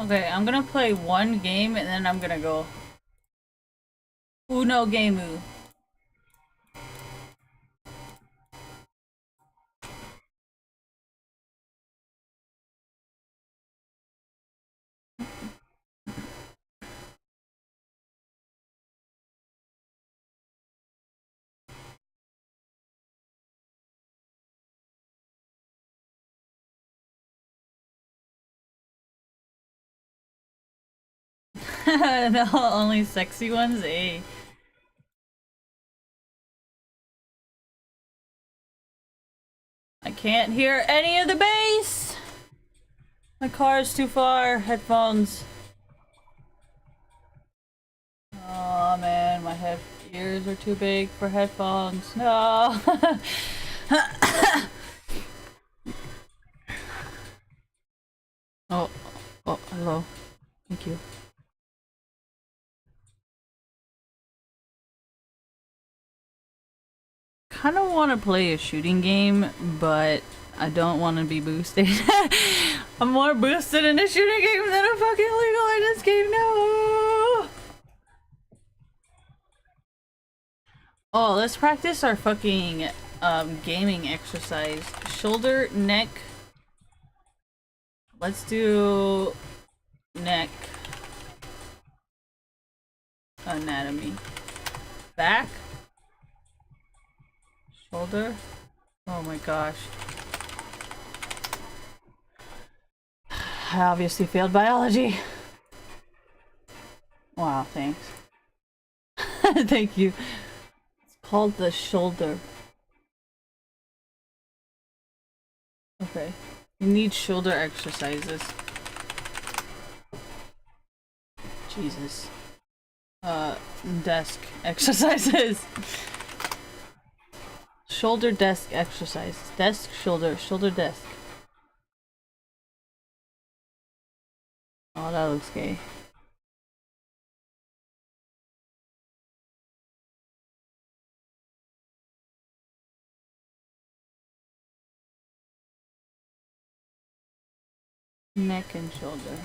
Okay, I'm gonna play one game and then I'm gonna go. Uno Gameu. No, only sexy ones? Eh. I can't hear any of the bass! My car is too far. Headphones. Oh man, my ears are too big for headphones. No! Oh, oh, hello. Thank you. Kind of want to play a shooting game, but I don't want to be boosted. I'm more boosted in a shooting game than a fucking legal in this game. No. Oh, let's practice our fucking gaming exercise. Shoulder, neck. Let's do neck anatomy. Back. Shoulder. Oh my gosh. I obviously failed biology. Wow, thanks. Thank you. It's called the shoulder. Okay. You need shoulder exercises. Jesus. Desk exercises. Shoulder desk exercise. Desk, shoulder, shoulder desk. Oh, that looks gay. Neck and shoulder.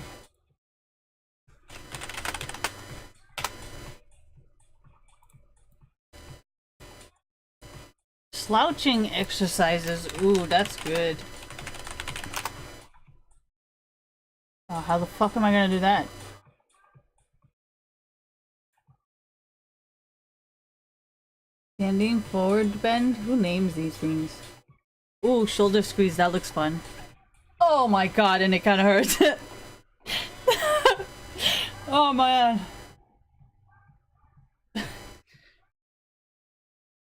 Slouching exercises. Ooh, that's good. Oh, how the fuck am I gonna do that? Standing forward bend? Who names these things? Ooh, shoulder squeeze. That looks fun. Oh my god, and it kind of hurts. Oh man.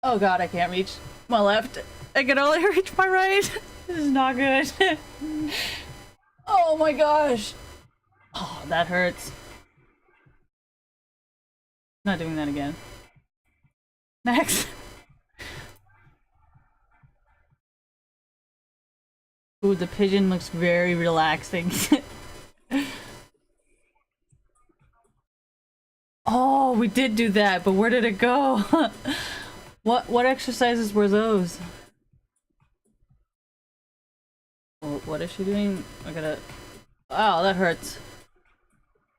Oh god, I can't reach my left. I can only reach my right. This is not good. Oh my gosh. Oh, that hurts. Not doing that again. Next. Ooh, the pigeon looks very relaxing. Oh, we did do that, but where did it go? What exercises were those? Oh, what is she doing? I gotta... Oh, that hurts.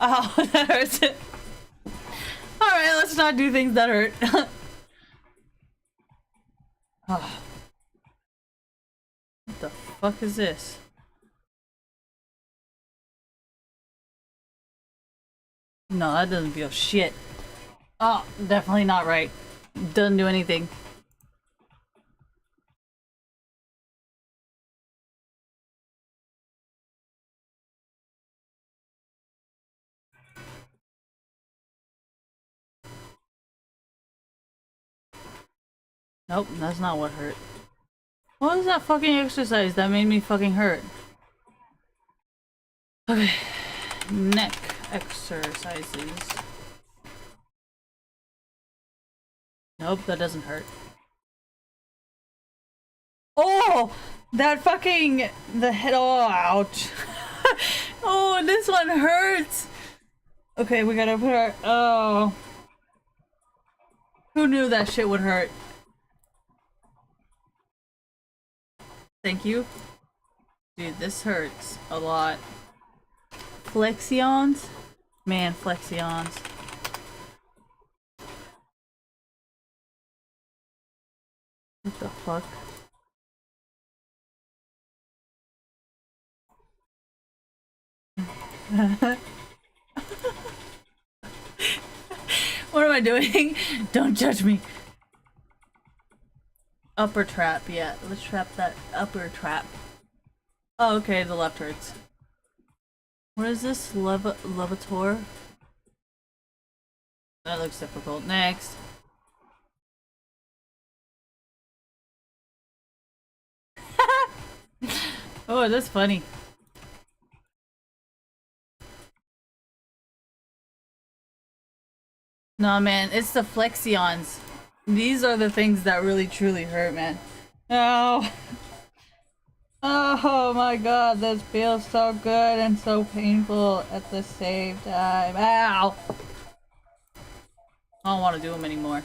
Oh, that hurts. Alright, let's not do things that hurt. Oh. What the fuck is this? No, that doesn't feel shit. Oh, definitely not right. Doesn't do anything. Nope, that's not what hurt. What was that fucking exercise that made me fucking hurt? Okay. Neck exercises. Nope, that doesn't hurt. Oh! That fucking... The head... Oh, ouch. Oh, this one hurts! Okay, we gotta put our... Oh. Who knew that shit would hurt? Thank you. Dude, this hurts a lot. Flexions? Man, Flexions. What the fuck? What am I doing? Don't judge me. Upper trap, yeah. Let's trap that upper trap. Oh, okay, the left hurts. What is this? Levator? That looks difficult. Next. Oh, that's funny. Nah, man, it's the Flexions. These are the things that really truly hurt, man. Oh. Oh my god, this feels so good and so painful at the same time. Ow! I don't want to do them anymore.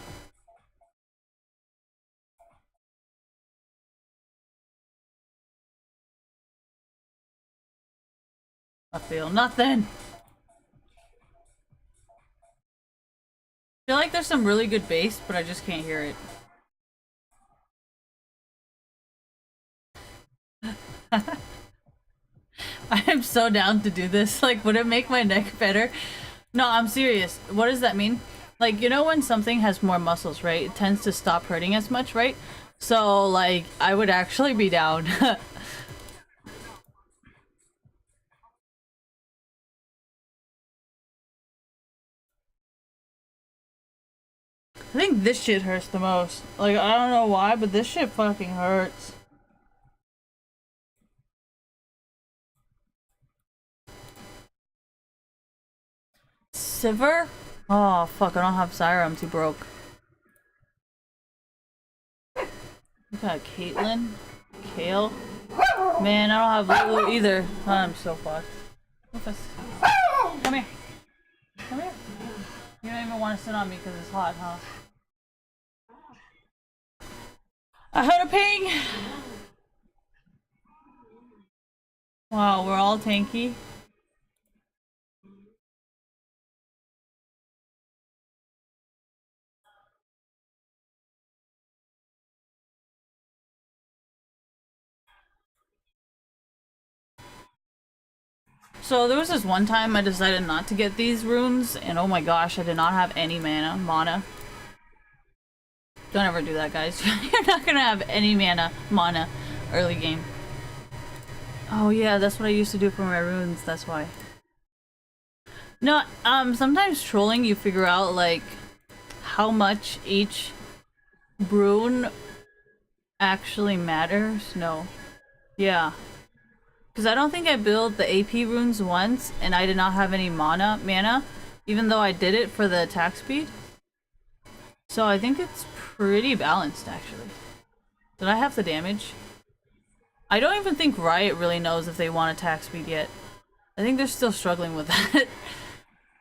I feel nothing. I feel like there's some really good bass, but I just can't hear it. I am so down to do this. Like, would it make my neck better? No, I'm serious. What does that mean? Like, you know when something has more muscles, right? It tends to stop hurting as much, right? So, like, I would actually be down. I think this shit hurts the most. Like, I don't know why, but this shit fucking hurts. Sivir? Oh, fuck, I don't have Syra, I'm too broke. We got Caitlyn. Kale. Man, I don't have Lulu either. I'm so fucked. Come here. Come here. You don't even want to sit on me because it's hot, huh? I heard a ping! Wow, we're all tanky. So there was this one time I decided not to get these runes, and oh my gosh, I did not have any mana. Don't ever do that, guys. You're not gonna have any mana early game. Oh yeah, that's what I used to do for my runes, that's why. No, sometimes trolling you figure out like how much each rune actually matters. No. Yeah. Because I don't think I built the AP runes once and I did not have any mana, even though I did it for the attack speed. So I think it's pretty balanced, actually. Did I have the damage? I don't even think Riot really knows if they want attack speed yet. I think they're still struggling with that.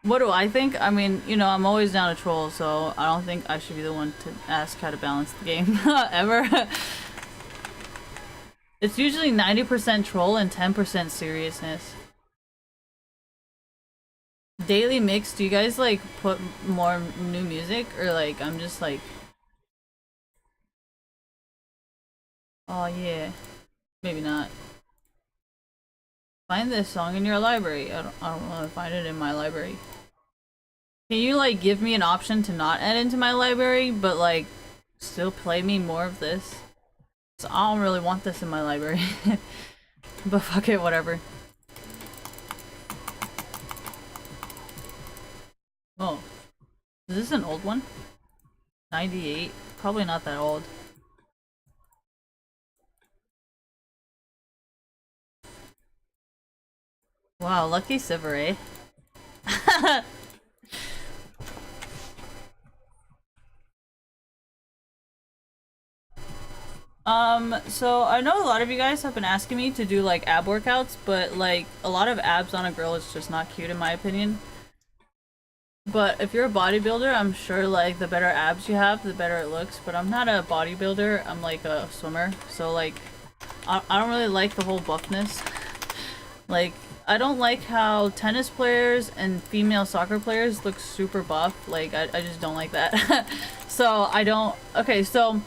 What do I think? I mean, you know, I'm always down to troll, so I don't think I should be the one to ask how to balance the game, ever. It's usually 90% troll and 10% seriousness. Daily mix, do you guys like put more new music or like I'm just like oh yeah. Maybe not. Find this song in your library. I don't want to find it in my library. Can you like give me an option to not add into my library but like still play me more of this? So I don't really want this in my library. But fuck it, whatever. Oh. Is this an old one? 98? Probably not that old. Wow, lucky Sivir, eh? So I know a lot of you guys have been asking me to do like ab workouts, but like a lot of abs on a girl is just not cute in my opinion. But if you're a bodybuilder, I'm sure like the better abs you have, the better it looks. But I'm not a bodybuilder, I'm like a swimmer. So like, I don't really like the whole buffness. Like, I don't like how tennis players and female soccer players look super buff. Like, I just don't like that. So, I don't... Okay, so...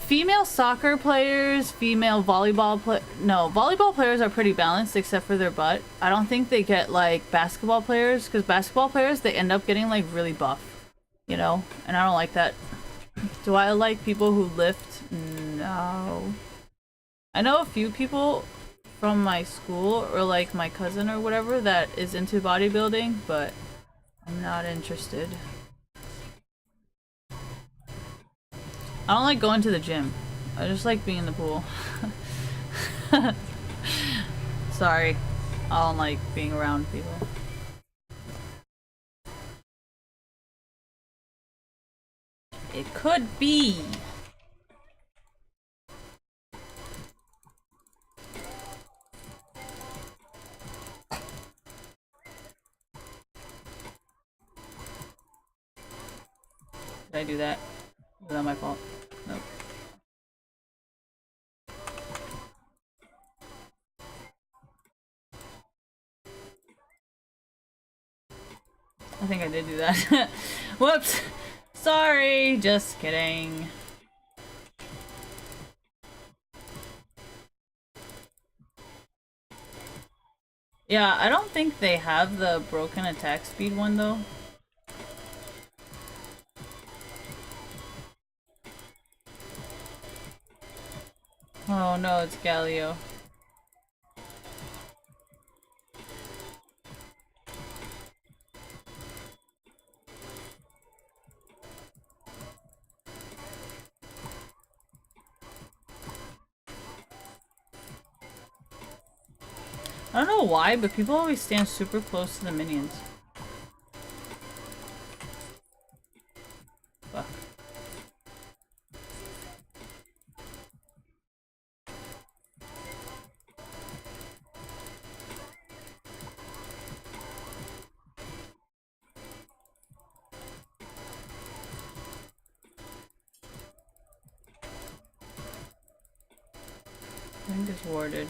Female soccer players, female volleyball no, volleyball players are pretty balanced except for their butt. I don't think they get, like, basketball players, because basketball players, they end up getting, like, really buff. You know? And I don't like that. Do I like people who lift? No. I know a few people from my school or like my cousin or whatever that is into bodybuilding, but I'm not interested. I don't like going to the gym. I just like being in the pool. Sorry. I don't like being around people. It could be. Did I do that? Was that my fault? Nope. I think I did do that. Whoops! Sorry! Just kidding. Yeah, I don't think they have the broken attack speed one though. Oh no, it's Galio. I don't know why, but people always stand super close to the minions. Fuck. I think it's warded.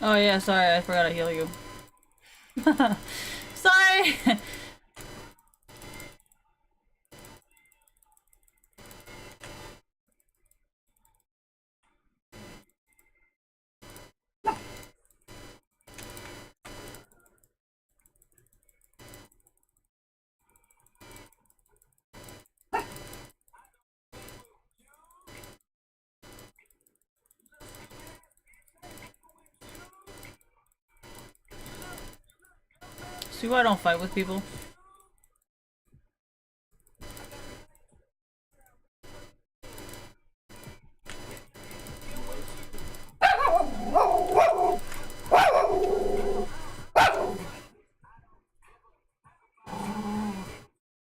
Oh yeah, sorry, I forgot to heal you. Sorry! See why I don't fight with people?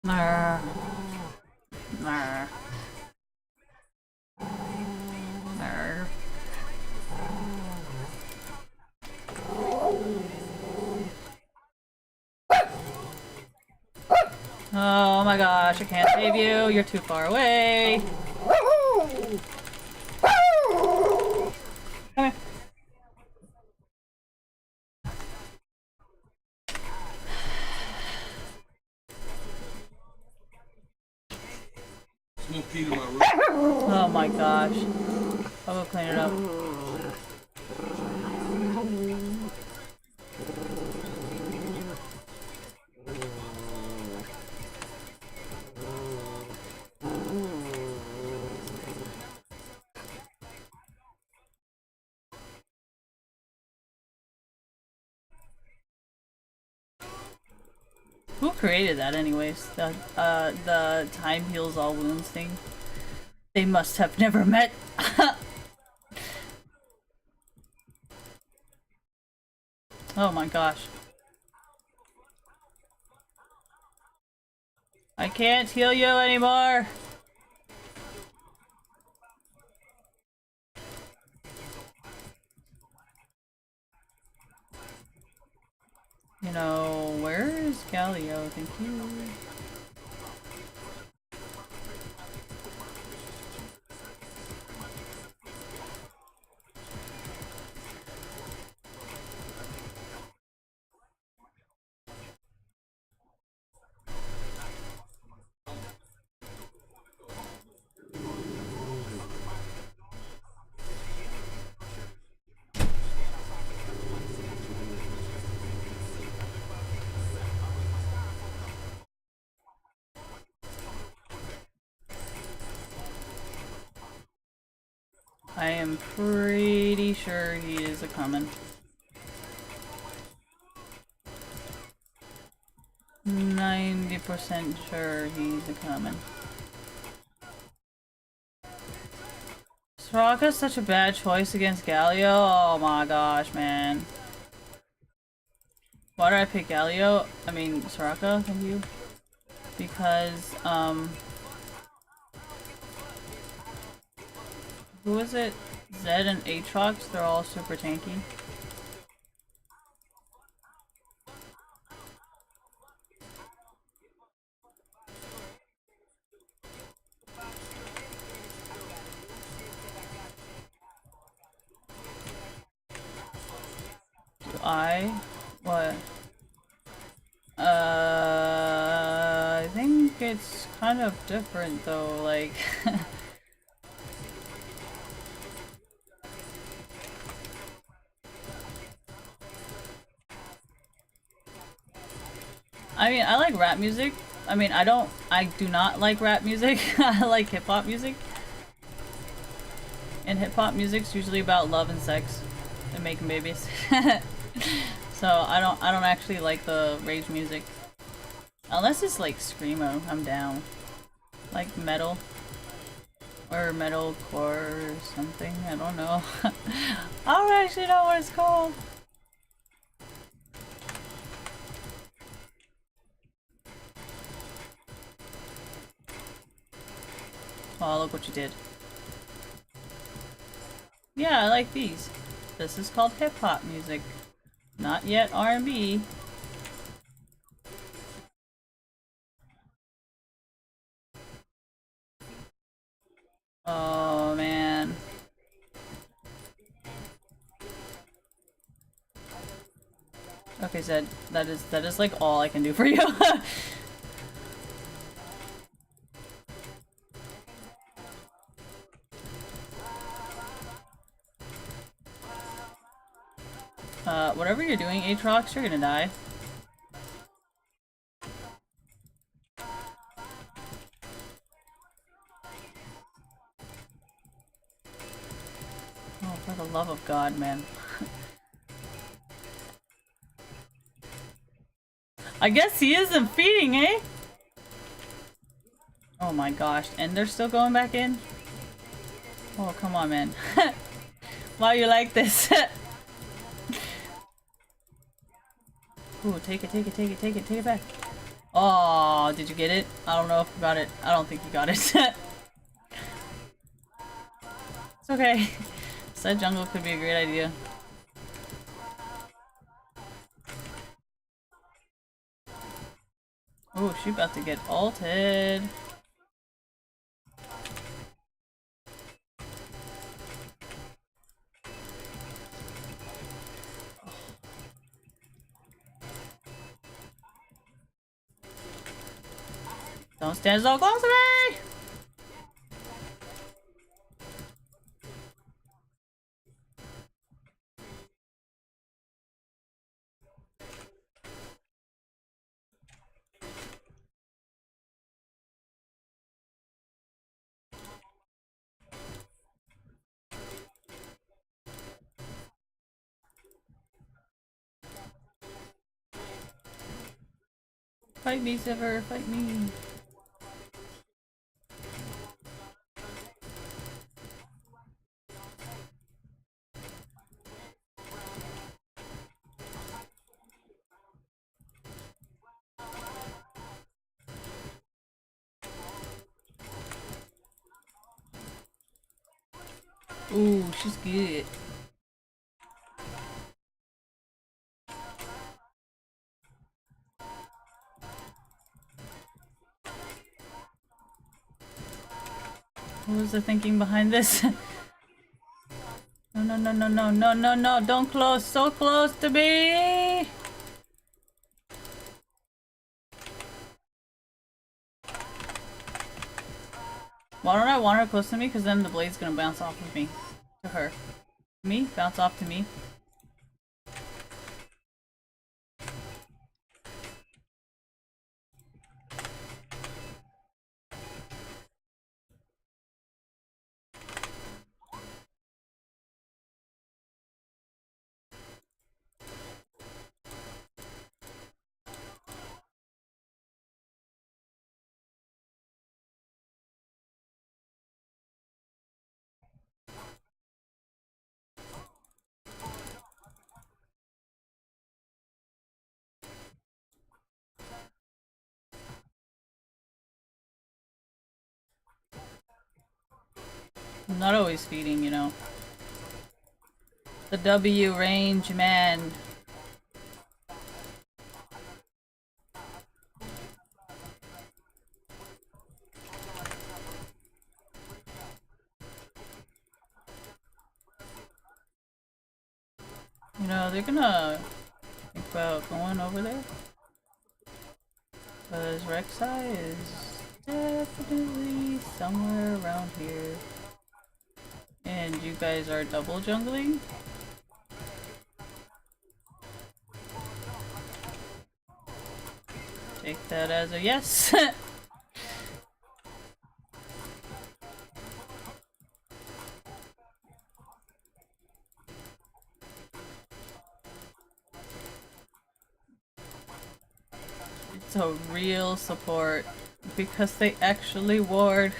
Nah. Nah. Nah. Oh my gosh, I can't save you. You're too far away. Come here. Oh my gosh. I'll go clean it up. Who created that anyways? The time heals all wounds thing. They must have never met. Oh my gosh. I can't heal you anymore! You know, where is Galio? Thank you. I am pretty sure he is a coming. 90% sure he's a coming. Soraka's such a bad choice against Galio. Oh my gosh, man. Why did I pick Galio? I mean, Soraka, thank you. Because, who is it? Zed and Aatrox, they're all super tanky. Do I? What? I think it's kind of different though, like... I mean, I like rap music. I mean, I do not like rap music. I like hip-hop music. And hip-hop music's usually about love and sex and making babies. So I don't actually like the rage music. Unless it's like screamo, I'm down. Like metal. Or metalcore or something, I don't know. I don't actually know what it's called. Oh, look what you did. Yeah, I like these. This is called hip-hop music. Not yet R&B. Oh, man. Okay, Zed, that is like all I can do for you. Whatever you're doing, Aatrox, you're gonna die. Oh, for the love of God, man. I guess he isn't feeding, eh? Oh my gosh, and they're still going back in? Oh, come on, man. Why you like this? Ooh, take it back. Oh, did you get it? I don't know if you got it. I don't think you got it. It's okay. Side jungle could be a great idea. Oh, she about to get ulted. Don't stand so close to me! Fight me, Sever, fight me. Ooh, she's good. What was the thinking behind this? No, no, no, no, no, no, no, no, don't close, so close to me! Why don't I want her close to me? Because then the blade's gonna bounce off of me. To her. Me? Bounce off to me. I'm not always feeding, you know. The W range, man. You know, they're gonna think about going over there. Because Rek'Sai is definitely somewhere around here. And you guys are double jungling? Take that as a yes. It's a real support because they actually ward.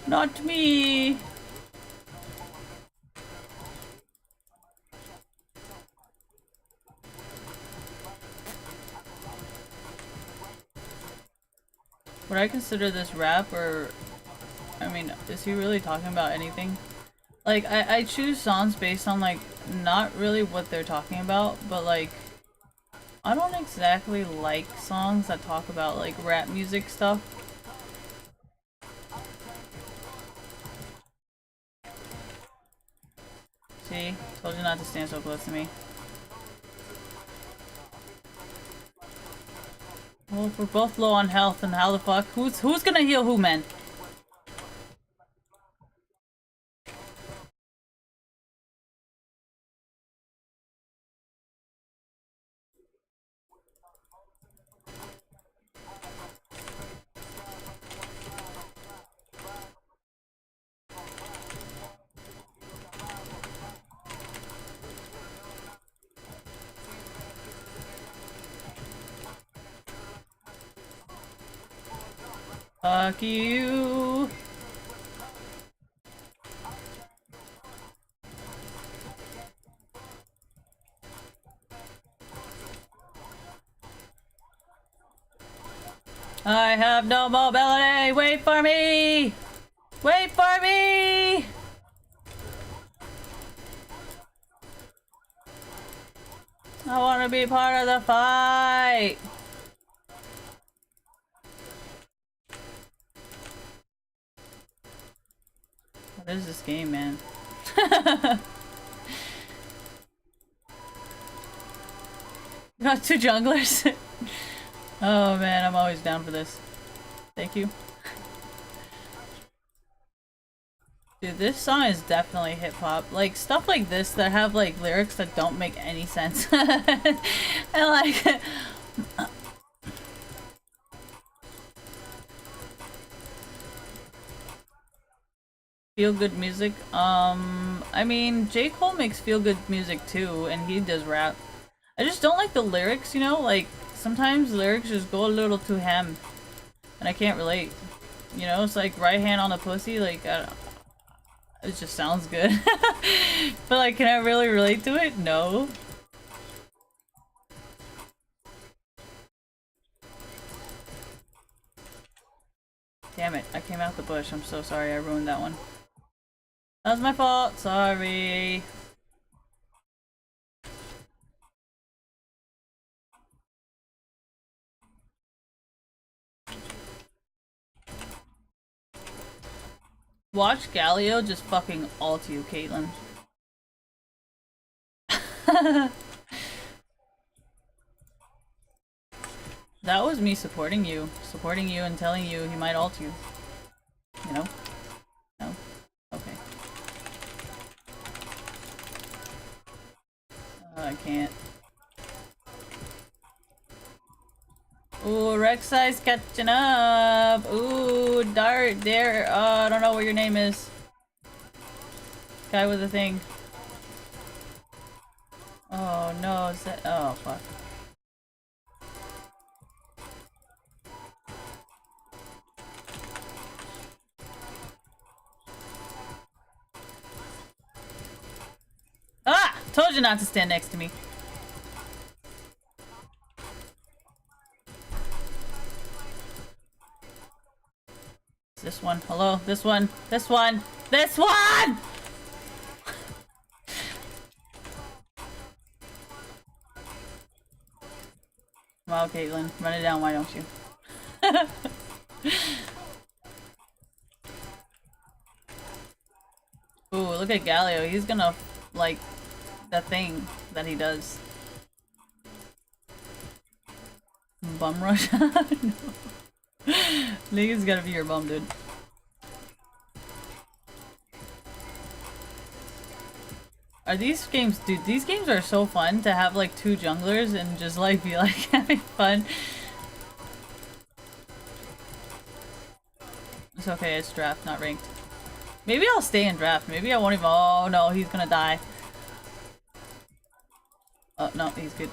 Not me. Would I consider this rap or... I mean, is he really talking about anything? Like, I choose songs based on, like, not really what they're talking about, but, like, I don't exactly like songs that talk about, like, rap music stuff. See? Told you not to stand so close to me. Well, if we're both low on health, and how the fuck? Who's gonna heal who, man? Fuck you. I have no mobility. Wait for me. Wait for me. I want to be part of the fight. What is this game, man? Got two junglers. Oh man, I'm always down for this. Thank you. Dude, this song is definitely hip-hop. Like, stuff like this that have, like, lyrics that don't make any sense. And, like... Feel-good music? I mean, J. Cole makes feel-good music too, and he does rap. I just don't like the lyrics, you know? Like, sometimes lyrics just go a little too ham, and I can't relate. You know, it's like right hand on the pussy, like, it just sounds good. But like, can I really relate to it? No. Damn it, I came out the bush. I'm so sorry I ruined that one. That was my fault, sorry. Watch Galio just fucking ult you, Caitlyn. That was me supporting you and telling you he might ult you. You know? No? Okay. I can't. Ooh, Rek'Sai's catching up! Ooh, Dart, there, I don't know what your name is. Guy with the thing. Oh no, is that- oh fuck. Ah! Told you not to stand next to me. This one. Hello? This one. This one. This one! Wow, Caitlyn. Run it down, why don't you? Ooh, look at Galio. He's gonna, like, that thing that he does. Bum rush? No. Nigga's gotta be your bum, dude. Are these games- dude, these games are so fun to have like two junglers and just like be like having fun. It's okay, it's draft, not ranked. Maybe I'll stay in draft. Maybe I won't even- oh no, he's gonna die. Oh no, he's good.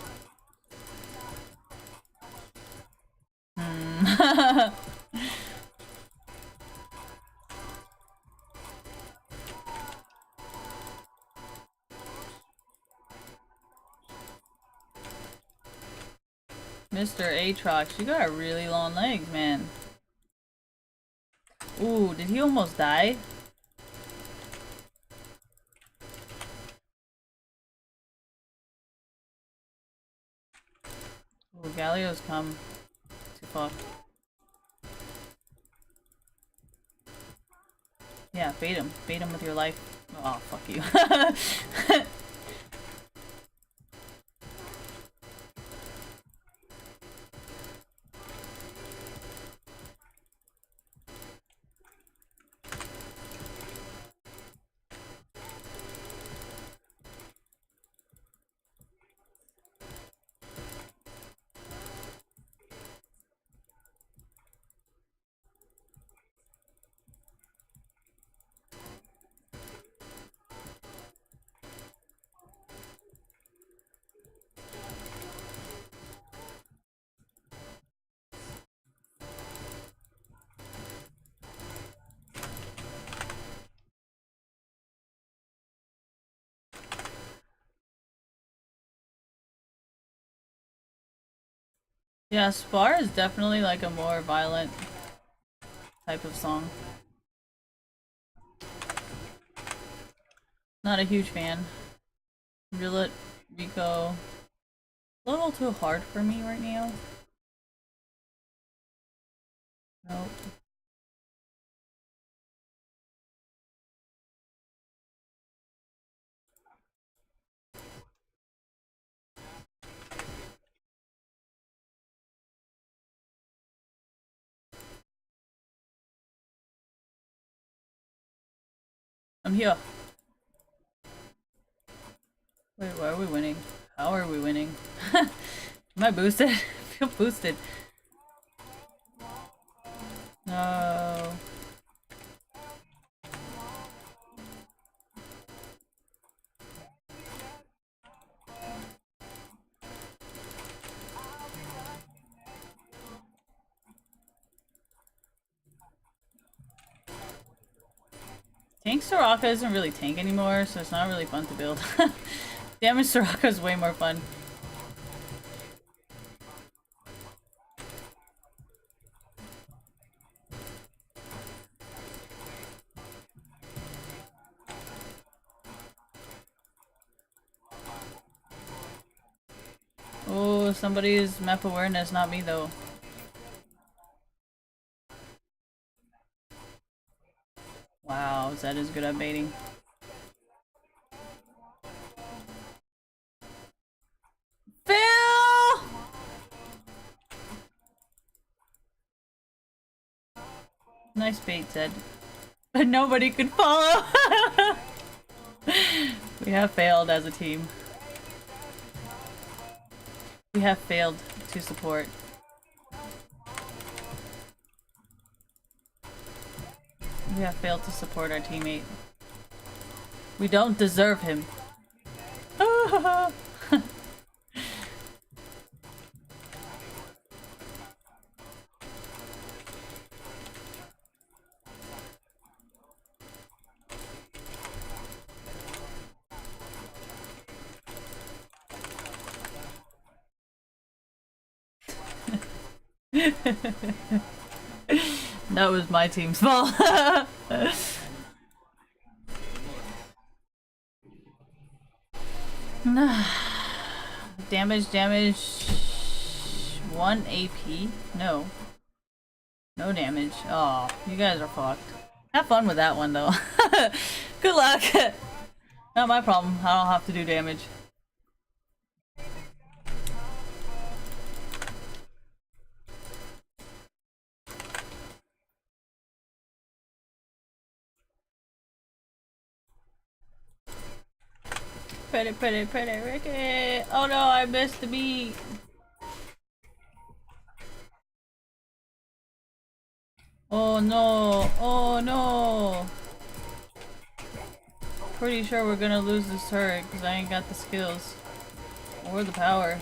Mr. Aatrox, you got really long legs, man. Ooh, did he almost die? Ooh, Galio's come to fuck. Yeah, bait him. Bait him with your life. Oh, fuck you. Yeah, Spar is definitely like a more violent type of song. Not a huge fan. Rillet, Rico. A little too hard for me right now. Nope. I'm here. Wait, why are we winning? How are we winning? Am I boosted? I feel boosted. No. Tank Soraka isn't really tank anymore, so it's not really fun to build. Damage Soraka is way more fun. Oh, somebody's map awareness, not me though. Wow, Zed is good at baiting. Phil! Nice bait, Zed. But nobody could follow! We have failed as a team. We have failed to support. We have failed to support our teammate. We don't deserve him. That was my team's fault. Damage. 1 AP? No. No damage. Oh, you guys are fucked. Have fun with that one though. Good luck. Not my problem. I don't have to do damage. Pretty, Ricky. Oh no, I missed the beat. Oh no. Pretty sure we're gonna lose this turret because I ain't got the skills. Or the power.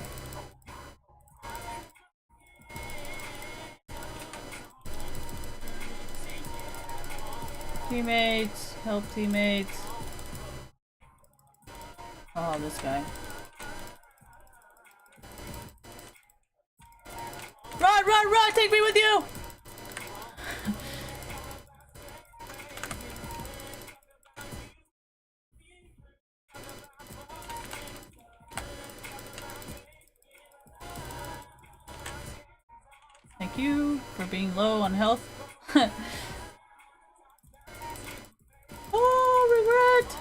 Teammates, help teammates. Oh, this guy. Run! Take me with you! Thank you for being low on health. Oh, regret!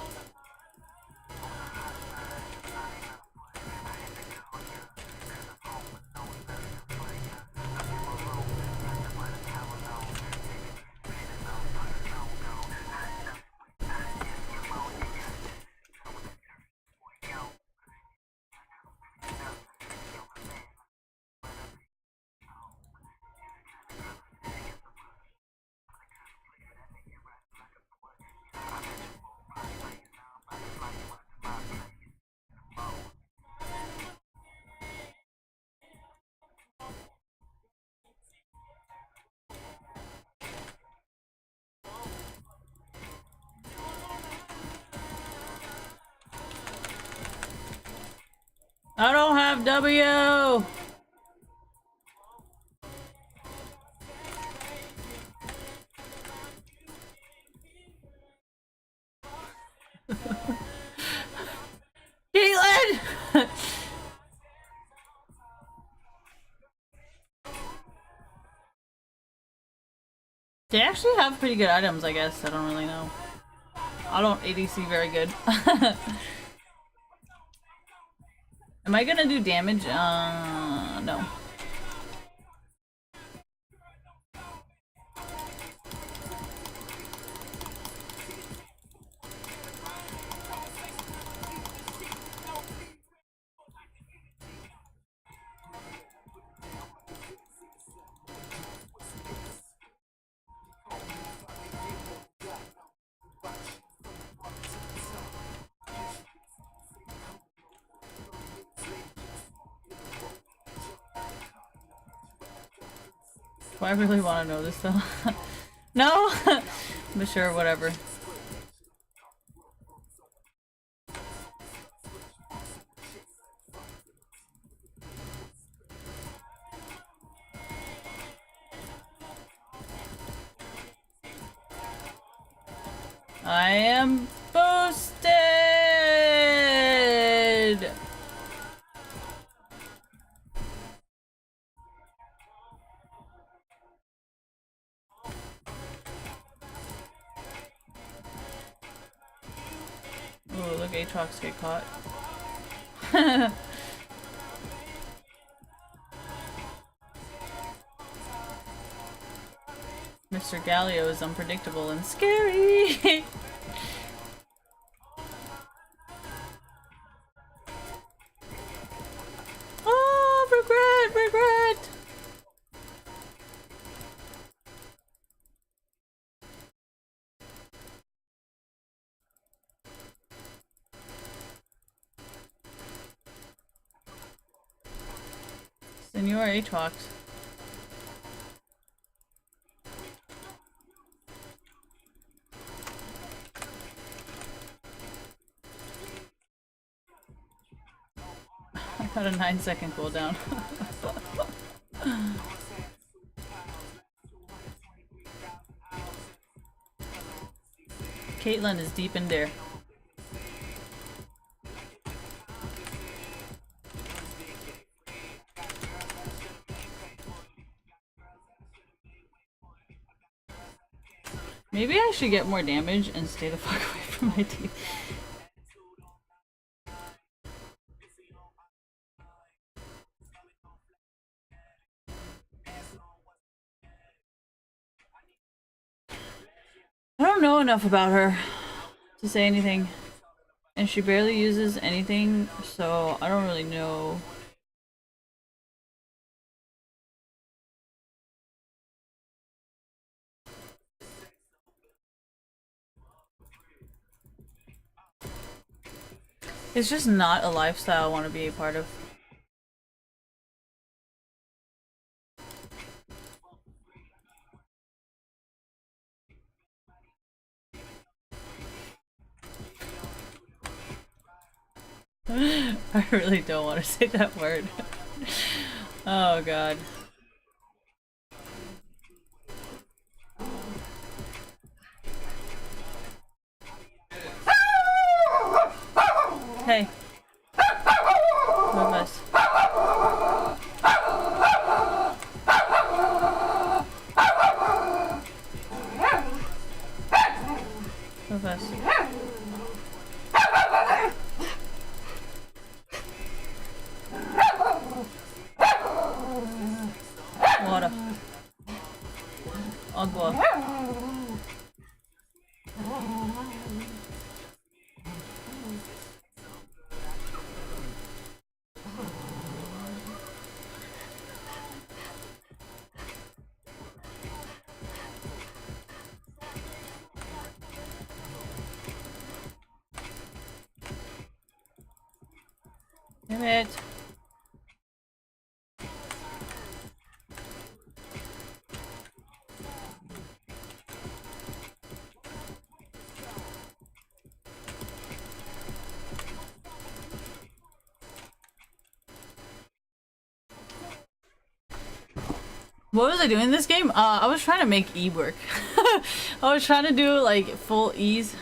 I don't have W! Caitlin! They actually have pretty good items, I guess. I don't really know. I don't ADC very good. Am I gonna do damage? No. Do I really want to know this though? No? But sure, whatever. I am boosted! Ooh, look, Aatrox get caught. Mr. Galio is unpredictable and scary! Oh, regret! Senor Aatrox. I got a 9-second cooldown. Caitlyn is deep in there. Maybe I should get more damage and stay the fuck away from my team. I don't know enough about her to say anything. And she barely uses anything, so I don't really know. It's just not a lifestyle I want to be a part of. I really don't want to say that word. Oh god. Hey. Move us. Move us. Water. Agua. Damn it. What was I doing in this game? I was trying to make E work. I was trying to do like full E's.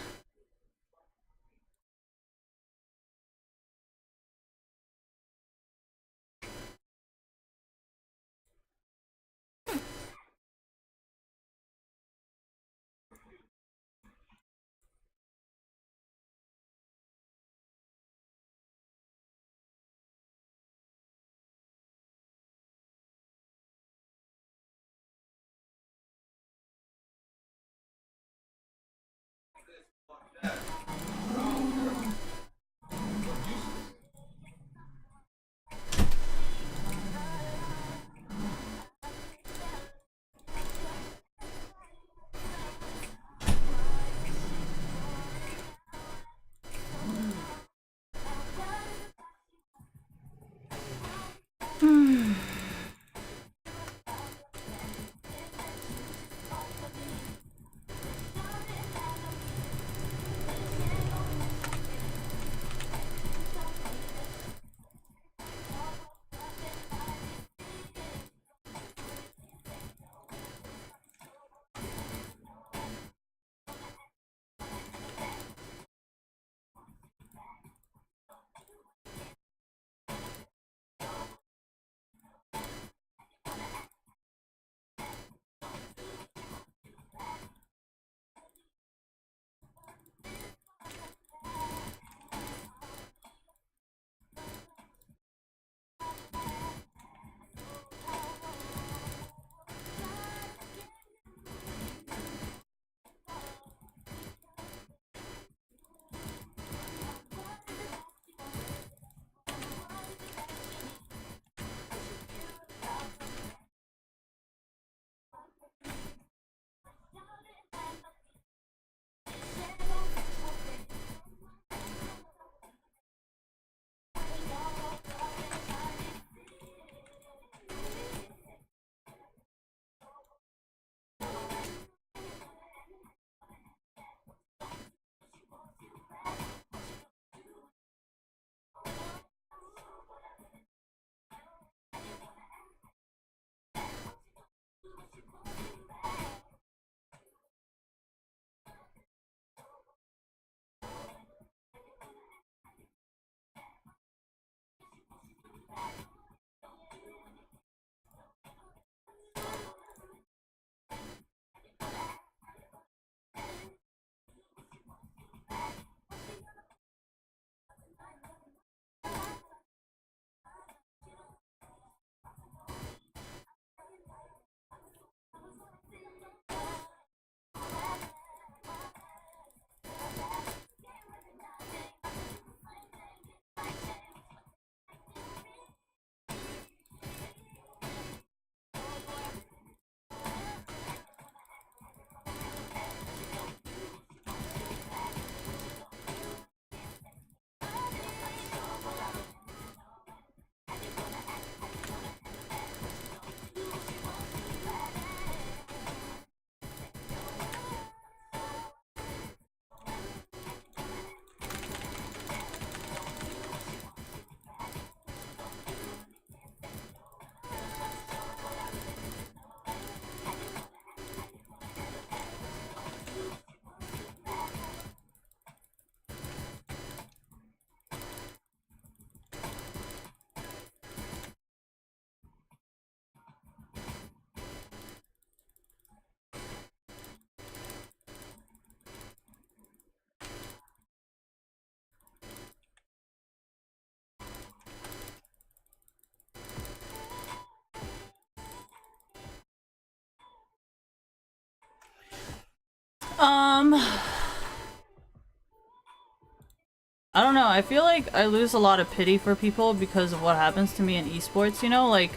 I don't know, I feel like I lose a lot of pity for people because of what happens to me in esports, you know, like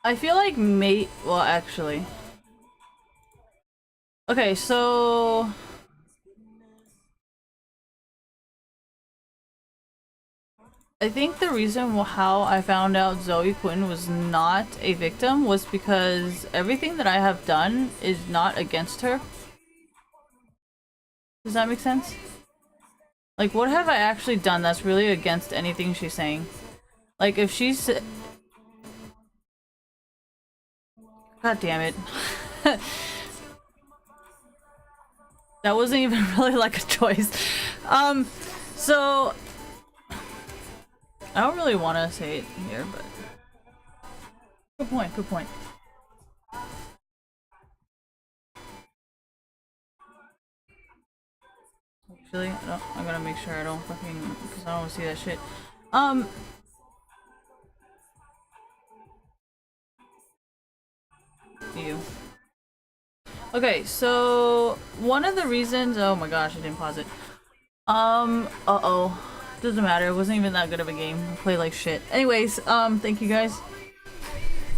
I feel like well actually. Okay, so I think the reason how I found out Zoe Quinn was not a victim was because everything that I have done is not against her. Does that make sense? Like, what have I actually done that's really against anything she's saying? Like, if she's... God damn it. That wasn't even really like a choice. So... I don't really want to say it here, but... Good point, good point. Actually, I'm gonna make sure I don't fucking... because I don't want to see that shit. You. Okay, so... one of the reasons... oh my gosh, I didn't pause it. Uh-oh. Doesn't matter, it wasn't even that good of a game. I played like shit. Anyways, thank you guys.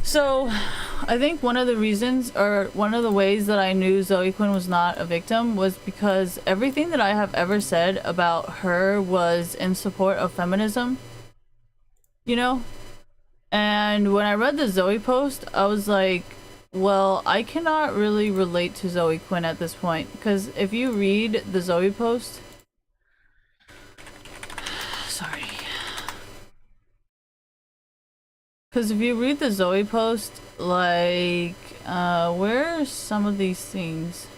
So, I think one of the reasons, or one of the ways that I knew Zoe Quinn was not a victim was because everything that I have ever said about her was in support of feminism. You know? And when I read the Zoe post, I was like, well, I cannot really relate to Zoe Quinn at this point. Because if you read the Zoe post... sorry. Because if you read the Zoe post, like, where are some of these things?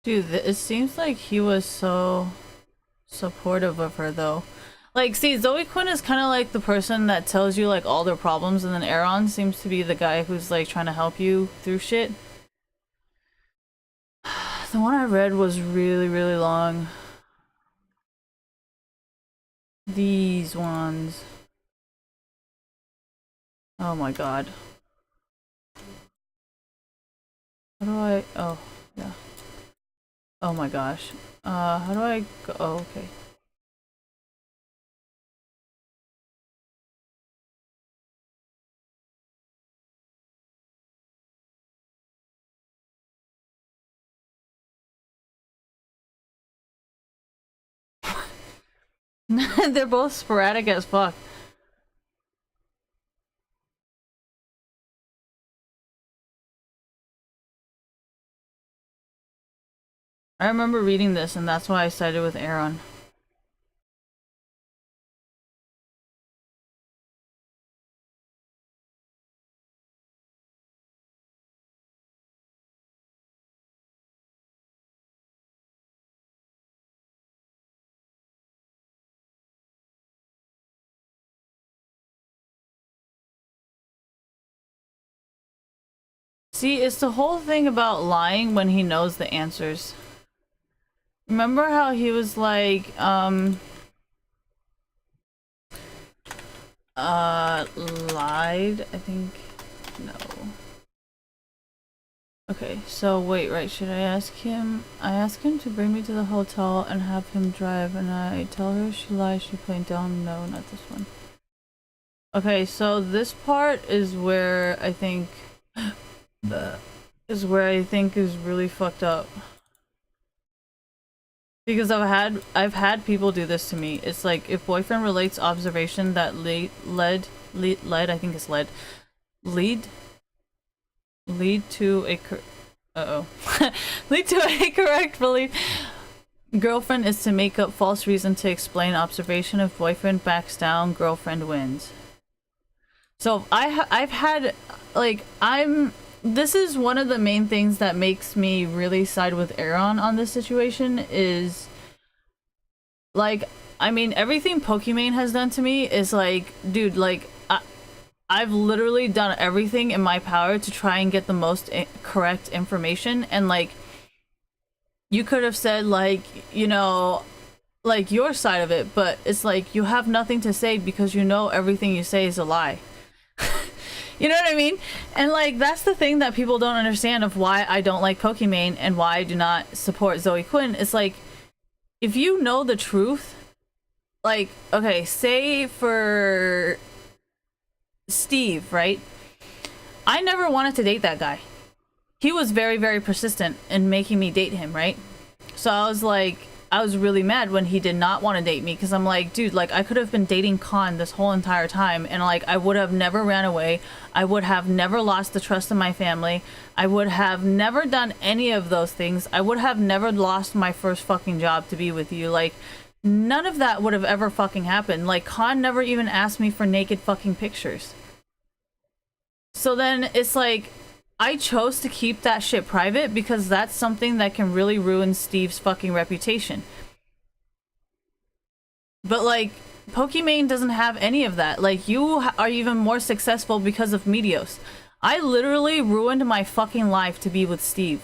Dude, it seems like he was so supportive of her, though. Like, see, Zoe Quinn is kind of like the person that tells you, like, all their problems, and then Aaron seems to be the guy who's, like, trying to help you through shit. The one I read was really, really long. These ones. Oh my god. How do I... oh, yeah. Oh my gosh. How do I go... oh, okay. They're both sporadic as fuck. I remember reading this, and that's why I sided with Aaron. See, it's the whole thing about lying when he knows the answers. Remember how he was like, lied? I think... no. Okay, so wait, right, should I ask him? I ask him to bring me to the hotel and have him drive, and I tell her she lies, she playing dumb. No, not this one. Okay, so this part is where I think is really fucked up. Because I've had people do this to me. It's like if boyfriend relates observation that lead I think it's lead to a lead to a correct belief. Girlfriend is to make up false reason to explain observation. If boyfriend backs down, girlfriend wins. So I've had like this is one of the main things that makes me really side with Aaron on this situation is like, I mean, everything Pokimane has done to me is like, dude, like I've literally done everything in my power to try and get the most correct information, and like you could have said like, you know, like your side of it, but it's like you have nothing to say because you know everything you say is a lie. You know what I mean? And like that's the thing that people don't understand of why I don't like Pokimane and why I do not support Zoe Quinn. It's like if you know the truth, like okay, say for Steve, right? I never wanted to date that guy. He was very, very persistent in making me date him, right? So I was really mad when he did not want to date me because I'm like, dude, like I could have been dating Khan this whole entire time and like I would have never ran away. I would have never lost the trust of my family. I would have never done any of those things. I would have never lost my first fucking job to be with you. Like none of that would have ever fucking happened. Like Khan never even asked me for naked fucking pictures. So then it's like I chose to keep that shit private because that's something that can really ruin Steve's fucking reputation. But like, Pokimane doesn't have any of that. Like, you are even more successful because of Meteos. I literally ruined my fucking life to be with Steve.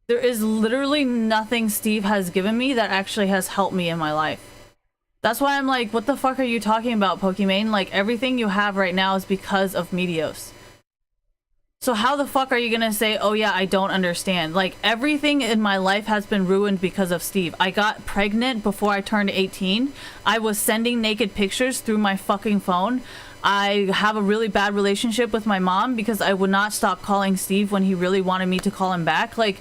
There is literally nothing Steve has given me that actually has helped me in my life. That's why I'm like, what the fuck are you talking about, Pokimane? Like, everything you have right now is because of Meteos. So how the fuck are you gonna say, oh yeah, I don't understand? Like, everything in my life has been ruined because of Steve. I got pregnant before I turned 18. I was sending naked pictures through my fucking phone. I have a really bad relationship with my mom because I would not stop calling Steve when he really wanted me to call him back. Like,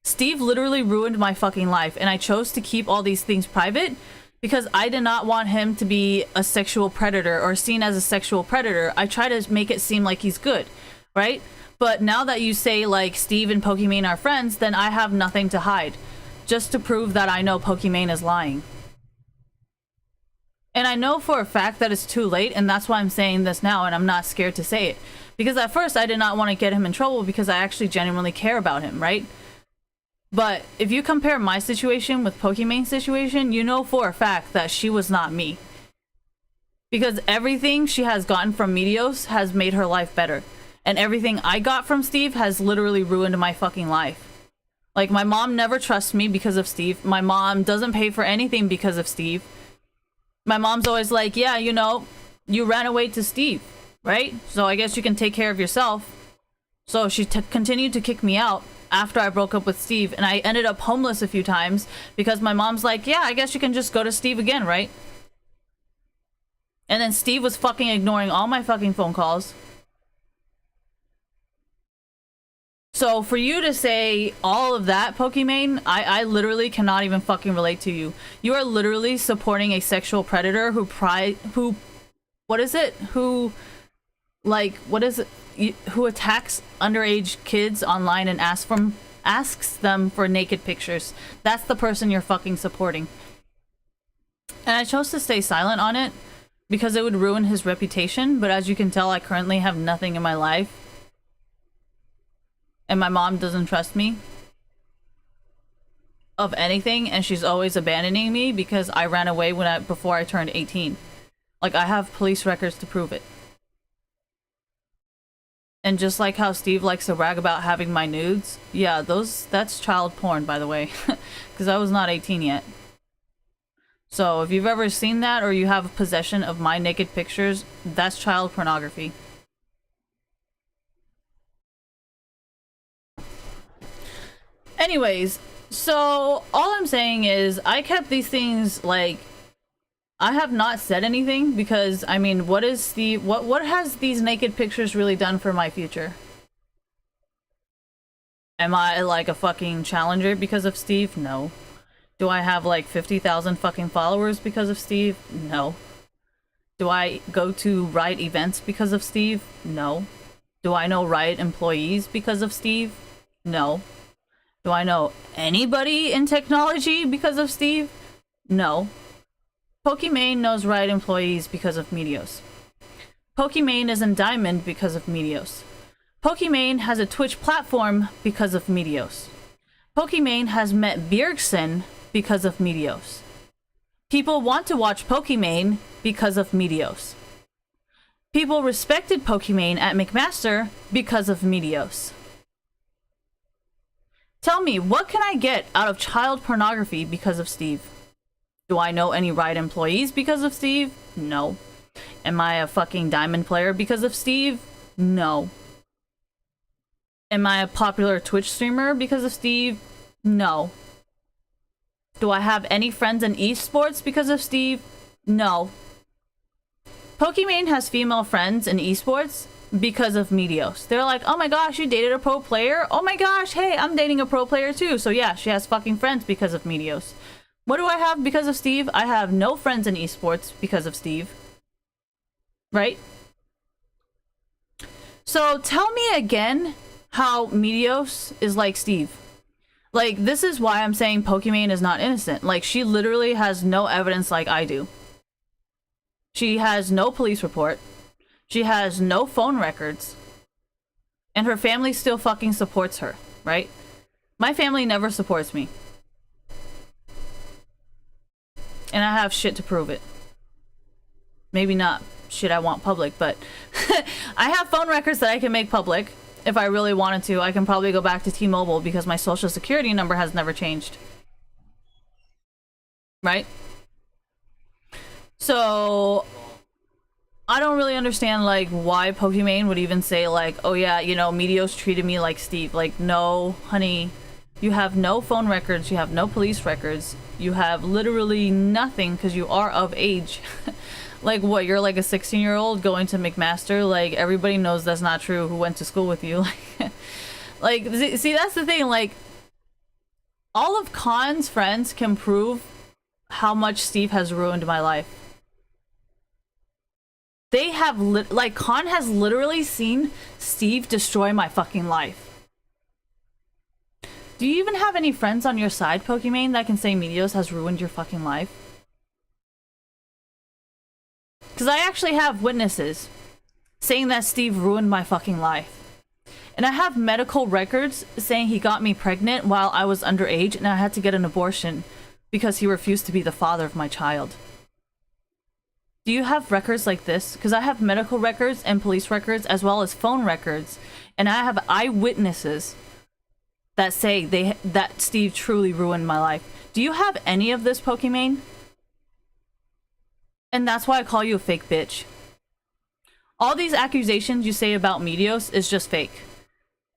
Steve literally ruined my fucking life, and I chose to keep all these things private because I did not want him to be a sexual predator or seen as a sexual predator. I try to make it seem like he's good, right? But now that you say, like, Steve and Pokimane are friends, then I have nothing to hide. Just to prove that I know Pokimane is lying. And I know for a fact that it's too late, and that's why I'm saying this now, and I'm not scared to say it. Because at first, I did not want to get him in trouble because I actually genuinely care about him, right? But if you compare my situation with Pokimane's situation, you know for a fact that she was not me. Because everything she has gotten from Meteos has made her life better. And everything I got from Steve has literally ruined my fucking life. Like, my mom never trusts me because of Steve. My mom doesn't pay for anything because of Steve. My mom's always like, yeah, you know, you ran away to Steve, right? So I guess you can take care of yourself. So she continued to kick me out after I broke up with Steve. And I ended up homeless a few times because my mom's like, yeah, I guess you can just go to Steve again, right? And then Steve was fucking ignoring all my fucking phone calls. So for you to say all of that, Pokimane, I literally cannot even fucking relate to you. You are literally supporting a sexual predator who attacks underage kids online and asks them for naked pictures. That's the person you're fucking supporting. And I chose to stay silent on it because it would ruin his reputation, but as you can tell, I currently have nothing in my life. And my mom doesn't trust me of anything, and she's always abandoning me because I ran away before I turned 18. Like, I have police records to prove it. And just like how Steve likes to brag about having my nudes, yeah, that's child porn, by the way, because I was not 18 yet. So if you've ever seen that or you have possession of my naked pictures, that's child pornography. Anyways, so all I'm saying is I kept these things like I have not said anything because I mean, what has these naked pictures really done for my future? Am I like a fucking challenger because of Steve? No. Do I have like 50,000 fucking followers because of Steve? No. Do I go to Riot events because of Steve? No. Do I know Riot employees because of Steve? No. Do I know anybody in technology because of Steve? No. Pokimane knows Riot employees because of Meteos. Pokimane is in Diamond because of Meteos. Pokimane has a Twitch platform because of Meteos. Pokimane has met Bjergsen because of Meteos. People want to watch Pokimane because of Meteos. People respected Pokimane at McMaster because of Meteos. Tell me, what can I get out of child pornography because of Steve? Do I know any Riot employees because of Steve? No. Am I a fucking Diamond player because of Steve? No. Am I a popular Twitch streamer because of Steve? No. Do I have any friends in esports because of Steve? No. Pokimane has female friends in esports because of Meteos. They're like, oh my gosh, you dated a pro player? Oh my gosh, hey, I'm dating a pro player too. So yeah, she has fucking friends because of Meteos. What do I have because of Steve? I have no friends in esports because of Steve. Right? So tell me again how Meteos is like Steve. Like, this is why I'm saying Pokimane is not innocent. Like, she literally has no evidence like I do. She has no police report. She has no phone records. And her family still fucking supports her, right? My family never supports me. And I have shit to prove it. Maybe not shit I want public, but I have phone records that I can make public. If I really wanted to, I can probably go back to T-Mobile because my social security number has never changed. Right? So I don't really understand like why Pokimane would even say like, oh yeah, you know, Meteos treated me like Steve. Like, no, honey, you have no phone records, you have no police records, you have literally nothing because you are of age. Like, what, you're like a 16-year-old going to McMaster? Like, everybody knows that's not true who went to school with you. Like, see, that's the thing. Like, all of Khan's friends can prove how much Steve has ruined my life. They have, like, Khan has literally seen Steve destroy my fucking life. Do you even have any friends on your side, Pokimane, that can say Meteos has ruined your fucking life? Because I actually have witnesses saying that Steve ruined my fucking life. And I have medical records saying he got me pregnant while I was underage and I had to get an abortion because he refused to be the father of my child. Do you have records like this? Because I have medical records and police records as well as phone records. And I have eyewitnesses that say that Steve truly ruined my life. Do you have any of this, Pokimane? And that's why I call you a fake bitch. All these accusations you say about Meteos is just fake.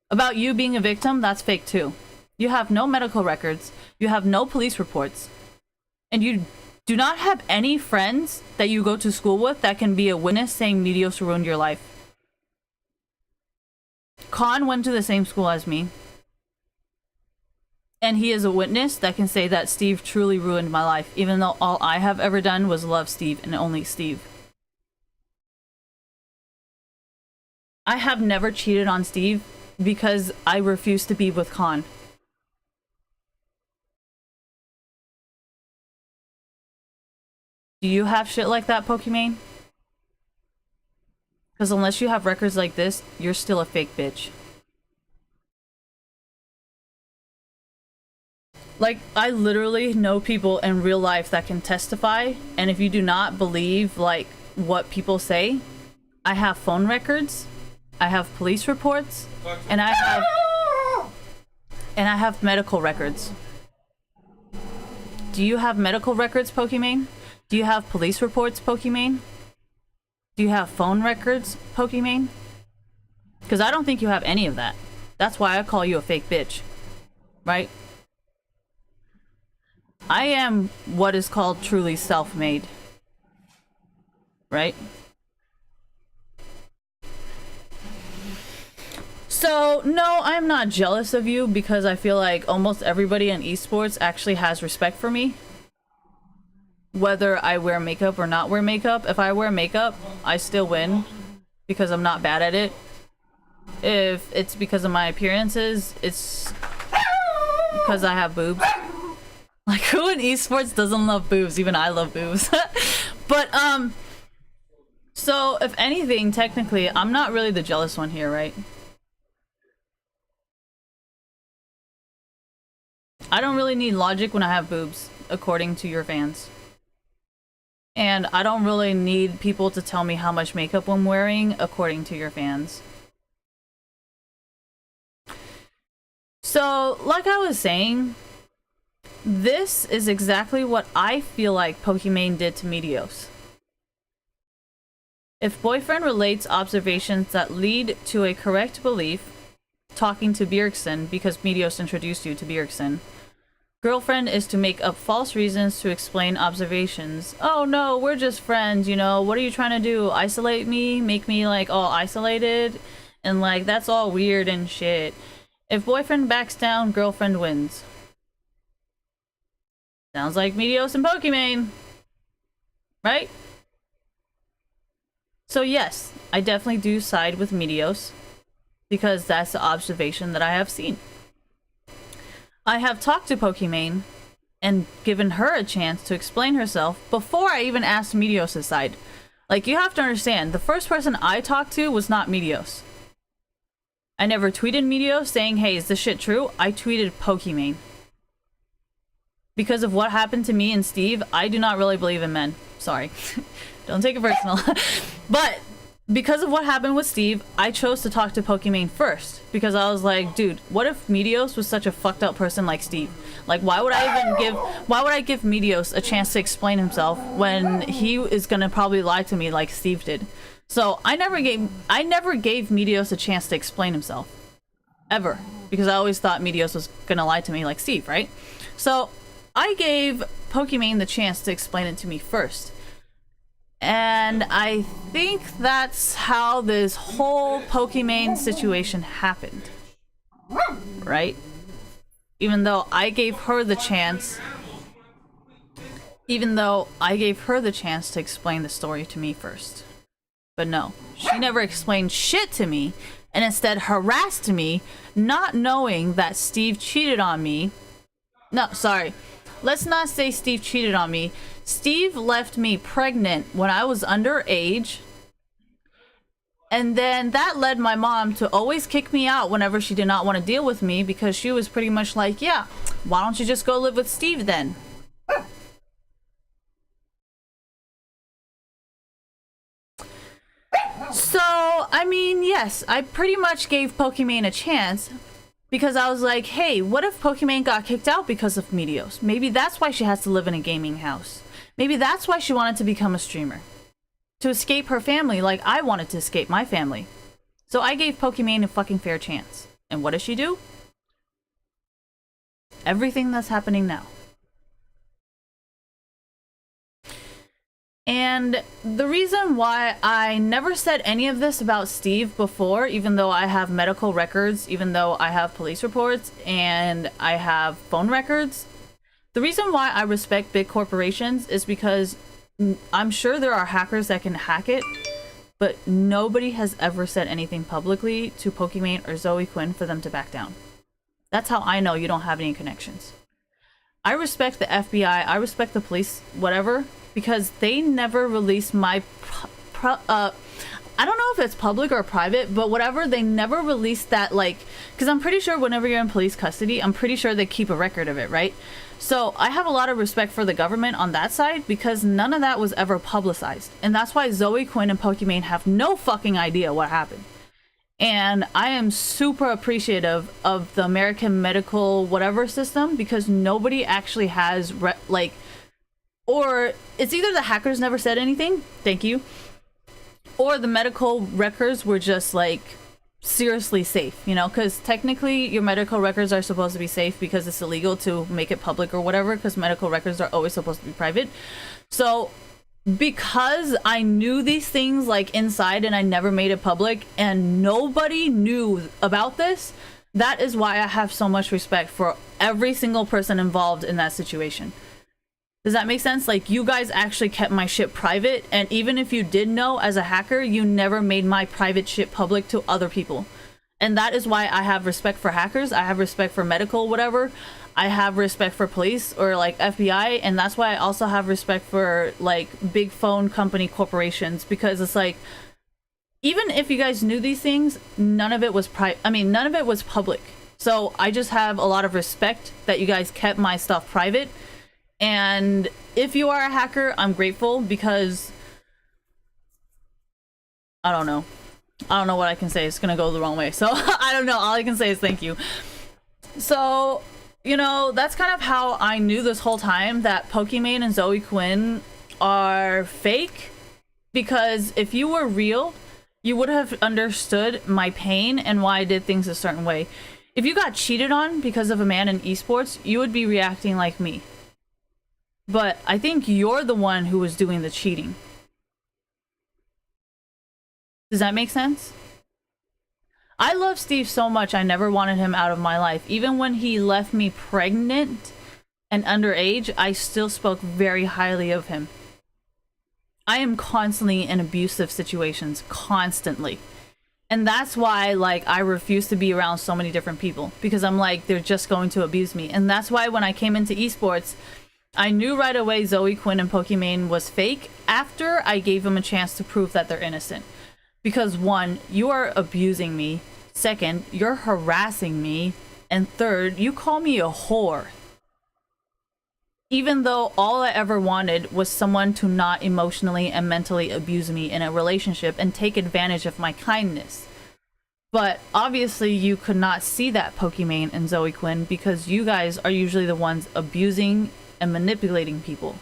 About you being a victim, that's fake too. You have no medical records, you have no police reports, and you do not have any friends that you go to school with that can be a witness saying Meteos ruined your life. Khan went to the same school as me. And he is a witness that can say that Steve truly ruined my life, even though all I have ever done was love Steve and only Steve. I have never cheated on Steve because I refuse to be with Khan. Do you have shit like that, Pokimane? Because unless you have records like this, you're still a fake bitch. Like, I literally know people in real life that can testify, and if you do not believe, like, what people say, I have phone records, I have police reports, and I have medical records. Do you have medical records, Pokimane? Do you have police reports, Pokimane? Do you have phone records, Pokimane? Because I don't think you have any of that. That's why I call you a fake bitch. right? I am what is called truly self-made, right? So, no, I'm not jealous of you because I feel like almost everybody in esports actually has respect for me. Whether I wear makeup or not wear makeup. If I wear makeup, I still win because I'm not bad at it. If it's because of my appearances, it's because I have boobs. Like, who in esports doesn't love boobs? Even I love boobs. But, so if anything, technically, I'm not really the jealous one here, right? I don't really need logic when I have boobs, according to your fans. And I don't really need people to tell me how much makeup I'm wearing, according to your fans. So, like I was saying, this is exactly what I feel like Pokimane did to Meteos. If boyfriend relates observations that lead to a correct belief, talking to Bjergsen because Meteos introduced you to Bjergsen, girlfriend is to make up false reasons to explain observations. Oh no, we're just friends, you know, what are you trying to do? Isolate me? Make me like all isolated? And like, that's all weird and shit. If boyfriend backs down, girlfriend wins. Sounds like Meteos and Pokimane. Right? So yes, I definitely do side with Meteos because that's the observation that I have seen. I have talked to Pokimane and given her a chance to explain herself before I even asked Meteos' side. Like, you have to understand, the first person I talked to was not Meteos. I never tweeted Meteos saying, hey, is this shit true? I tweeted Pokimane. Because of what happened to me and Steve, I do not really believe in men. Sorry. Don't take it personal. But because of what happened with Steve, I chose to talk to Pokimane first. Because I was like, dude, what if Meteos was such a fucked up person like Steve? Like, why would I give Meteos a chance to explain himself when he is gonna probably lie to me like Steve did? So I never gave Meteos a chance to explain himself. Ever. Because I always thought Meteos was gonna lie to me like Steve, right? So I gave Pokimane the chance to explain it to me first. And I think that's how this whole Pokimane situation happened. Right? Even though I gave her the chance to explain the story to me first. But no, she never explained shit to me and instead harassed me, not knowing that Steve cheated on me. No, sorry. Let's not say Steve cheated on me. Steve left me pregnant when I was underage. And then that led my mom to always kick me out whenever she did not want to deal with me because she was pretty much like, yeah, why don't you just go live with Steve then? So, I mean, yes, I pretty much gave Pokimane a chance. Because I was like, hey, what if Pokimane got kicked out because of Meteos? Maybe that's why she has to live in a gaming house. Maybe that's why she wanted to become a streamer. To escape her family like I wanted to escape my family. So I gave Pokimane a fucking fair chance. And what does she do? Everything that's happening now. And the reason why I never said any of this about Steve before, even though I have medical records, even though I have police reports, and I have phone records, the reason why I respect big corporations is because I'm sure there are hackers that can hack it, but nobody has ever said anything publicly to Pokimane or Zoe Quinn for them to back down. That's how I know you don't have any connections. I respect the FBI, I respect the police, whatever, because they never released my I don't know if it's public or private, but whatever, they never released that, like, because I'm pretty sure whenever you're in police custody, I'm pretty sure they keep a record of it, right? So I have a lot of respect for the government on that side because none of that was ever publicized. And that's why Zoe Quinn and Pokimane have no fucking idea what happened. And I am super appreciative of the American medical whatever system because nobody actually has or it's either the hackers never said anything, thank you, or the medical records were just like seriously safe, you know, because technically your medical records are supposed to be safe because it's illegal to make it public or whatever, because medical records are always supposed to be private. So because I knew these things like inside and I never made it public and nobody knew about this, that is why I have so much respect for every single person involved in that situation. Does that make sense? Like, you guys actually kept my shit private, and even if you did know as a hacker, you never made my private shit public to other people. And that is why I have respect for hackers. I have respect for medical whatever. I have respect for police or like FBI, and that's why I also have respect for like big phone company corporations, because it's like, even if you guys knew these things, none of it was none of it was public. So I just have a lot of respect that you guys kept my stuff private. And if you are a hacker, I'm grateful, because I don't know what I can say. It's gonna go the wrong way, so I don't know. All I can say is thank you. So, you know, that's kind of how I knew this whole time that Pokimane and Zoe Quinn are fake, because if you were real, you would have understood my pain and why I did things a certain way. If you got cheated on because of a man in esports, you would be reacting like me. But I think you're the one who was doing the cheating. Does that make sense? I love Steve so much, I never wanted him out of my life. Even when he left me pregnant and underage, I still spoke very highly of him. I am constantly in abusive situations, constantly. And that's why, like, I refuse to be around so many different people, because I'm like, they're just going to abuse me. And that's why when I came into esports, I knew right away Zoe Quinn and Pokimane was fake after I gave them a chance to prove that they're innocent. Because one, you are abusing me. Second, you're harassing me. And third, you call me a whore. Even though all I ever wanted was someone to not emotionally and mentally abuse me in a relationship and take advantage of my kindness. But obviously you could not see that, Pokimane and Zoe Quinn, because you guys are usually the ones abusing and manipulating people.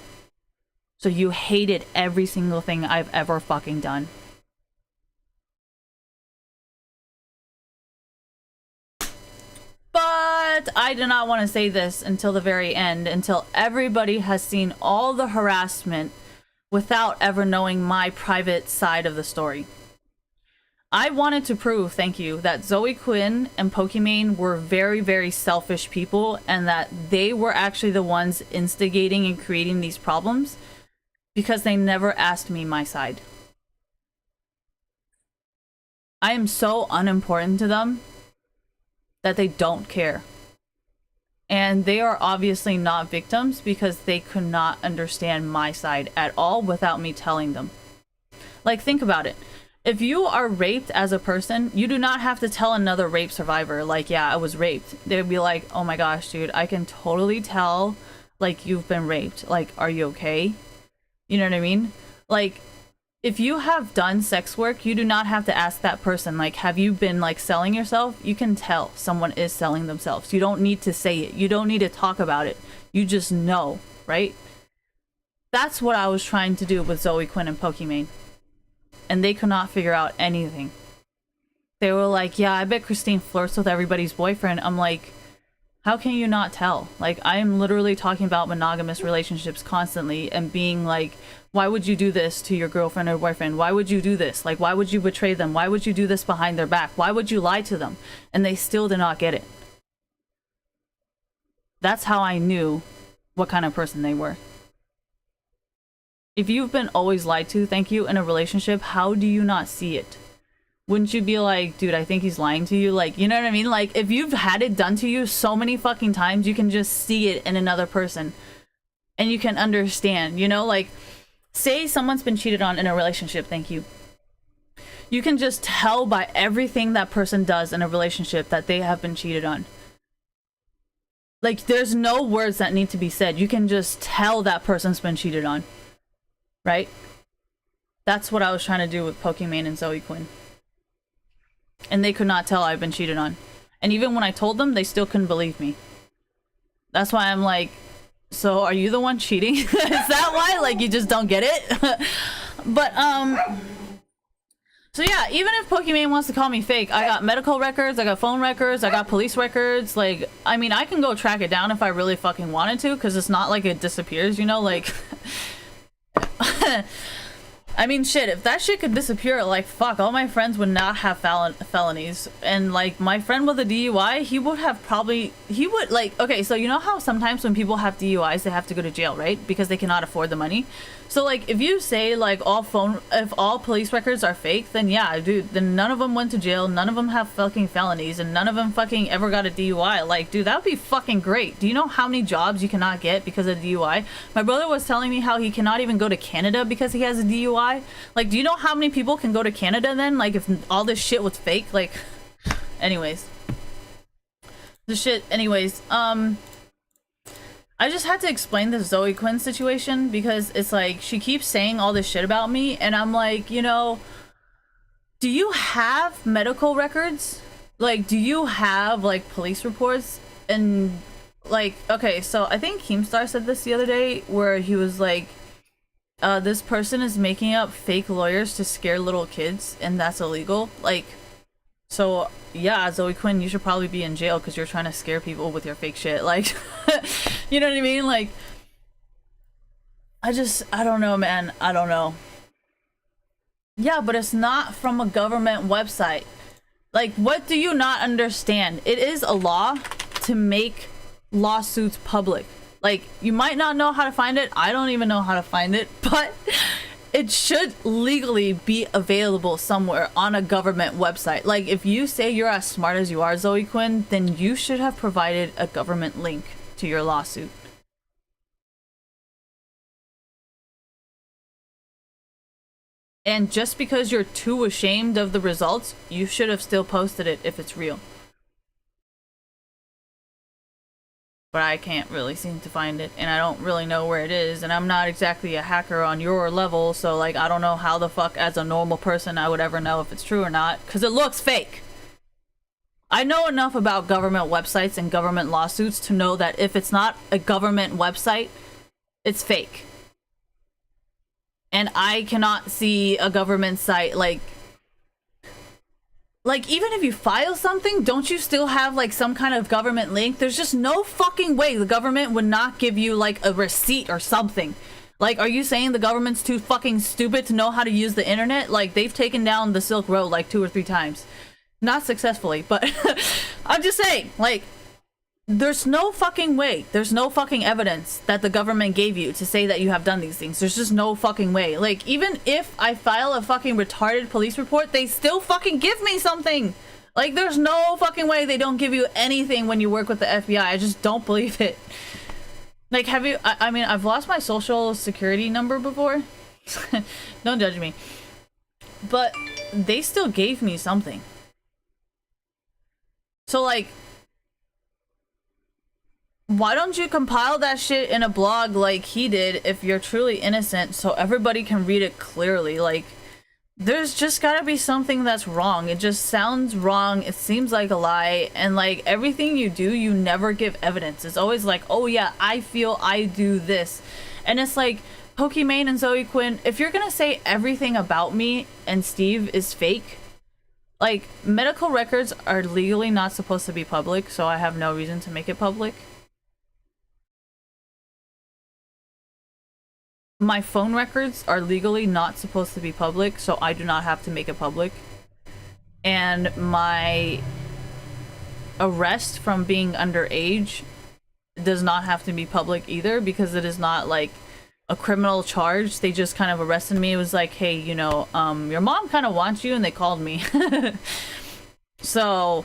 So you hated every single thing I've ever fucking done. But I did not want to say this until the very end, until everybody has seen all the harassment without ever knowing my private side of the story. I wanted to prove, thank you, that Zoe Quinn and Pokimane were very, very selfish people, and that they were actually the ones instigating and creating these problems, because they never asked me my side. I am so unimportant to them that they don't care. And they are obviously not victims because they could not understand my side at all without me telling them. Like, think about it. If you are raped as a person, you do not have to tell another rape survivor, like, yeah, I was raped. They'd be like, oh my gosh, dude, I can totally tell, like, you've been raped. Like, are you okay? You know what I mean? Like, if you have done sex work, you do not have to ask that person, like, have you been, like, selling yourself? You can tell someone is selling themselves. You don't need to say it. You don't need to talk about it. You just know, right? That's what I was trying to do with Zoe Quinn and Pokimane. And they could not figure out anything. They were like, yeah, I bet Christine flirts with everybody's boyfriend. I'm like, how can you not tell? Like, I am literally talking about monogamous relationships constantly and being like, why would you do this to your girlfriend or boyfriend? Why would you do this? Like, why would you betray them? Why would you do this behind their back? Why would you lie to them? And they still did not get it. That's how I knew what kind of person they were. If you've been always lied to, thank you, in a relationship, how do you not see it? Wouldn't you be like, dude, I think he's lying to you? Like, you know what I mean? Like, if you've had it done to you so many fucking times, you can just see it in another person. And you can understand, you know? Like, say someone's been cheated on in a relationship, thank you. You can just tell by everything that person does in a relationship that they have been cheated on. Like, there's no words that need to be said. You can just tell that person's been cheated on. Right? That's what I was trying to do with Pokimane and Zoe Quinn. And they could not tell I've been cheated on. And even when I told them, they still couldn't believe me. That's why I'm like, so are you the one cheating? Is that why? Like, you just don't get it? But, So yeah, even if Pokimane wants to call me fake, I got medical records, I got phone records, I got police records. Like, I mean, I can go track it down if I really fucking wanted to, because it's not like it disappears, you know? Like, I mean, shit, if that shit could disappear, like, fuck, all my friends would not have felonies. And, like, my friend with a DUI, he would, like, okay, so you know how sometimes when people have DUIs, they have to go to jail, right? Because they cannot afford the money? So, like, if you say, like, if all police records are fake, then yeah, dude, then none of them went to jail, none of them have fucking felonies, and none of them fucking ever got a DUI. Like, dude, that would be fucking great. Do you know how many jobs you cannot get because of DUI? My brother was telling me how he cannot even go to Canada because he has a DUI. Like, do you know how many people can go to Canada then? Like, if all this shit was fake? Like, anyways. I just had to explain the Zoe Quinn situation because it's like she keeps saying all this shit about me, and I'm like, you know, do you have medical records? Like, do you have like police reports? And like, okay, so I think Keemstar said this the other day where he was like, this person is making up fake lawyers to scare little kids, and that's illegal. Like, so yeah, Zoe Quinn, you should probably be in jail because you're trying to scare people with your fake shit. Like, you know what I mean? Like, I don't know, man. I don't know. Yeah, but it's not from a government website. Like, what do you not understand? It is a law to make lawsuits public. Like, you might not know how to find it. I don't even know how to find it, but it should legally be available somewhere on a government website. Like, if you say you're as smart as you are, Zoe Quinn, then you should have provided a government link to your lawsuit. And just because you're too ashamed of the results, you should have still posted it if it's real. But I can't really seem to find it, and I don't really know where it is, and I'm not exactly a hacker on your level, so like, I don't know how the fuck as a normal person I would ever know if it's true or not, because it looks fake. I know enough about government websites and government lawsuits to know that if it's not a government website, it's fake. And I cannot see a government site like even if you file something, don't you still have like some kind of government link? There's just no fucking way the government would not give you like a receipt or something. Like, are you saying the government's too fucking stupid to know how to use the internet? Like, they've taken down the Silk Road like 2 or 3 times. Not successfully, but I'm just saying, like, there's no fucking way. There's no fucking evidence that the government gave you to say that you have done these things. There's just no fucking way. Like, even if I file a fucking retarded police report, they still fucking give me something. Like, there's no fucking way they don't give you anything when you work with the FBI. I just don't believe it. Like, have you... I mean, I've lost my social security number before. Don't judge me. But they still gave me something. So, like... why don't you compile that shit in a blog like he did if you're truly innocent so everybody can read it clearly? Like, there's just gotta be something that's wrong. It just sounds wrong. It seems like a lie. And like, everything you do, you never give evidence. It's always like, oh yeah, I feel I do this. And it's like, Pokimane and Zoe Quinn, if you're gonna say everything about me and Steve is fake, like, medical records are legally not supposed to be public, so I have no reason to make it public. My phone records are legally not supposed to be public, so I do not have to make it public. And my arrest from being underage does not have to be public either, because it is not like a criminal charge. They just kind of arrested me. It was like, hey, you know, your mom kind of wants you, and they called me. So,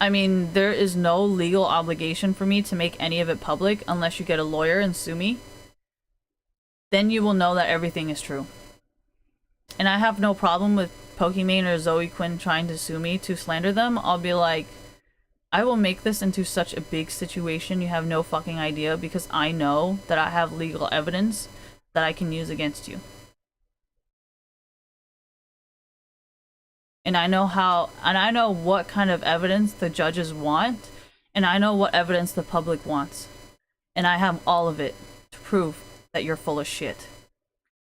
I mean, there is no legal obligation for me to make any of it public unless you get a lawyer and sue me. Then you will know that everything is true. And I have no problem with Pokimane or Zoe Quinn trying to sue me to slander them. I'll be like, I will make this into such a big situation you have no fucking idea, because I know that I have legal evidence that I can use against you. And I know what kind of evidence the judges want, and I know what evidence the public wants. And I have all of it to prove that you're full of shit.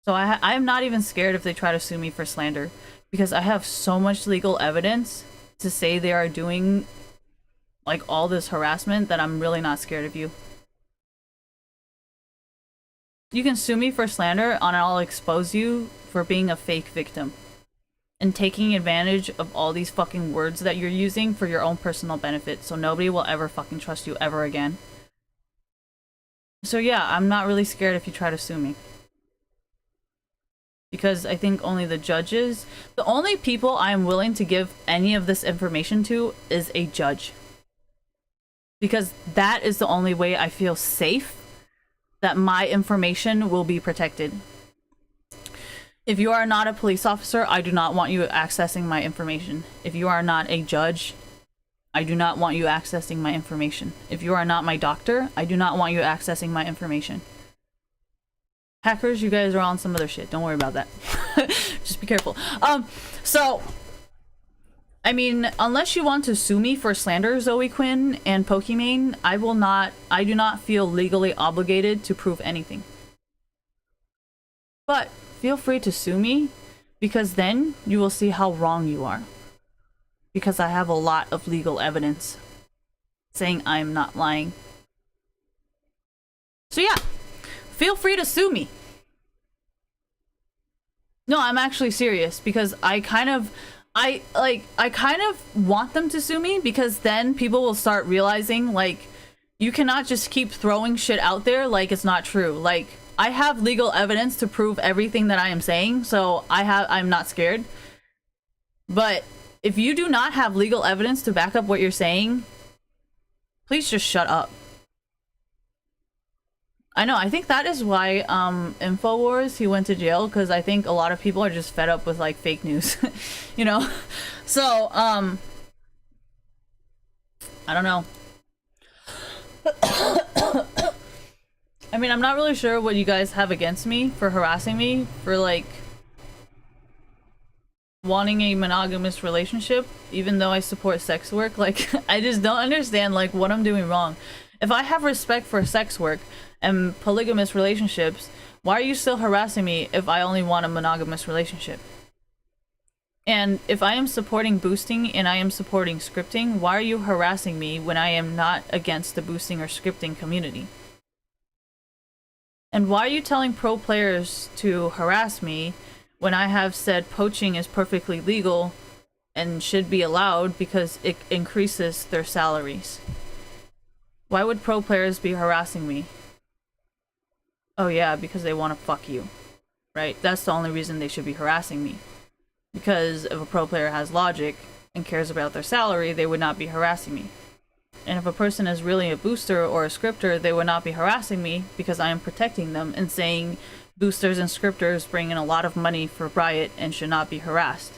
So I'm not even scared if they try to sue me for slander, because I have so much legal evidence to say they are doing like all this harassment that I'm really not scared of you. You can sue me for slander and I'll expose you for being a fake victim and taking advantage of all these fucking words that you're using for your own personal benefit, so nobody will ever fucking trust you ever again. So yeah, I'm not really scared if you try to sue me. Because I think only the judges, the only people I am willing to give any of this information to is a judge. Because that is the only way I feel safe that my information will be protected. If you are not a police officer, I do not want you accessing my information. If you are not a judge, I do not want you accessing my information. If you are not my doctor, I do not want you accessing my information. Hackers, you guys are on some other shit. Don't worry about that. Just be careful. So, I mean, unless you want to sue me for slander, Zoe Quinn and Pokimane, I do not feel legally obligated to prove anything. But feel free to sue me, because then you will see how wrong you are. Because I have a lot of legal evidence saying I am not lying. So yeah, feel free to sue me. No, I'm actually serious, because I kind of want them to sue me, because then people will start realizing, like, you cannot just keep throwing shit out there like it's not true. Like, I have legal evidence to prove everything that I am saying, so I'm not scared. But if you do not have legal evidence to back up what you're saying, please just shut up. I know, I think that is why InfoWars, he went to jail, because I think a lot of people are just fed up with, like, fake news. You know? So, I don't know. I mean, I'm not really sure what you guys have against me for harassing me for, like, wanting a monogamous relationship, even though I support sex work. Like, I just don't understand, like, what I'm doing wrong. If I have respect for sex work and polygamous relationships, why are you still harassing me if I only want a monogamous relationship? And if I am supporting boosting and I am supporting scripting, why are you harassing me when I am not against the boosting or scripting community? And why are you telling pro players to harass me when I have said poaching is perfectly legal and should be allowed because it increases their salaries? Why would pro players be harassing me? Oh yeah, because they want to fuck you. Right? That's the only reason they should be harassing me. Because if a pro player has logic and cares about their salary, they would not be harassing me. And if a person is really a booster or a scripter, they would not be harassing me because I am protecting them and saying boosters and scripters bring in a lot of money for Riot and should not be harassed.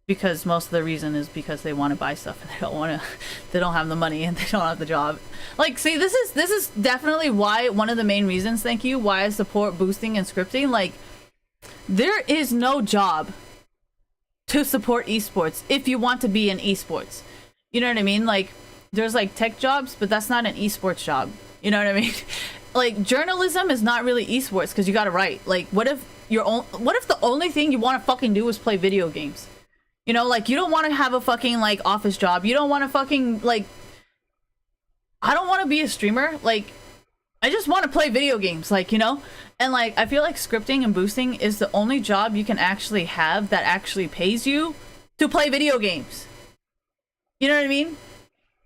Because most of the reason is because they want to buy stuff and they don't have the money and they don't have the job. Like, see, this is definitely why, one of the main reasons, thank you, why I support boosting and scripting. Like, there is no job to support esports if you want to be in esports. You know what I mean? Like, there's like tech jobs, but that's not an esports job. You know what I mean? Like, journalism is not really esports because you gotta write. Like, what if the only thing you want to fucking do is play video games? You know, like, you don't want to have a fucking, like, office job. You don't want to fucking, like, I don't want to be a streamer. Like, I just want to play video games, like, you know? And, like, I feel like scripting and boosting is the only job you can actually have that actually pays you to play video games. You know what I mean?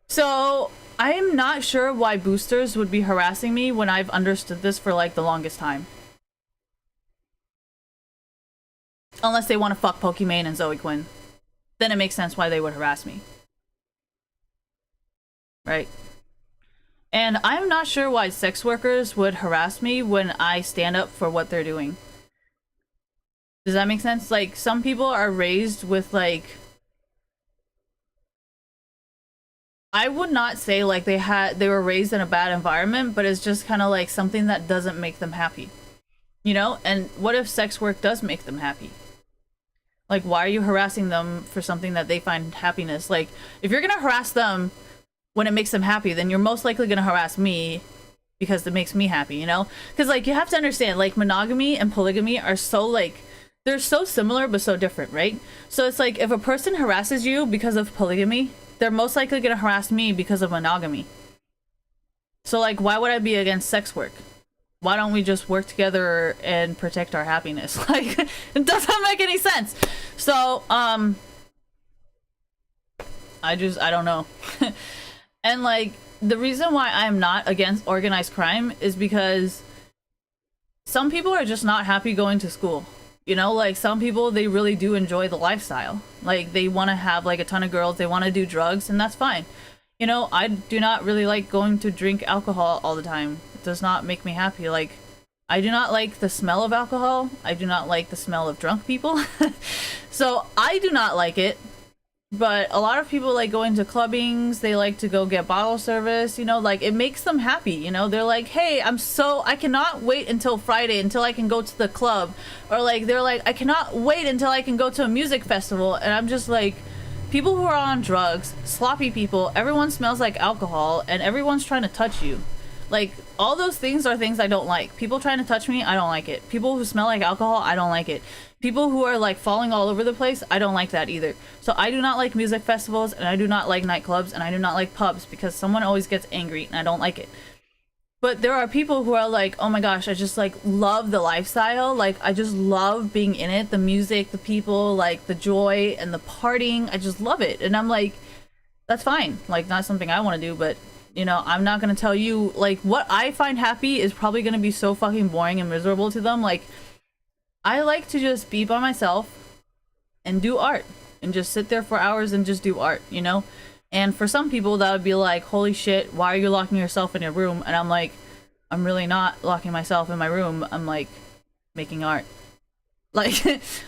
So, I am not sure why boosters would be harassing me when I've understood this for, like, the longest time. Unless they want to fuck Pokimane and Zoe Quinn. Then it makes sense why they would harass me. Right? And I'm not sure why sex workers would harass me when I stand up for what they're doing. Does that make sense? Like, some people are raised with, like... I would not say, like, they were raised in a bad environment, but it's just kind of, like, something that doesn't make them happy. You know? And what if sex work does make them happy? Like, why are you harassing them for something that they find happiness? Like, if you're gonna harass them when it makes them happy, then you're most likely gonna harass me because it makes me happy, you know? Because like you have to understand, like monogamy and polygamy are so like they're so similar but so different, right? So it's like if a person harasses you because of polygamy, they're most likely gonna harass me because of monogamy. So like why would I be against sex work? Why don't we just work together and protect our happiness? Like it doesn't make any sense. So I don't know. And like the reason why I'm not against organized crime is because some people are just not happy going to school. You know, like some people, they really do enjoy the lifestyle. Like they want to have like a ton of girls, they want to do drugs, and that's fine. You know, I do not really like going to drink alcohol all the time. It does not make me happy. Like I do not like the smell of alcohol. I do not like the smell of drunk people. So I do not like it. But a lot of people like going to clubbings, they like to go get bottle service, you know, like it makes them happy, you know. They're like, hey, I cannot wait until Friday until I can go to the club. Or like they're like, I cannot wait until I can go to a music festival. And I'm just like, people who are on drugs, sloppy people, everyone smells like alcohol and everyone's trying to touch you. Like all those things are things I don't like. People trying to touch me, I don't like it. People who smell like alcohol, I don't like it. People who are like falling all over the place, I don't like that either. So I do not like music festivals, and I do not like nightclubs, and I do not like pubs because someone always gets angry and I don't like it. But there are people who are like, oh my gosh, I just like love the lifestyle. Like I just love being in it, the music, the people, like the joy and the partying. I just love it. And I'm like, that's fine. Like not something I want to do, but you know, I'm not going to tell you like what I find happy is probably going to be so fucking boring and miserable to them. Like I like to just be by myself and do art and just sit there for hours and just do art, you know? And for some people that would be like, holy shit, why are you locking yourself in your room? And I'm like, I'm really not locking myself in my room. I'm like making art. Like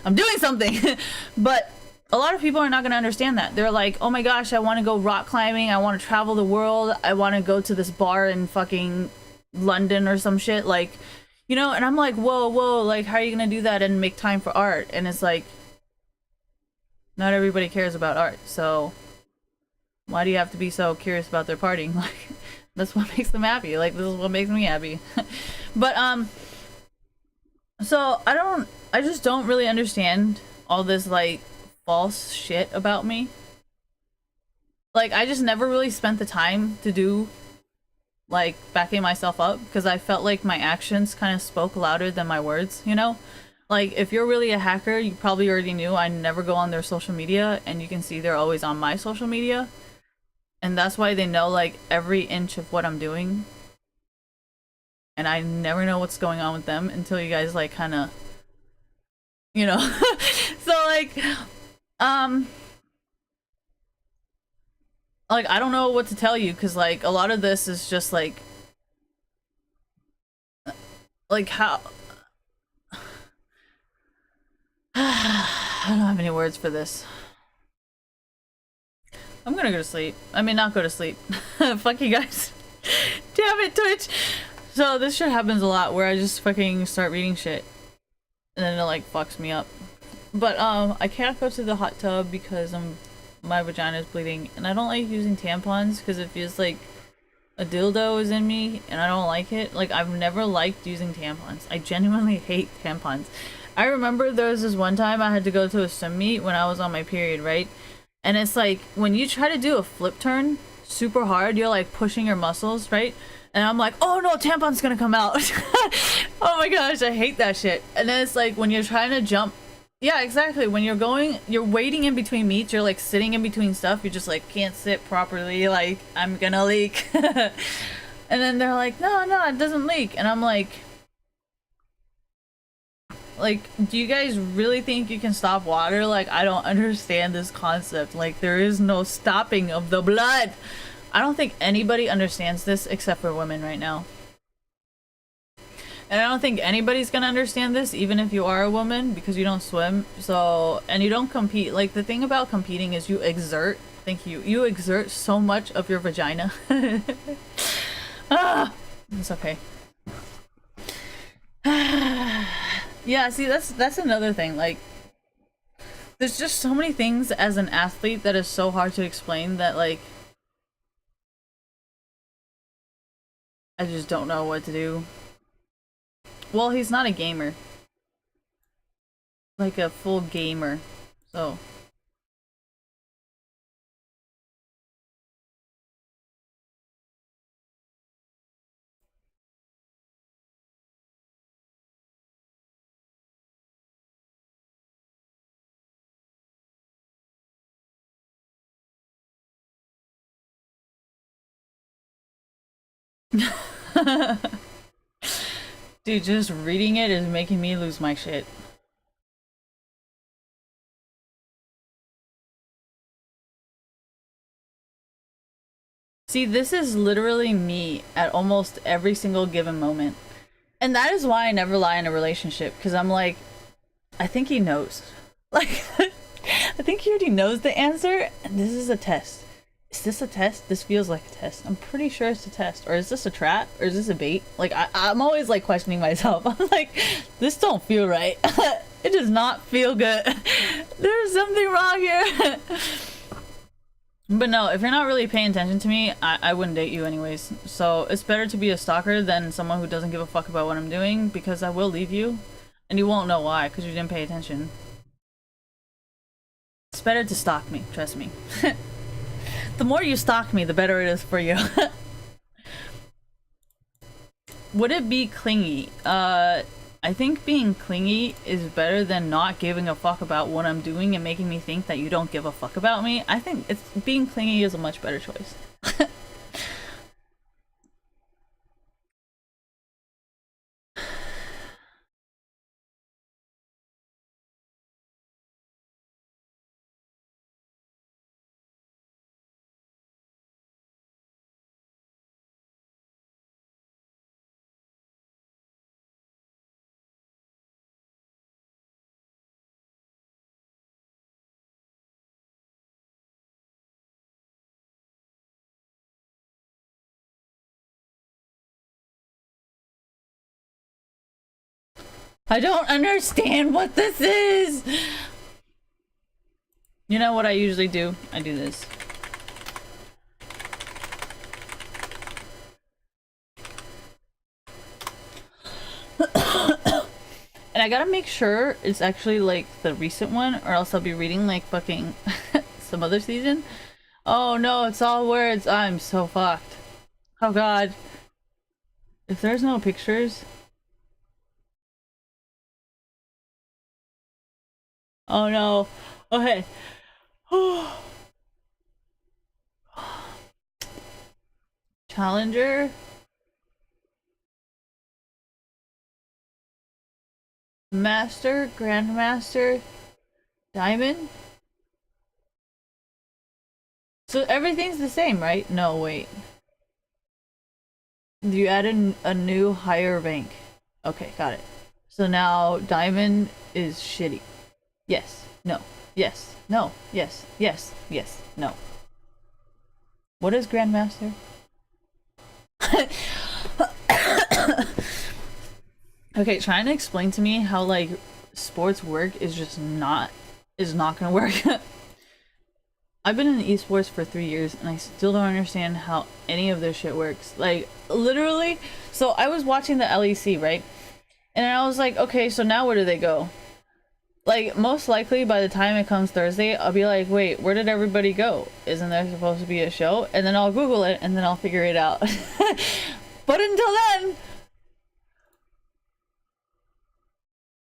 I'm doing something. But a lot of people are not going to understand that. They're like, oh my gosh, I want to go rock climbing. I want to travel the world. I want to go to this bar in fucking London or some shit. Like, you know, and I'm like, whoa, like, how are you gonna do that and make time for art? And it's like, not everybody cares about art, so why do you have to be so curious about their partying? Like, that's what makes them happy. Like, this is what makes me happy. But, so I just don't really understand all this, like, false shit about me. Like, I just never really spent the time to do like backing myself up because I felt like my actions kind of spoke louder than my words, you know? Like if you're really a hacker, you probably already knew I never go on their social media, and you can see they're always on my social media. And that's why they know like every inch of what I'm doing. And I never know what's going on with them until you guys like kind of, you know. So like I don't know what to tell you because like a lot of this is just like how I don't have any words for this. I'm gonna go to sleep. I mean, not go to sleep. Fuck you guys. Damn it, Twitch. So this shit happens a lot where I just fucking start reading shit and then it like fucks me up. But I can't go to the hot tub because my vagina is bleeding, and I don't like using tampons because it feels like a dildo is in me and I don't like it. Like I've never liked using tampons. I genuinely hate tampons. I remember there was this one time I had to go to a swim meet when I was on my period, right? And it's like when you try to do a flip turn super hard, you're like pushing your muscles, right? And I'm like, oh no, tampon's gonna come out. Oh my gosh, I hate that shit. And then it's like when you're trying to jump. Yeah, exactly. When you're waiting in between meets, you're like sitting in between stuff, you just like can't sit properly, like I'm gonna leak. And then they're like, no, it doesn't leak. And I'm like, do you guys really think you can stop water? Like, I don't understand this concept. Like, there is no stopping of the blood. I don't think anybody understands this except for women right now. And I don't think anybody's gonna understand this, even if you are a woman, because you don't swim, so, and you don't compete. Like, the thing about competing is you exert, you exert so much of your vagina. Ah, it's okay. Yeah, see, that's another thing, like, there's just so many things as an athlete that is so hard to explain that, like, I just don't know what to do. Well, he's not a gamer. Like a full gamer. So. Dude, just reading it is making me lose my shit. See, this is literally me at almost every single given moment. And that is why I never lie in a relationship, because I'm like, I think he knows. Like, I think he already knows the answer, and this is a test. Is this a test? This feels like a test. I'm pretty sure it's a test. Or is this a trap? Or is this a bait? Like, I'm always, like, questioning myself. I'm like, this don't feel right. It does not feel good. There's something wrong here. But no, if you're not really paying attention to me, I wouldn't date you anyways. So it's better to be a stalker than someone who doesn't give a fuck about what I'm doing, because I will leave you. And you won't know why, because you didn't pay attention. It's better to stalk me, trust me. The more you stalk me, the better it is for you. Would it be clingy? I think being clingy is better than not giving a fuck about what I'm doing and making me think that you don't give a fuck about me. I think being clingy is a much better choice. I don't understand what this is! You know what I usually do? I do this. And I gotta make sure it's actually like the recent one, or else I'll be reading like fucking some other season. Oh no, it's all words. I'm so fucked. Oh god. If there's no pictures... Oh no. Okay. Challenger. Master, Grandmaster, Diamond. So everything's the same, right? No, wait. You added a new higher rank. Okay, got it. So now Diamond is shitty. Yes. No. Yes. No. Yes. Yes. Yes. No. What is Grandmaster? Okay, trying to explain to me how like sports work is just not gonna work. I've been in esports for 3 years and I still don't understand how any of this shit works. Like literally, so I was watching the LEC, right? And I was like, okay, so now where do they go? Like most likely by the time it comes Thursday, I'll be like, wait, where did everybody go? Isn't there supposed to be a show? And then I'll Google it and then I'll figure it out. But until then,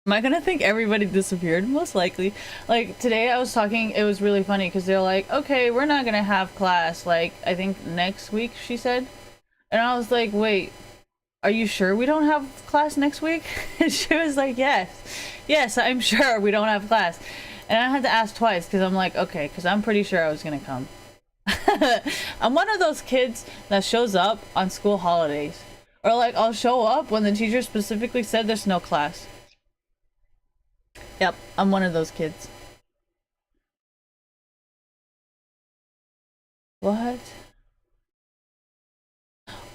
am I gonna think everybody disappeared? Most likely. Like today I was talking, it was really funny because they're like, okay, we're not gonna have class, like I think next week, she said. And I was like, wait, are you sure we don't have class next week? And she was like, yes, I'm sure we don't have class. And I had to ask twice because I'm like, okay, because I'm pretty sure I was gonna come. I'm one of those kids that shows up on school holidays, or like I'll show up when the teacher specifically said there's no class. Yep, I'm one of those kids. What?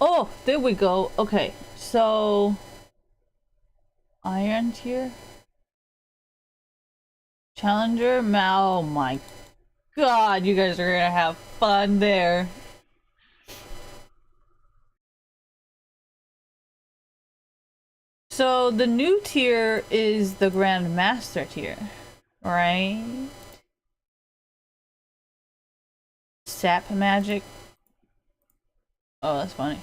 Oh, there we go. Okay, so Iron tier, Challenger, Mao. Oh my god, you guys are gonna have fun there. So the new tier is the Grandmaster tier, right? Sap magic. Oh, that's funny.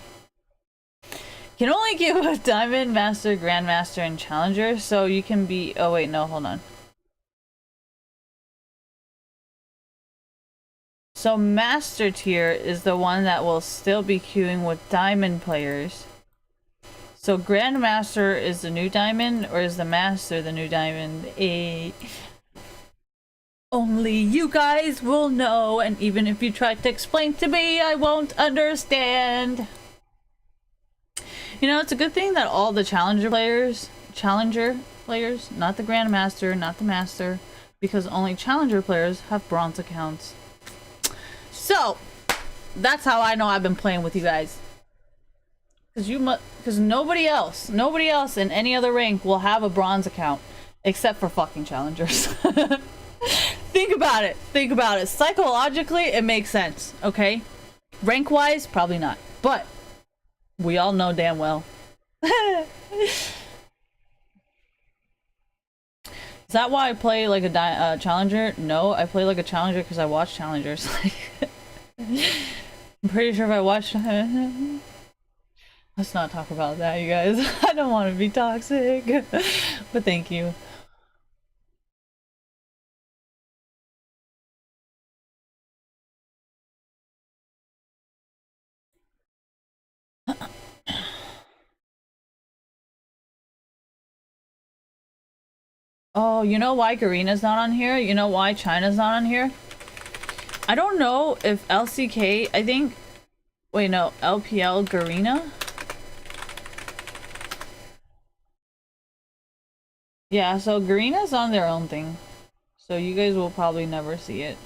Can only give a Diamond, Master, Grandmaster, and Challenger, so you can be... Oh wait, no, hold on. So Master tier is the one that will still be queuing with Diamond players. So Grandmaster is the new Diamond, or is the Master the new Diamond? Only you guys will know, and even if you try to explain to me, I won't understand. You know, it's a good thing that all the challenger players, not the Grandmaster, not the Master, because only challenger players have bronze accounts. So, that's how I know I've been playing with you guys. Because nobody else in any other rank will have a bronze account, except for fucking challengers. Think about it. Psychologically, it makes sense, okay? Rank-wise, probably not. But, we all know damn well. Is that why I play like a challenger? No, I play like a challenger because I watch challengers. I'm pretty sure if I watch... Let's not talk about that, you guys. I don't want to be toxic. But thank you. Oh, you know why Garena's not on here? You know why China's not on here? I don't know if LCK, I think... Wait, no, LPL Garena? Yeah, so Garena's on their own thing. So you guys will probably never see it.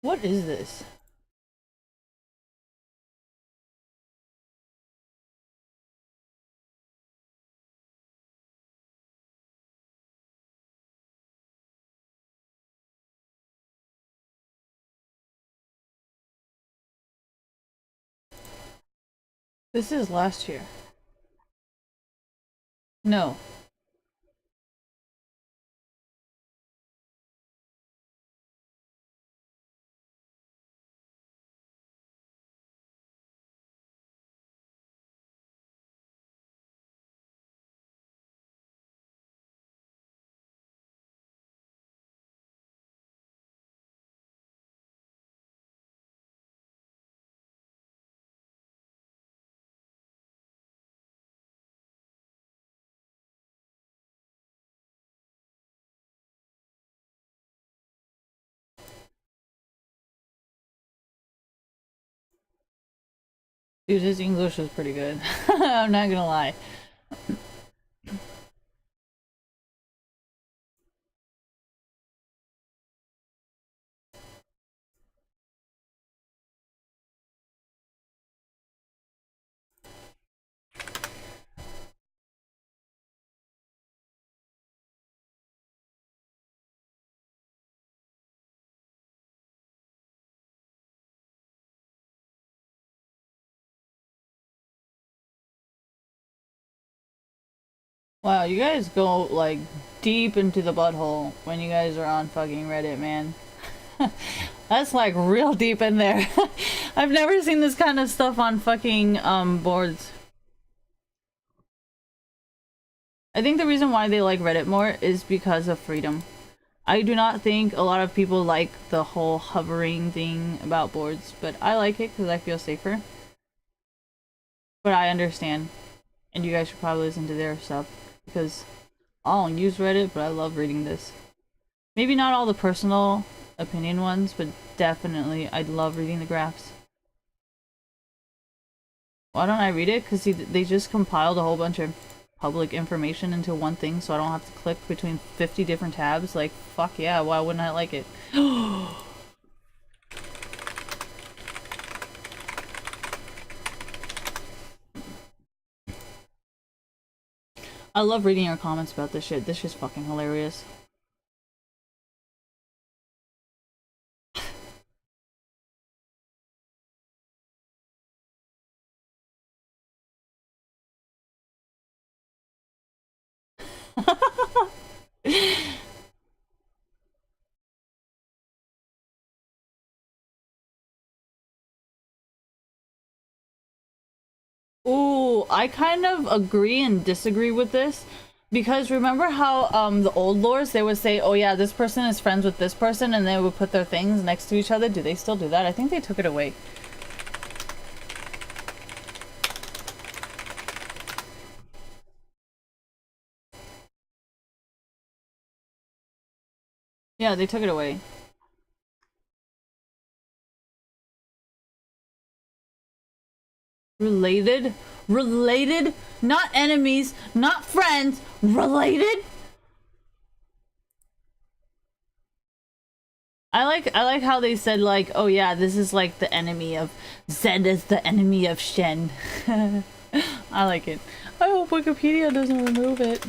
What is this? This is last year. No. Dude, his English was pretty good. I'm not gonna lie. Wow, you guys go like deep into the butthole when you guys are on fucking Reddit, man. That's like real deep in there. I've never seen this kind of stuff on fucking boards. I think the reason why they like Reddit more is because of freedom. I do not think a lot of people like the whole hovering thing about boards, but I like it because I feel safer. But I understand, and you guys should probably listen to their stuff because I don't use Reddit, but I love reading this. Maybe not all the personal opinion ones, but definitely I love reading the graphs. Why don't I read it? Because they just compiled a whole bunch of public information into one thing so I don't have to click between 50 different tabs. Like, fuck yeah, why wouldn't I like it? I love reading your comments about this shit. This shit's fucking hilarious. Ooh, I kind of agree and disagree with this. Because remember how the old lores, they would say, oh yeah, this person is friends with this person, and they would put their things next to each other. Do they still do that? I think they took it away. Yeah, they took it away. Related? Related? Not enemies, not friends. Related? I like how they said like, oh yeah, this is like the enemy of Zed is the enemy of Shen. I like it. I hope Wikipedia doesn't remove it.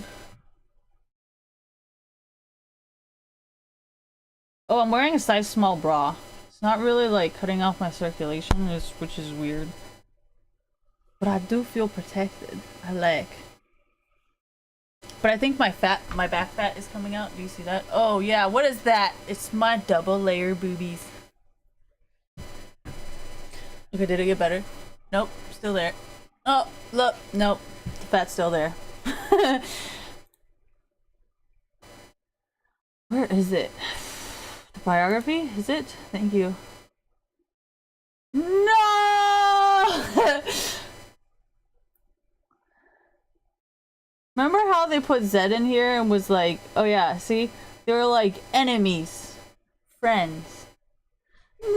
Oh, I'm wearing a size small bra. It's not really like cutting off my circulation, which is weird. But I do feel protected. I like. But I think my back fat is coming out. Do you see that? Oh yeah, what is that? It's my double layer boobies. Okay, did it get better? Nope, still there. Oh, look, nope, the fat's still there. Where is it? The biography? Is it? Thank you. No! Remember how they put Zed in here and was like, oh yeah, see? They were like enemies. Friends. No!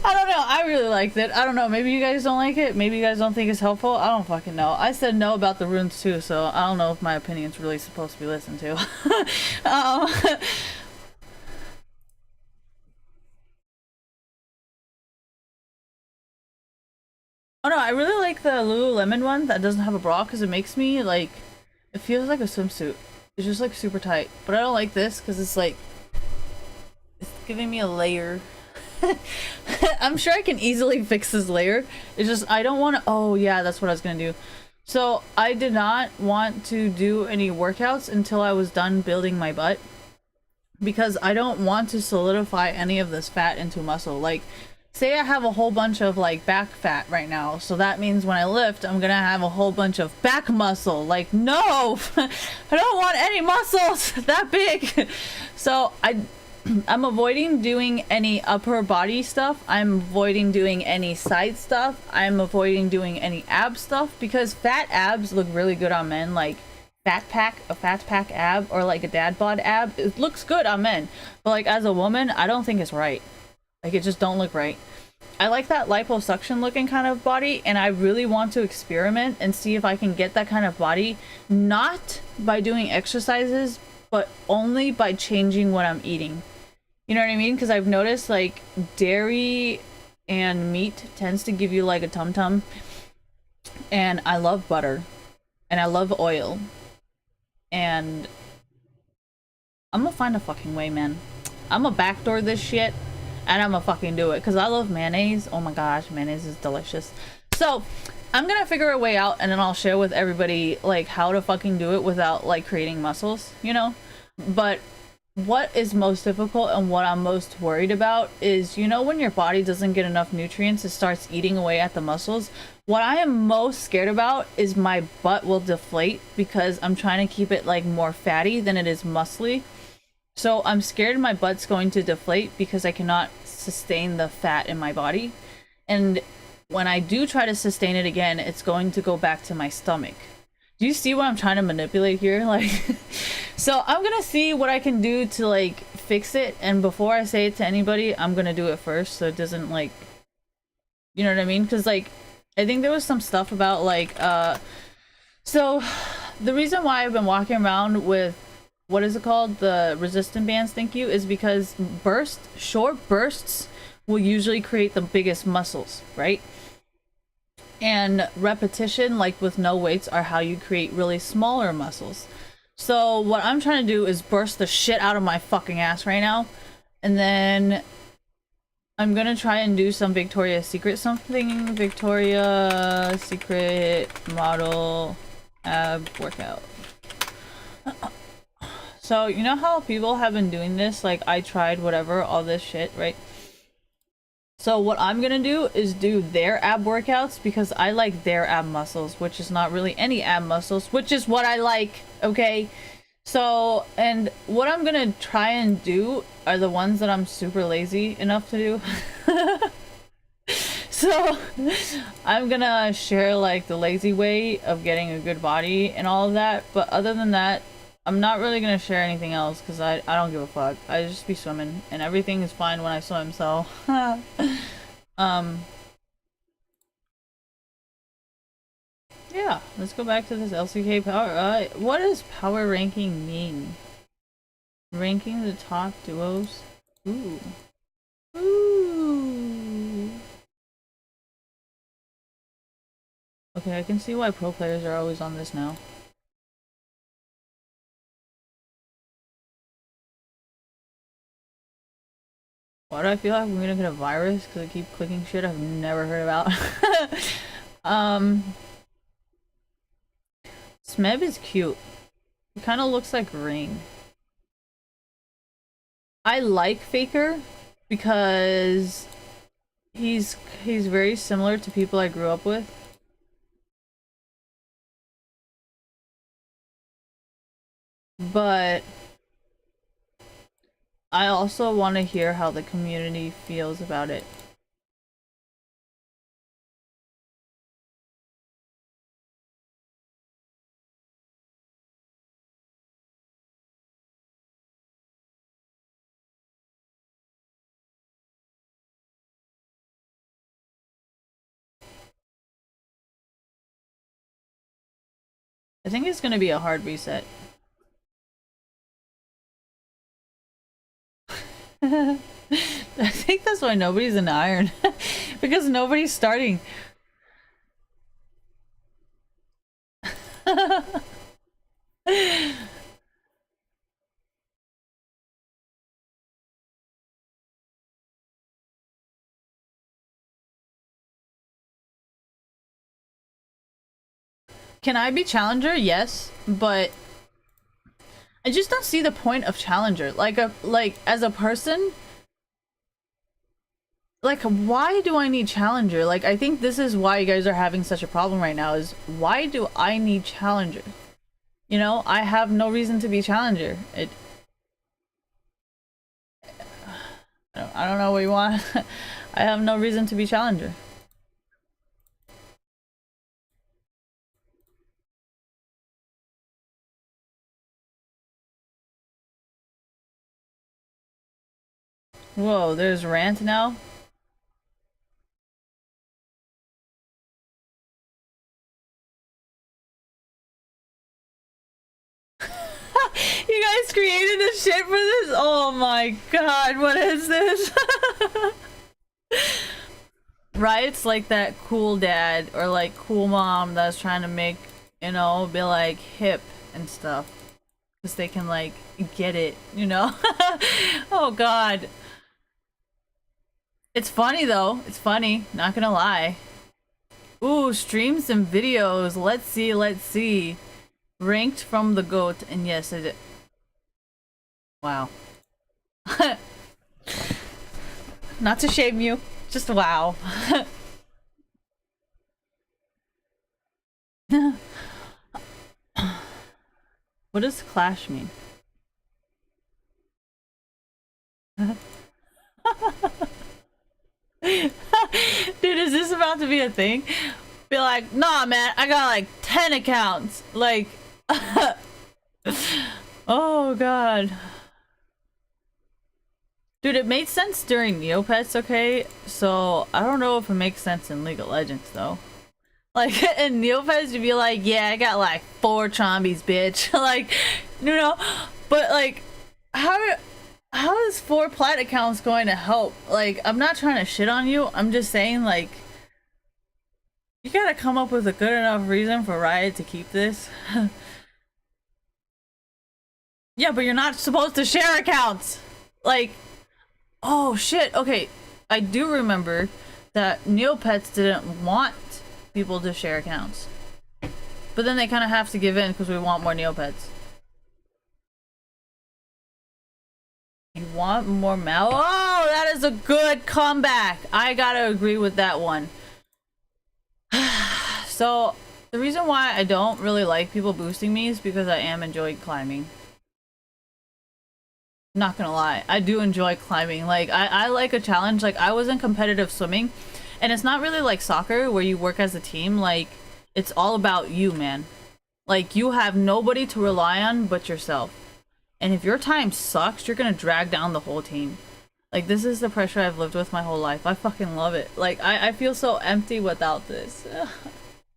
I don't know. I really liked it. I don't know. Maybe you guys don't like it. Maybe you guys don't think it's helpful. I don't fucking know. I said no about the runes too, so I don't know if my opinion's really supposed to be listened to. Oh no, I really like the Lululemon one that doesn't have a bra because it makes me like, it feels like a swimsuit. It's just like super tight. But I don't like this because it's like, it's giving me a layer. I'm sure I can easily fix this layer. It's just, I don't want to, oh yeah, that's what I was gonna do. So I did not want to do any workouts until I was done building my butt. Because I don't want to solidify any of this fat into muscle. Like, say I have a whole bunch of like back fat right now, so that means when I lift I'm gonna have a whole bunch of back muscle. Like, no! I don't want any muscles that big. So I'm avoiding doing any upper body stuff. I'm avoiding doing any side stuff. I'm avoiding doing any ab stuff because fat abs look really good on men. Like a fat pack ab, or like a dad bod ab, it looks good on men. But like as a woman, I don't think it's right. Like, it just don't look right. I like that liposuction looking kind of body, and I really want to experiment and see if I can get that kind of body, not by doing exercises, but only by changing what I'm eating. You know what I mean? Because I've noticed like dairy and meat tends to give you like a tum-tum, and I love butter, and I love oil, and I'm gonna find a fucking way, man. I'm gonna backdoor this shit. And I'm gonna fucking do it because I love mayonnaise. Oh my gosh, mayonnaise is delicious. So I'm gonna figure a way out, and then I'll share with everybody like how to fucking do it without like creating muscles, you know. But what is most difficult and what I'm most worried about is, you know, when your body doesn't get enough nutrients, it starts eating away at the muscles. What I am most scared about is my butt will deflate because I'm trying to keep it like more fatty than it is muscly. So I'm scared my butt's going to deflate because I cannot sustain the fat in my body. And when I do try to sustain it again, it's going to go back to my stomach. Do you see what I'm trying to manipulate here? Like, so I'm gonna see what I can do to like fix it. And before I say it to anybody, I'm gonna do it first so it doesn't like, you know what I mean? Because like, I think there was some stuff about like so the reason why I've been walking around with what is it called, the resistant bands, thank you, is because short bursts will usually create the biggest muscles, right? And repetition, like with no weights, are how you create really smaller muscles. So what I'm trying to do is burst the shit out of my fucking ass right now, and then I'm gonna try and do some Victoria's Secret Victoria's Secret model ab workout. So you know how people have been doing this, like I tried whatever, all this shit, right? So what I'm gonna do is do their ab workouts because I like their ab muscles, which is not really any ab muscles, which is what I like, okay? So, and what I'm gonna try and do are the ones that I'm super lazy enough to do. So, I'm gonna share like the lazy way of getting a good body and all of that, but other than that, I'm not really gonna share anything else because I don't give a fuck. I just be swimming and everything is fine when I swim, so yeah, let's go back to this LCK power. What does power ranking mean? Ranking the top duos? Ooh. Ooh. Okay, I can see why pro players are always on this now. Why do I feel like I'm gonna get a virus? Because I keep clicking shit I've never heard about. Smeb is cute. He kind of looks like Ring. I like Faker because he's very similar to people I grew up with. But I also want to hear how the community feels about it. I think it's gonna be a hard reset. I think that's why nobody's in Iron. Because nobody's starting. Can I be challenger? Yes, but I just don't see the point of challenger. Like as a person, like why do I need challenger? Like I think this is why you guys are having such a problem right now, is why do I need challenger? You know, I have no reason to be challenger. I don't know what you want. I have no reason to be challenger. Whoa, there's rant now? You guys created a shit for this? Oh my god, what is this? Riot's like that cool dad or like cool mom that's trying to make, you know, be like hip and stuff. Because they can like get it, you know? Oh god. It's funny though. It's funny. Not gonna lie. Ooh, streams and videos. Let's see, let's see. Ranked from the GOAT, and yes, it. Wow. Not to shame you, just wow. What does clash mean? Dude, is this about to be a thing? Be like, nah, man, I got like 10 accounts. Like, oh god. Dude, it made sense during Neopets, okay? So, I don't know if it makes sense in League of Legends, though. Like, in Neopets, you'd be like, yeah, I got like 4 Trombies, bitch. Like, you know, but like, how is 4 plat accounts going to help? Like, I'm not trying to shit on you. I'm just saying, like, you gotta come up with a good enough reason for Riot to keep this. Yeah, but you're not supposed to share accounts. Like, oh shit. Okay, I do remember that Neopets didn't want people to share accounts, but then they kind of have to give in because we want more Neopets. You want more Mal? Oh, that is a good comeback. I gotta agree with that one. So, the reason why I don't really like people boosting me is because I am enjoying climbing. Not gonna lie, I do enjoy climbing. Like, I like a challenge. Like, I was in competitive swimming, and it's not really like soccer where you work as a team. Like, it's all about you, man. Like, you have nobody to rely on but yourself. And if your time sucks, you're gonna drag down the whole team. Like, this is the pressure I've lived with my whole life. I fucking love it. Like, I feel so empty without this.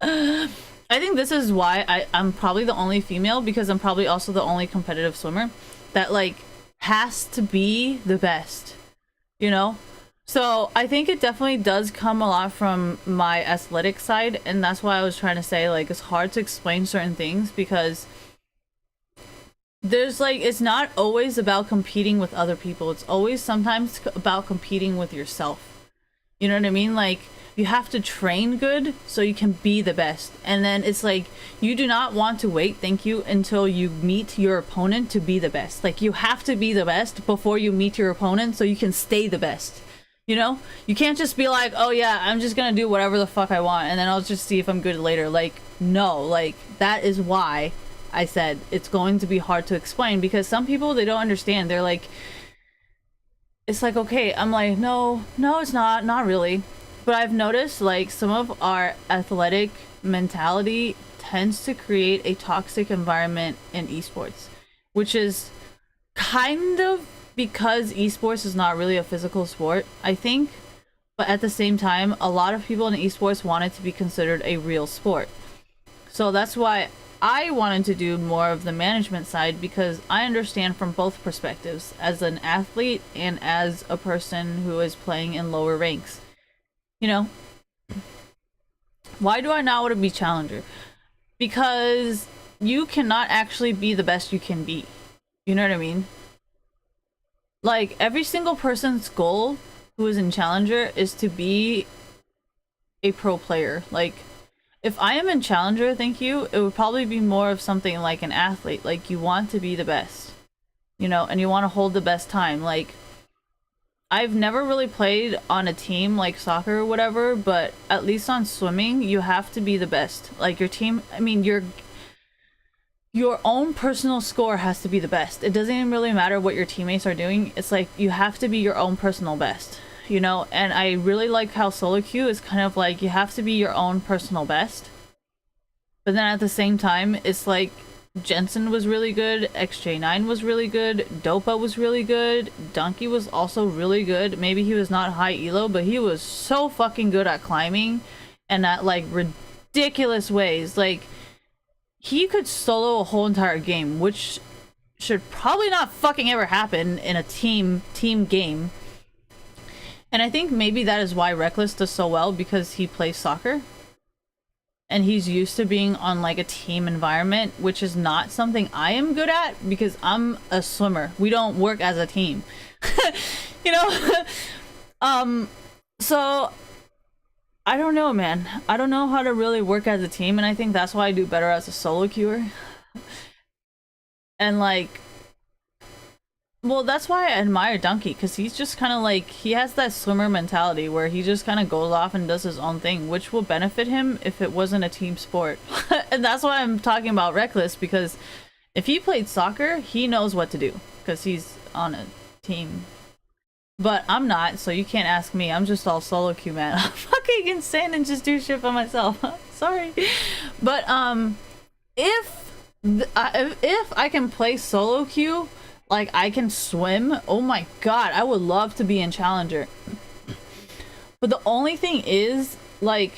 I think this is why I'm probably the only female, because I'm probably also the only competitive swimmer that, like, has to be the best, you know? So I think it definitely does come a lot from my athletic side, and that's why I was trying to say, like, it's hard to explain certain things because there's, like, it's not always about competing with other people. It's always sometimes about competing with yourself. You know what I mean? Like, you have to train good so you can be the best. And then it's like, you do not want to wait, thank you, until you meet your opponent to be the best. Like, you have to be the best before you meet your opponent so you can stay the best. You know? You can't just be like, oh yeah, I'm just gonna do whatever the fuck I want and then I'll just see if I'm good later. Like, no. Like, that is why I said it's going to be hard to explain, because some people, they don't understand. They're like, it's like, okay, I'm like, no, it's not really. But I've noticed, like, some of our athletic mentality tends to create a toxic environment in esports, which is kind of because esports is not really a physical sport, I think. But at the same time, a lot of people in esports want it to be considered a real sport. So that's why I wanted to do more of the management side, because I understand from both perspectives, as an athlete and as a person who is playing in lower ranks. You know, why do I not want to be challenger? Because you cannot actually be the best you can be. You know what I mean? Like, every single person's goal who is in challenger is to be a pro player. Like, if I am in challenger, thank you, it would probably be more of something like an athlete. Like, you want to be the best, you know, and you want to hold the best time. Like, I've never really played on a team like soccer or whatever, but at least on swimming, you have to be the best. Like, your team, I mean, your own personal score has to be the best. It doesn't even really matter what your teammates are doing. It's like, you have to be your own personal best. You know, and I really like how solo queue is kind of like, you have to be your own personal best. But then at the same time, it's like, Jensen was really good, XJ9 was really good, Dopa was really good, Donkey was also really good. Maybe he was not high elo, but he was so fucking good at climbing and at, like, ridiculous ways. Like, he could solo a whole entire game, which should probably not fucking ever happen in a team game. And I think maybe that is why Reckless does so well, because he plays soccer. And he's used to being on, like, a team environment, which is not something I am good at, because I'm a swimmer. We don't work as a team. You know? So, I don't know, man. I don't know how to really work as a team, and I think that's why I do better as a solo queuer. And, like, well, that's why I admire Donkey, because he's just kind of like, he has that swimmer mentality where he just kind of goes off and does his own thing, which will benefit him if it wasn't a team sport. And that's why I'm talking about Reckless, because if he played soccer, he knows what to do, because he's on a team. But I'm not, so you can't ask me. I'm just all solo queue, man. I'm fucking insane and just do shit by myself. Sorry. But, if I can play solo queue, like, I can swim, oh my god, I would love to be in challenger. But the only thing is, like,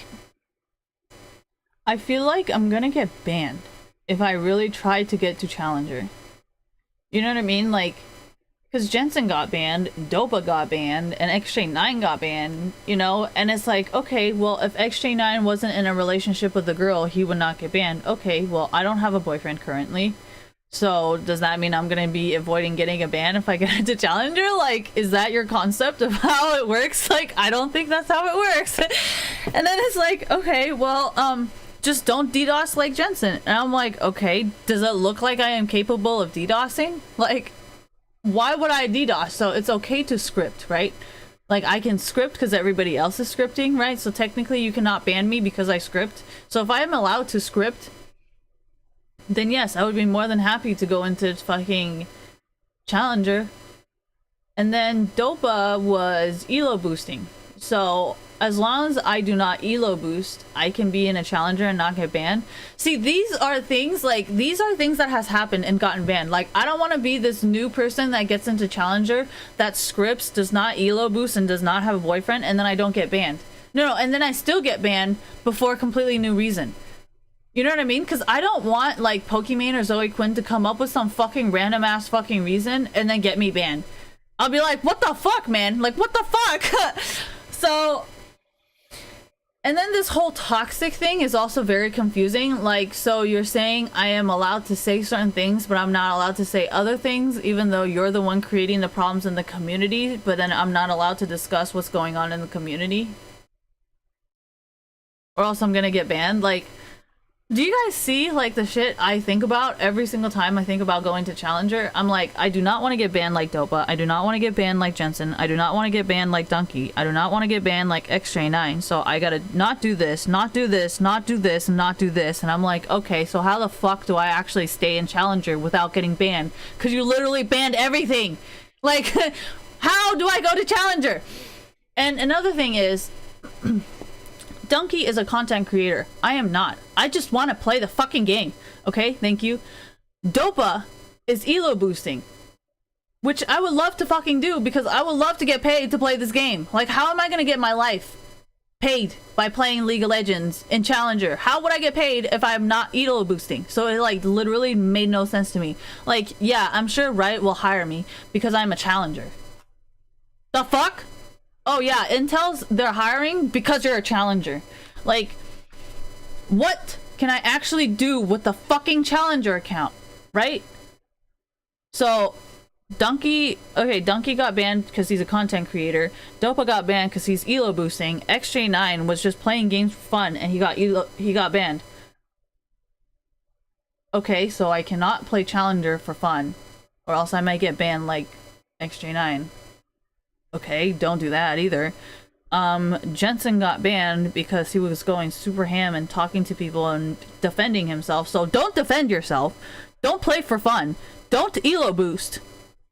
I feel like I'm gonna get banned if I really try to get to Challenger. You know what I mean? Like, because Jensen got banned, Dopa got banned, and XJ9 got banned, you know? And it's like, okay, well, if XJ9 wasn't in a relationship with a girl, he would not get banned. Okay, well, I don't have a boyfriend currently. So does that mean I'm gonna be avoiding getting a ban if I get into Challenger? Like, is that your concept of how it works? Like, I don't think that's how it works. And then it's like, okay, well, just don't DDoS like Jensen. And I'm like, okay, does it look like I am capable of DDoSing? Like, why would I DDoS? So it's okay to script, right? Like, I can script because everybody else is scripting, right? So technically you cannot ban me because I script. So if I am allowed to script, then yes, I would be more than happy to go into fucking Challenger. And then Dopa was elo boosting. So as long as I do not elo boost, I can be in a Challenger and not get banned. See, these are things that has happened and gotten banned. Like, I don't want to be this new person that gets into Challenger that scripts, does not elo boost, and does not have a boyfriend, and then I don't get banned. No, and then I still get banned before a completely new reason. You know what I mean? Because I don't want, like, Pokimane or Zoe Quinn to come up with some fucking random ass fucking reason and then get me banned. I'll be like, what the fuck, man? Like, what the fuck? So, and then this whole toxic thing is also very confusing. Like, so you're saying I am allowed to say certain things, but I'm not allowed to say other things, even though you're the one creating the problems in the community, but then I'm not allowed to discuss what's going on in the community? Or else I'm gonna get banned? Like, do you guys see, like, the shit I think about every single time I think about going to Challenger? I'm like, I do not want to get banned like Dopa. I do not want to get banned like Jensen. I do not want to get banned like Donkey. I do not want to get banned like XJ9. So I gotta not do this, not do this, not do this, and not do this. And I'm like, okay, so how the fuck do I actually stay in Challenger without getting banned? Because you literally banned everything. Like, how do I go to Challenger? And another thing is... Donkey is a content creator. I am not. I just want to play the fucking game. Okay, thank you. Dopa is elo boosting, which I would love to fucking do because I would love to get paid to play this game. Like, how am I gonna get my life paid by playing League of Legends in Challenger? How would I get paid if I'm not elo boosting? So it, like, literally made no sense to me. Like, yeah, I'm sure Riot will hire me because I'm a Challenger. The fuck? Oh yeah, Intel's, they're hiring because you're a Challenger. Like, what can I actually do with the fucking Challenger account, right? So, Donkey got banned because he's a content creator. Dopa got banned because he's elo boosting. XJ9 was just playing games for fun and he got banned. Okay, so I cannot play Challenger for fun, or else I might get banned like XJ9. Okay, don't do that either. Jensen got banned because he was going super ham and talking to people and defending himself. So don't defend yourself. Don't play for fun. Don't elo boost.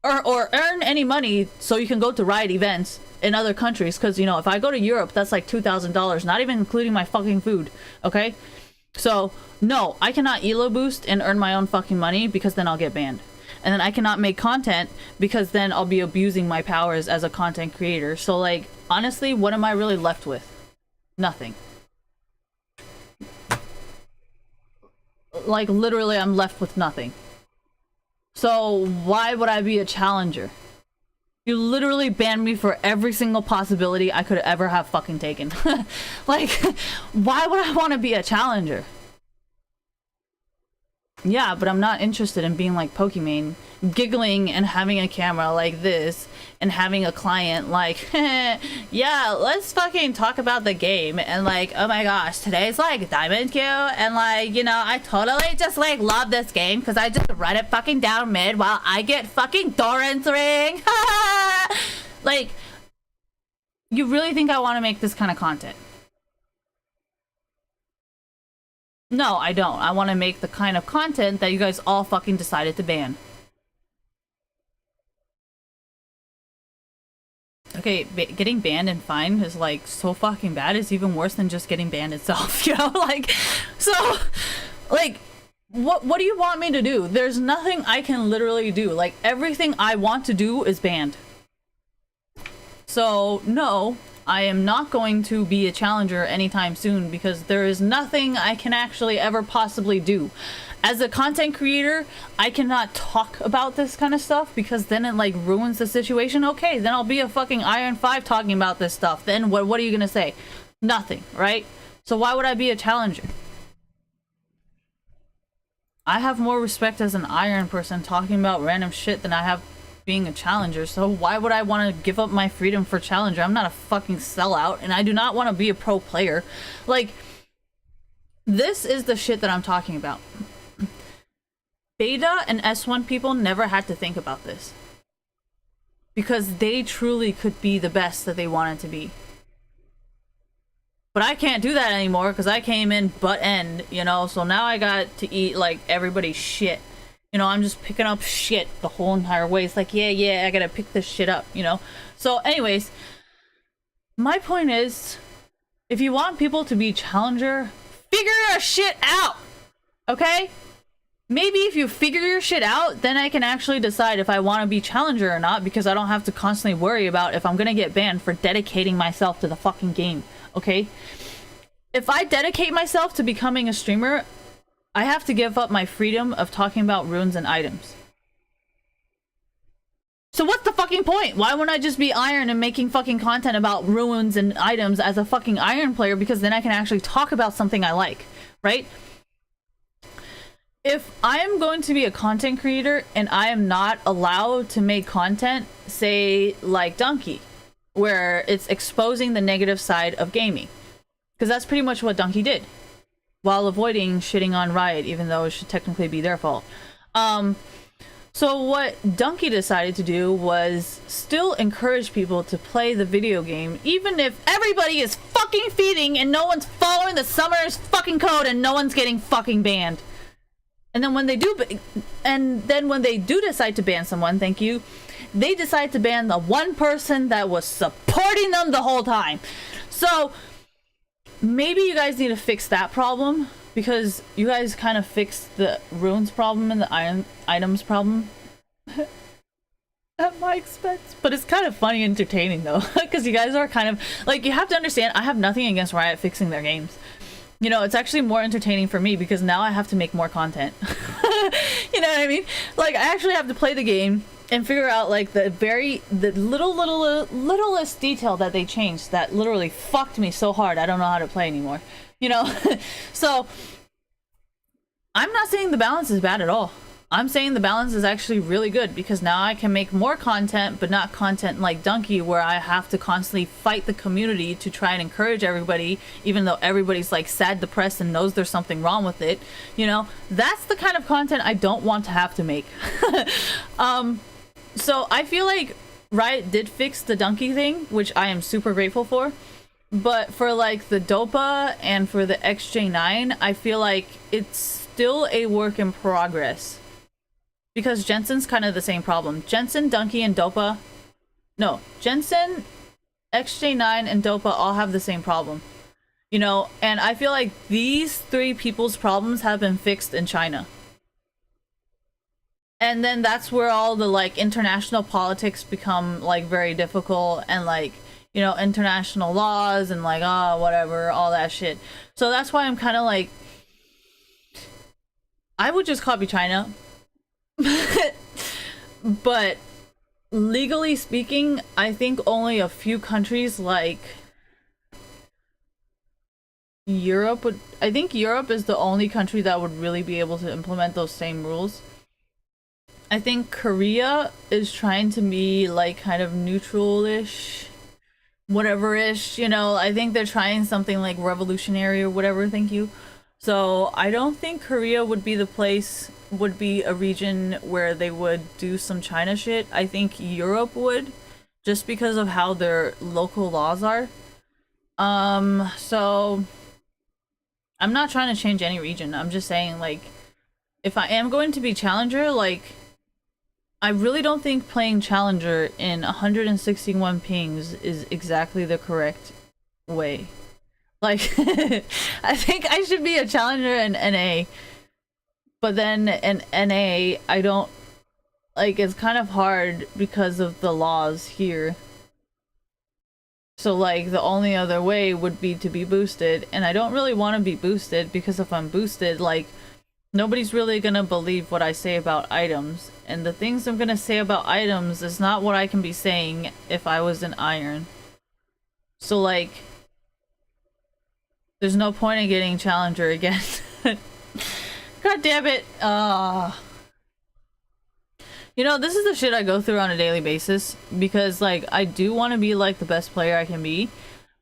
Or earn any money so you can go to Riot events in other countries. Because, you know, if I go to Europe, that's like $2,000. Not even including my fucking food. Okay? So, no, I cannot elo boost and earn my own fucking money because then I'll get banned. And then I cannot make content because then I'll be abusing my powers as a content creator. So, like, honestly, what am I really left with? Nothing. Like, literally, I'm left with nothing. So, why would I be a Challenger? You literally banned me for every single possibility I could ever have fucking taken. Like, why would I want to be a Challenger? Yeah, but I'm not interested in being like Pokimane, giggling and having a camera like this, and having a client like, yeah, let's fucking talk about the game, and like, oh my gosh, today's like Diamond Q, and like, you know, I totally just like love this game because I just run it fucking down mid while I get fucking Doran's ring. Like, you really think I want to make this kind of content? No, I don't. I want to make the kind of content that you guys all fucking decided to ban. Okay, getting banned and fined is like so fucking bad. It's even worse than just getting banned itself, you know? Like, so, like, what do you want me to do? There's nothing I can literally do. Like, everything I want to do is banned. So, no, I am not going to be a challenger anytime soon because there is nothing I can actually ever possibly do. As a content creator, I cannot talk about this kind of stuff because then it like ruins the situation. Okay, then I'll be a fucking Iron 5 talking about this stuff. Then what are you gonna say? Nothing, right? So why would I be a challenger? I have more respect as an Iron person talking about random shit than I have being a challenger, so why would I want to give up my freedom for challenger? I'm not a fucking sellout, and I do not want to be a pro player. Like, this is the shit that I'm talking about. Beta and S1 people never had to think about this. Because they truly could be the best that they wanted to be. But I can't do that anymore because I came in butt end, you know, so now I got to eat, like, everybody's shit. You know, I'm just picking up shit the whole entire way. It's like, yeah, I gotta pick this shit up, you know? So, anyways, my point is, if you want people to be challenger, figure your shit out! Okay? Maybe if you figure your shit out, then I can actually decide if I want to be challenger or not, because I don't have to constantly worry about if I'm gonna get banned for dedicating myself to the fucking game, okay? If I dedicate myself to becoming a streamer, I have to give up my freedom of talking about runes and items. So what's the fucking point? Why wouldn't I just be Iron and making fucking content about runes and items as a fucking Iron player, because then I can actually talk about something I like, right? If I am going to be a content creator and I am not allowed to make content, say like Dunkey, where it's exposing the negative side of gaming, because that's pretty much what Dunkey did, while avoiding shitting on Riot, even though it should technically be their fault. So what Dunkey decided to do was still encourage people to play the video game, even if everybody is fucking feeding and no one's following the Summoner's fucking code and no one's getting fucking banned. And then when they do, decide to ban someone, thank you, they decide to ban the one person that was supporting them the whole time. So maybe you guys need to fix that problem, because you guys kind of fixed the runes problem and the iron items problem at my expense. But it's kind of funny, entertaining though, because you guys are kind of like, you have to understand, I have nothing against Riot fixing their games. You know, it's actually more entertaining for me because now I have to make more content. You know what I mean? Like, I actually have to play the game and figure out like the littlest detail that they changed that literally fucked me so hard I don't know how to play anymore. You know? So I'm not saying the balance is bad at all. I'm saying the balance is actually really good, because now I can make more content, but not content like Dunkey, where I have to constantly fight the community to try and encourage everybody, even though everybody's like sad, depressed, and knows there's something wrong with it. You know, that's the kind of content I don't want to have to make. So I feel like Riot did fix the Dunkey thing, which I am super grateful for. But for like the Dopa and for the XJ9, I feel like it's still a work in progress. Because Jensen's kind of the same problem. Jensen, Dunkey, and Dopa... No, Jensen, XJ9, and Dopa all have the same problem. You know, and I feel like these three people's problems have been fixed in China. And then that's where all the, like, international politics become, like, very difficult. And, like, you know, international laws and, like, whatever, all that shit. So that's why I'm kind of like... I would just copy China. But legally speaking, I think only a few countries like Europe would... I think Europe is the only country that would really be able to implement those same rules. I think Korea is trying to be like kind of neutral-ish, whatever-ish, you know. I think they're trying something like revolutionary or whatever, thank you. So I don't think Korea would be the place, would be a region where they would do some China shit. I think Europe would, just because of how their local laws are. So I'm not trying to change any region. I'm just saying, like, if I am going to be challenger, like, I really don't think playing challenger in 161 pings is exactly the correct way. Like, I think I should be a challenger in NA. But then in NA, I don't... Like, it's kind of hard because of the laws here. So like the only other way would be to be boosted, and I don't really want to be boosted because if I'm boosted, like nobody's really gonna believe what I say about items, and the things I'm gonna say about items is not what I can be saying if I was in iron. So like there's no point in getting challenger again. God damn it. You know, this is the shit I go through on a daily basis because like I do want to be like the best player I can be,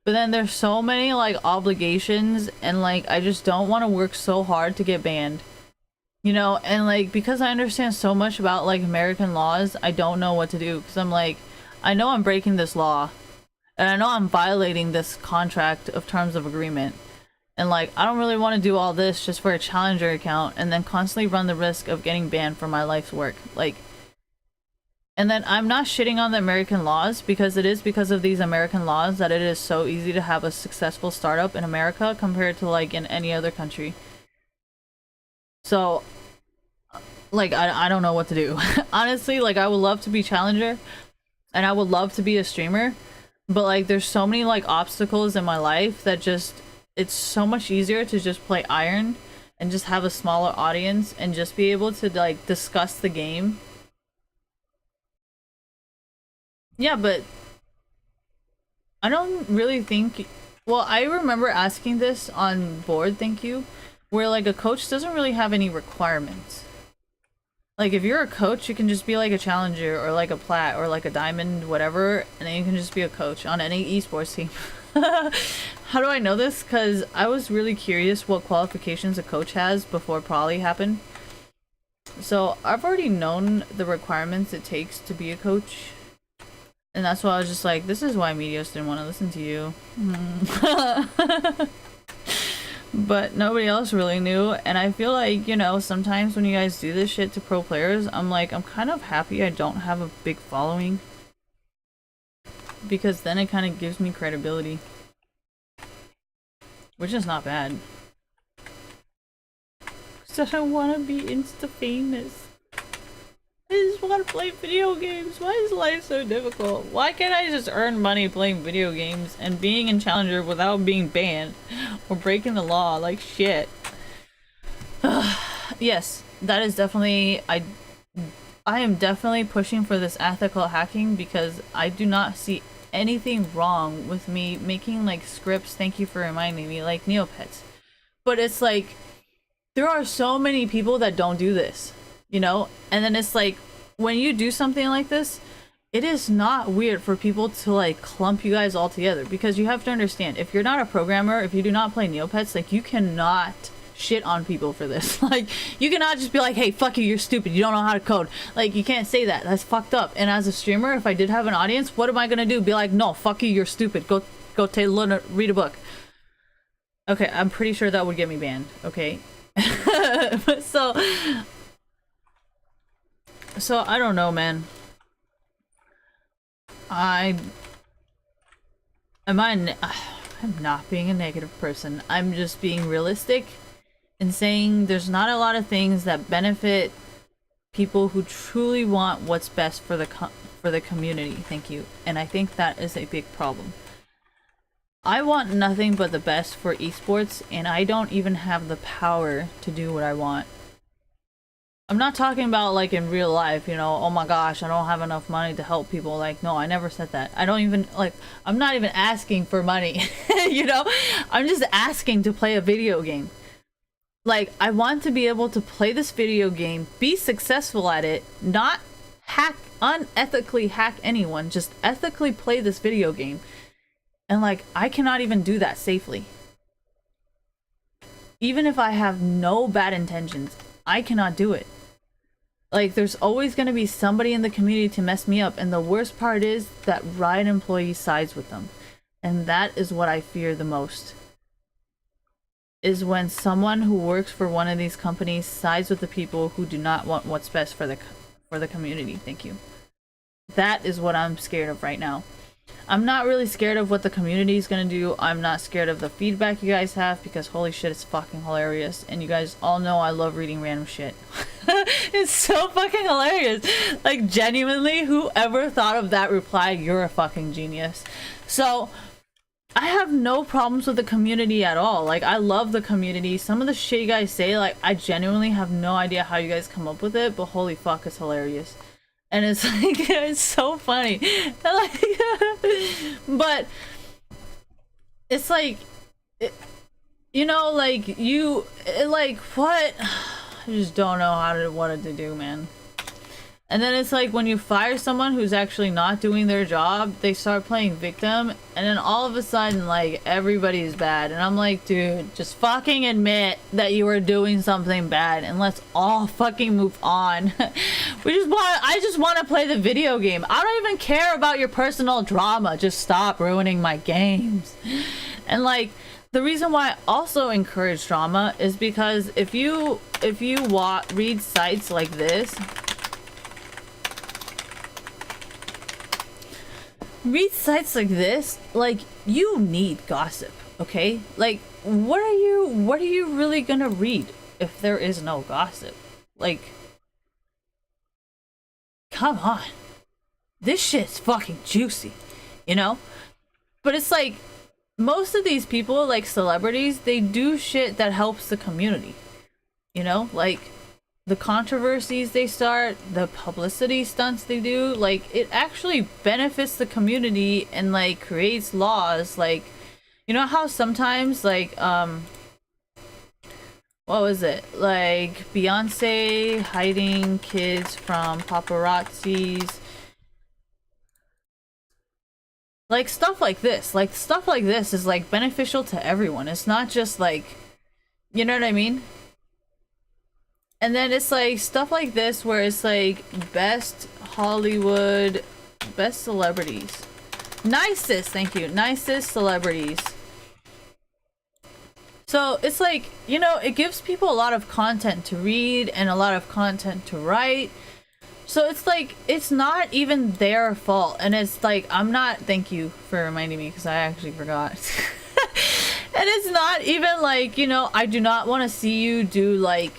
but then there's so many like obligations and like I just don't want to work so hard to get banned. You know, and like because I understand so much about like American laws, I don't know what to do because I'm like, I know I'm breaking this law and I know I'm violating this contract of terms of agreement. And like, I don't really want to do all this just for a challenger account and then constantly run the risk of getting banned for my life's work. Like, and then I'm not shitting on the American laws because it is because of these American laws that it is so easy to have a successful startup in America compared to like in any other country. So, like, I don't know what to do. Honestly, like, I would love to be challenger and I would love to be a streamer, but like, there's so many like obstacles in my life that just, it's so much easier to just play iron and just have a smaller audience and just be able to like discuss the game. Yeah, but I don't really think, well, I remember asking this on board, thank you, where like a coach doesn't really have any requirements. Like if you're a coach, you can just be like a challenger or like a plat or like a diamond, whatever, and then you can just be a coach on any esports team. How do I know this? Because I was really curious what qualifications a coach has before Prolly happened. So I've already known the requirements it takes to be a coach. And that's why I was just like, this is why Meteos didn't want to listen to you. But nobody else really knew, and I feel like, you know, sometimes when you guys do this shit to pro players, I'm like, I'm kind of happy I don't have a big following. Because then it kind of gives me credibility. Which is not bad. Because I don't want to be insta-famous. I just want to play video games. Why is life so difficult? Why can't I just earn money playing video games and being in Challenger without being banned or breaking the law like shit? Yes, that is definitely, I am definitely pushing for this ethical hacking because I do not see anything wrong with me making like scripts, thank you for reminding me, like Neopets. But it's like, there are so many people that don't do this. You know, and then it's like when you do something like this, it is not weird for people to like clump you guys all together because you have to understand, if you're not a programmer, if you do not play Neopets, like you cannot shit on people for this. Like you cannot just be like, hey, fuck you, you're stupid, you don't know how to code. Like you can't say that. That's fucked up. And as a streamer, if I did have an audience, what am I gonna do? Be like, no, fuck you, you're stupid. Go read a book. Okay, I'm pretty sure that would get me banned. Okay. So I don't know, man. I'm not being a negative person. I'm just being realistic and saying there's not a lot of things that benefit people who truly want what's best for the community. Thank you. And I think that is a big problem. I want nothing but the best for esports, and I don't even have the power to do what I want. I'm not talking about like in real life, you know, oh my gosh, I don't have enough money to help people. Like, no, I never said that. I don't even, like, I'm not even asking for money, you know? I'm just asking to play a video game. Like, I want to be able to play this video game, be successful at it, not unethically hack anyone, just ethically play this video game. And like, I cannot even do that safely. Even if I have no bad intentions, I cannot do it. Like, there's always going to be somebody in the community to mess me up, and the worst part is that Riot employee sides with them. And that is what I fear the most. Is when someone who works for one of these companies sides with the people who do not want what's best for the community. Thank you. That is what I'm scared of right now. I'm not really scared of what the community is gonna do. I'm not scared of the feedback you guys have because holy shit, it's fucking hilarious. And you guys all know I love reading random shit. It's so fucking hilarious. Like, genuinely, whoever thought of that reply, you're a fucking genius. So, I have no problems with the community at all. Like, I love the community. Some of the shit you guys say, like, I genuinely have no idea how you guys come up with it, but holy fuck, it's hilarious. And it's like, it's so funny. Like, but it's like, you know, like, like, what? I just don't know what to do, man. And then it's like when you fire someone who's actually not doing their job, they start playing victim, and then all of a sudden, like, everybody's bad. And I'm like, dude, just fucking admit that you were doing something bad, and let's all fucking move on. I just want to play the video game. I don't even care about your personal drama. Just stop ruining my games. And like, the reason why I also encourage drama is because if you read sites like this. Read sites like this, like, you need gossip, okay? Like, what are you really gonna read if there is no gossip? Like, come on. This shit's fucking juicy, you know? But it's like, most of these people, like celebrities, they do shit that helps the community, you know? Like, the controversies they start, the publicity stunts they do, like, it actually benefits the community and like creates laws. Like, you know how sometimes, like, what was it, like Beyonce hiding kids from paparazzis, like stuff like this is like beneficial to everyone. It's not just like, you know what I mean? And then it's like stuff like this where it's like best Hollywood, best celebrities. Nicest, thank you. Nicest celebrities. So it's like, you know, it gives people a lot of content to read and a lot of content to write. So it's like, it's not even their fault. And it's like, I'm not, thank you for reminding me because I actually forgot. And it's not even like, you know, I do not want to see you do like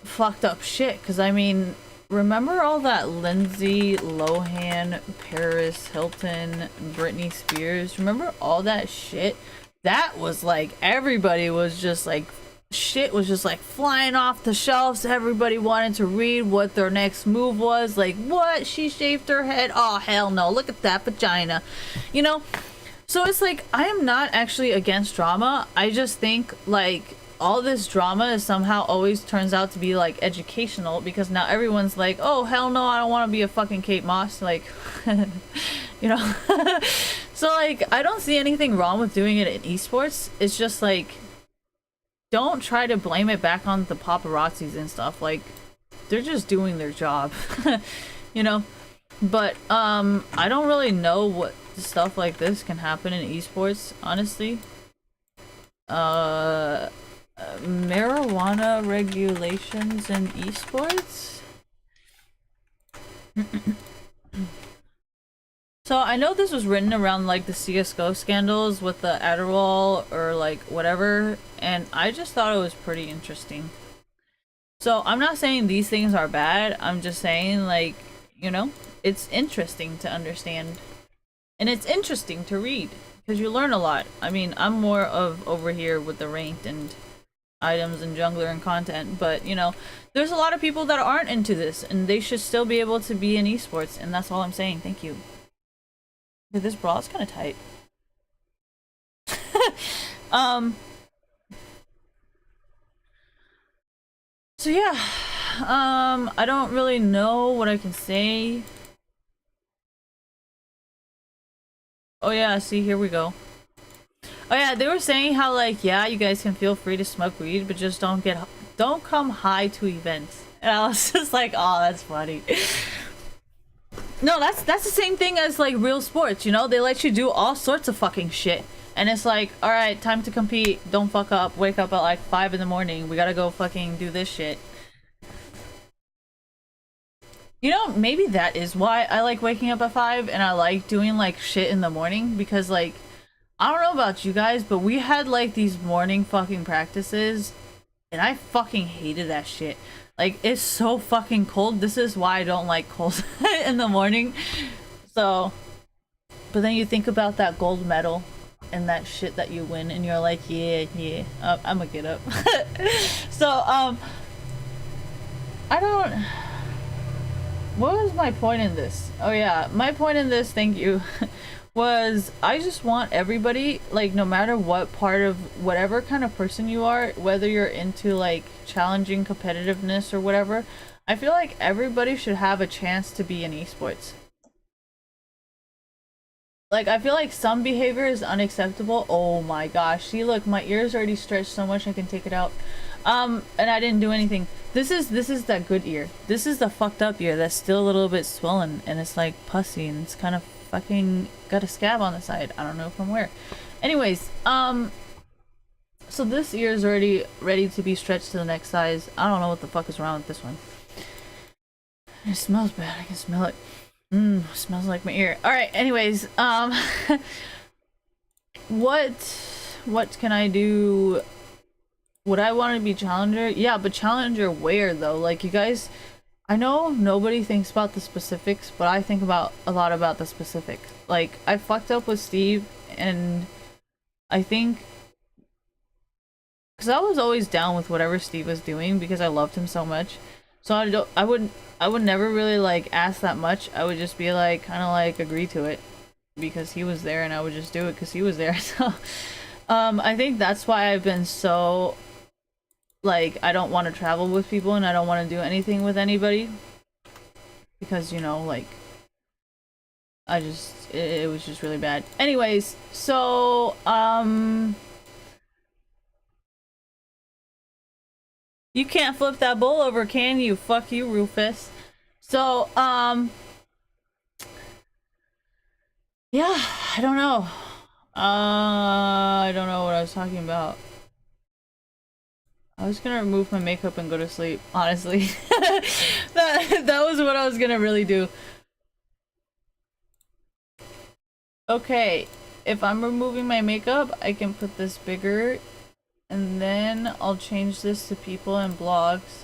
fucked up shit, because I mean, remember all that Lindsay Lohan, Paris Hilton, Britney Spears, remember all that shit? That was like, everybody was just like, shit was just like flying off the shelves. Everybody wanted to read what their next move was. Like, what? She shaved her head? Oh, hell no, look at that vagina, you know? So it's like, I am not actually against drama. I just think like all this drama is somehow always turns out to be like educational, because now everyone's like, oh hell no, I don't want to be a fucking Kate Moss, like, you know. So like, I don't see anything wrong with doing it in esports. It's just like, don't try to blame it back on the paparazzis and stuff. Like, they're just doing their job. You know. But I don't really know what stuff like this can happen in esports, honestly. Marijuana regulations in esports. So I know this was written around like the CSGO scandals with the Adderall or like whatever, and I just thought it was pretty interesting. So I'm not saying these things are bad, I'm just saying, like, you know, it's interesting to understand. And it's interesting to read, because you learn a lot. I mean, I'm more of over here with the ranked and items and jungler and content, but you know, there's a lot of people that aren't into this, and they should still be able to be in esports, and that's all I'm saying. Thank you. But this bra is kind of tight. So yeah, I don't really know what I can say. Oh yeah, see, here we go. Oh yeah, they were saying how like, yeah, you guys can feel free to smoke weed, but just don't come high to events. And I was just like, oh, that's funny. No, that's the same thing as like real sports, you know? They let you do all sorts of fucking shit. And it's like, alright, time to compete. Don't fuck up. Wake up at like 5 in the morning. We gotta go fucking do this shit. You know, maybe that is why I like waking up at 5 and I like doing like shit in the morning, because like, I don't know about you guys, but we had like these morning fucking practices and I fucking hated that shit. Like, it's so fucking cold. This is why I don't like cold in the morning. So, but then you think about that gold medal and that shit that you win, and you're like, yeah, I'm gonna get up. So I don't. What was my point in this? Oh yeah, my point in this, thank you, was I just want everybody, like, no matter what part of whatever kind of person you are, whether you're into like challenging competitiveness or whatever, I feel like everybody should have a chance to be in esports. Like, I feel like some behavior is unacceptable. Oh my gosh, see, look, my ear's already stretched so much I can take it out. And I didn't do anything. This is that good ear. This is the fucked up ear that's still a little bit swollen, and it's like pussy, and it's kind of fucking got a scab on the side. I don't know from where. Anyways, so this ear is already ready to be stretched to the next size. I don't know what the fuck is wrong with this one. It smells bad. I can smell it. Smells like my ear. Alright, anyways, what can I do? Would I want to be challenger? Yeah, but challenger where though? Like, you guys, I know nobody thinks about the specifics, but I think about a lot about the specifics. Like, I fucked up with Steve, and I think because I was always down with whatever Steve was doing because I loved him so much. So I would never really like ask that much. I would just be like, kind of like agree to it because he was there, and I would just do it because he was there. So I think that's why I've been so, like, I don't want to travel with people, and I don't want to do anything with anybody because, you know, like, it was just really bad. Anyways, so you can't flip that bowl over, can you? Fuck you, Rufus. So, yeah, I don't know. I don't know what I was talking about. I was gonna remove my makeup and go to sleep, honestly. that was what I was gonna really do. Okay, if I'm removing my makeup, I can put this bigger, and then I'll change this to people and blogs.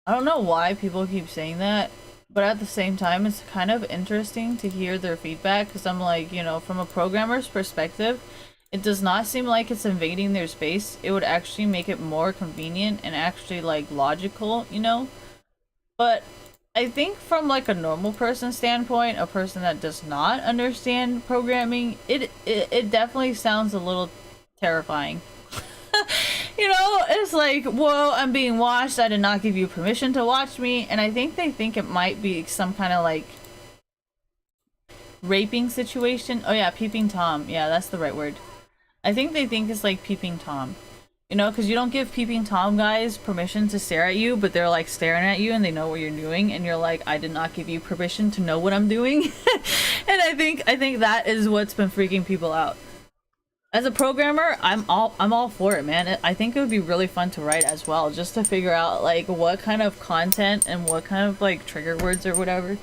I don't know why people keep saying that, but at the same time, it's kind of interesting to hear their feedback, because I'm like, you know, from a programmer's perspective, it does not seem like it's invading their space. It would actually make it more convenient and actually, like, logical, you know? But I think from, like, a normal person standpoint, a person that does not understand programming, it definitely sounds a little terrifying. You know, it's like, whoa, I'm being watched. I did not give you permission to watch me. And I think they think it might be some kind of, like, raping situation. Oh yeah, peeping Tom. Yeah, that's the right word. I think they think it's like peeping Tom. You know, because you don't give peeping Tom guys permission to stare at you, but they're like staring at you and they know what you're doing, and you're like, I did not give you permission to know what I'm doing. And I think that is what's been freaking people out. As a programmer, I'm all for it, man. I think it would be really fun to write as well, just to figure out like what kind of content and what kind of like trigger words or whatever.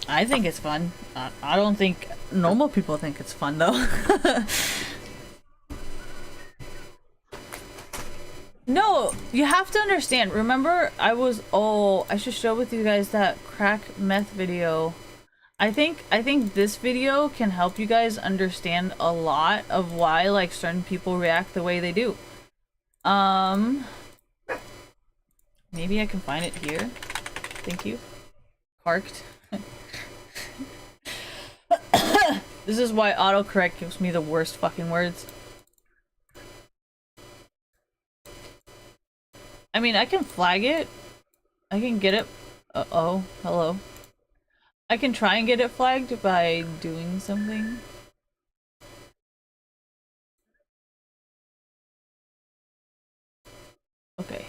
I think it's fun. I don't think normal people think it's fun though. No, you have to understand. Remember, I should show with you guys that crack meth video. I think this video can help you guys understand a lot of why like certain people react the way they do. Maybe I can find it here. Thank you. Parked. This is why autocorrect gives me the worst fucking words. I mean, I can flag it. I can get it. Oh, hello. I can try and get it flagged by doing something. Okay.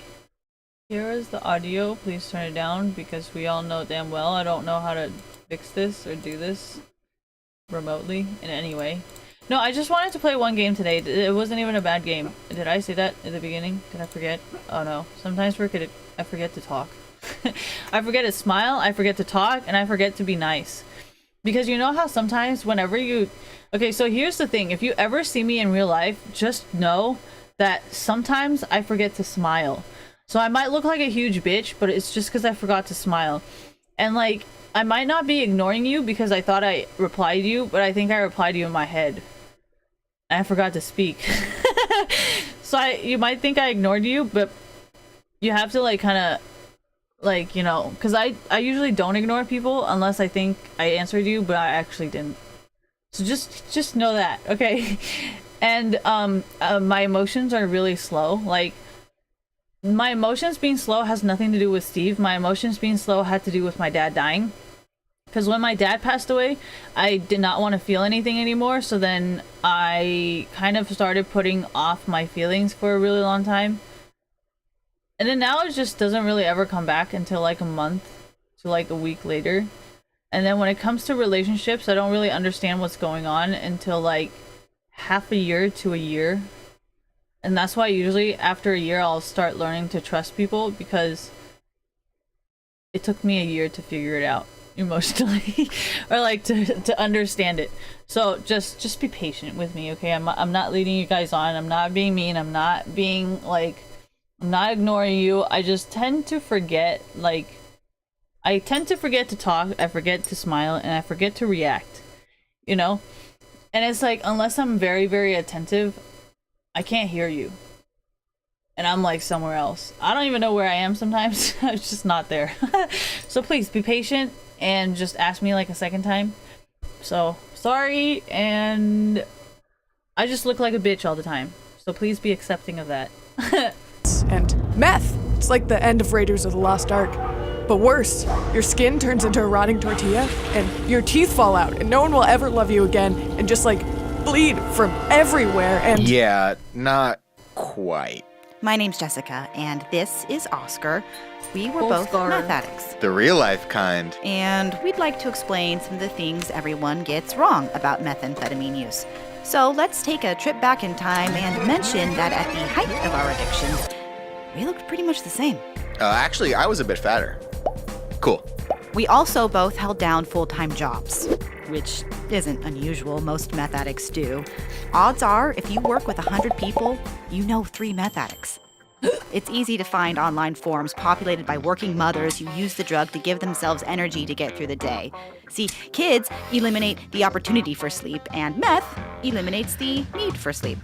Here is the audio. Please turn it down because we all know damn well I don't know how to fix this or do this remotely in any way. No, I just wanted to play one game today. It wasn't even a bad game. Did I say that at the beginning? Did I forget? Oh no. Sometimes I forget to talk. I forget to smile, I forget to talk, and I forget to be nice. Because you know how sometimes whenever you... Okay, so here's the thing. If you ever see me in real life, just know that sometimes I forget to smile. So I might look like a huge bitch, but it's just because I forgot to smile. And like, I might not be ignoring you because I thought I replied to you, but I think I replied to you in my head. And I forgot to speak. So you might think I ignored you, but you have to like kind of like, you know, because I usually don't ignore people unless I think I answered you, but I actually didn't. So just know that, okay? And my emotions are really slow. Like, my emotions being slow has nothing to do with Steve. My emotions being slow had to do with my dad dying. Because when my dad passed away, I did not want to feel anything anymore. So then I kind of started putting off my feelings for a really long time. And then now it just doesn't really ever come back until like a month to like a week later. And then when it comes to relationships, I don't really understand what's going on until like half a year to a year. And that's why usually after a year I'll start learning to trust people, because it took me a year to figure it out emotionally or like to understand it. So just be patient with me, okay? I'm not leading you guys on. I'm not being mean. I'm not being like, I'm not ignoring you. I just tend to forget, like, I tend to forget to talk, I forget to smile, and I forget to react, you know? And it's like, unless I'm very, very attentive, I can't hear you. And I'm like somewhere else. I don't even know where I am sometimes. I'm just not there. So please be patient and just ask me like a second time. So sorry, and I just look like a bitch all the time. So please be accepting of that. And meth. It's like the end of Raiders of the Lost Ark. But worse, your skin turns into a rotting tortilla, and your teeth fall out, and no one will ever love you again, and just like bleed from everywhere, and... Yeah, not quite. My name's Jessica, and this is Oscar. We were both Oscar. meth addicts. The real life kind. And we'd like to explain some of the things everyone gets wrong about methamphetamine use. So let's take a trip back in time and mention that at the height of our addictions, we looked pretty much the same. Actually, I was a bit fatter. Cool. We also both held down full-time jobs, which isn't unusual. Most meth addicts do. Odds are, if you work with 100 people, you know 3 meth addicts. It's easy to find online forums populated by working mothers who use the drug to give themselves energy to get through the day. See, kids eliminate the opportunity for sleep, and meth eliminates the need for sleep.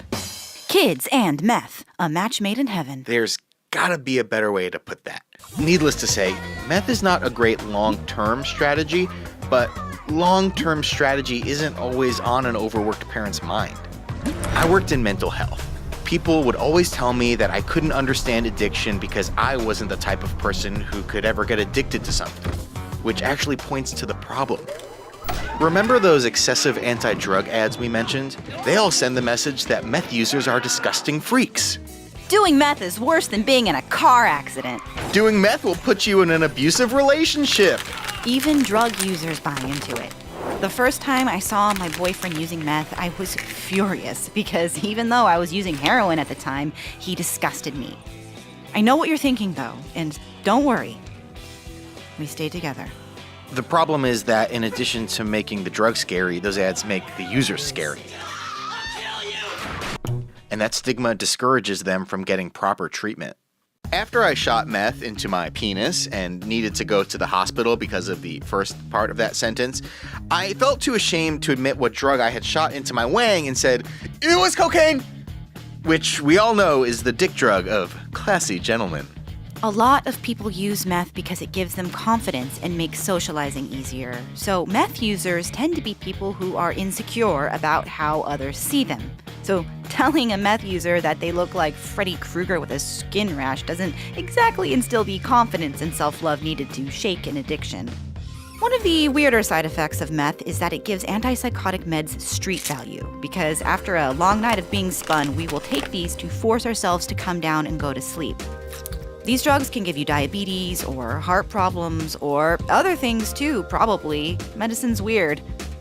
Kids and meth, a match made in heaven. There's gotta be a better way to put that. Needless to say, meth is not a great long-term strategy, but long-term strategy isn't always on an overworked parent's mind. I worked in mental health. People would always tell me that I couldn't understand addiction because I wasn't the type of person who could ever get addicted to something, which actually points to the problem. Remember those excessive anti-drug ads we mentioned? They all send the message that meth users are disgusting freaks. Doing meth is worse than being in a car accident. Doing meth will put you in an abusive relationship. Even drug users buy into it. The first time I saw my boyfriend using meth, I was furious because even though I was using heroin at the time, he disgusted me. I know what you're thinking though, and don't worry. We stayed together. The problem is that in addition to making the drug scary, those ads make the user scary. And that stigma discourages them from getting proper treatment. After I shot meth into my penis and needed to go to the hospital because of the first part of that sentence, I felt too ashamed to admit what drug I had shot into my wang and said, "It was cocaine!" Which we all know is the dick drug of classy gentlemen. A lot of people use meth because it gives them confidence and makes socializing easier. So meth users tend to be people who are insecure about how others see them. So telling a meth user that they look like Freddy Krueger with a skin rash doesn't exactly instill the confidence and self-love needed to shake an addiction. One of the weirder side effects of meth is that it gives antipsychotic meds street value, because after a long night of being spun, we will take these to force ourselves to come down and go to sleep. These drugs can give you diabetes or heart problems or other things too, probably. Medicine's weird.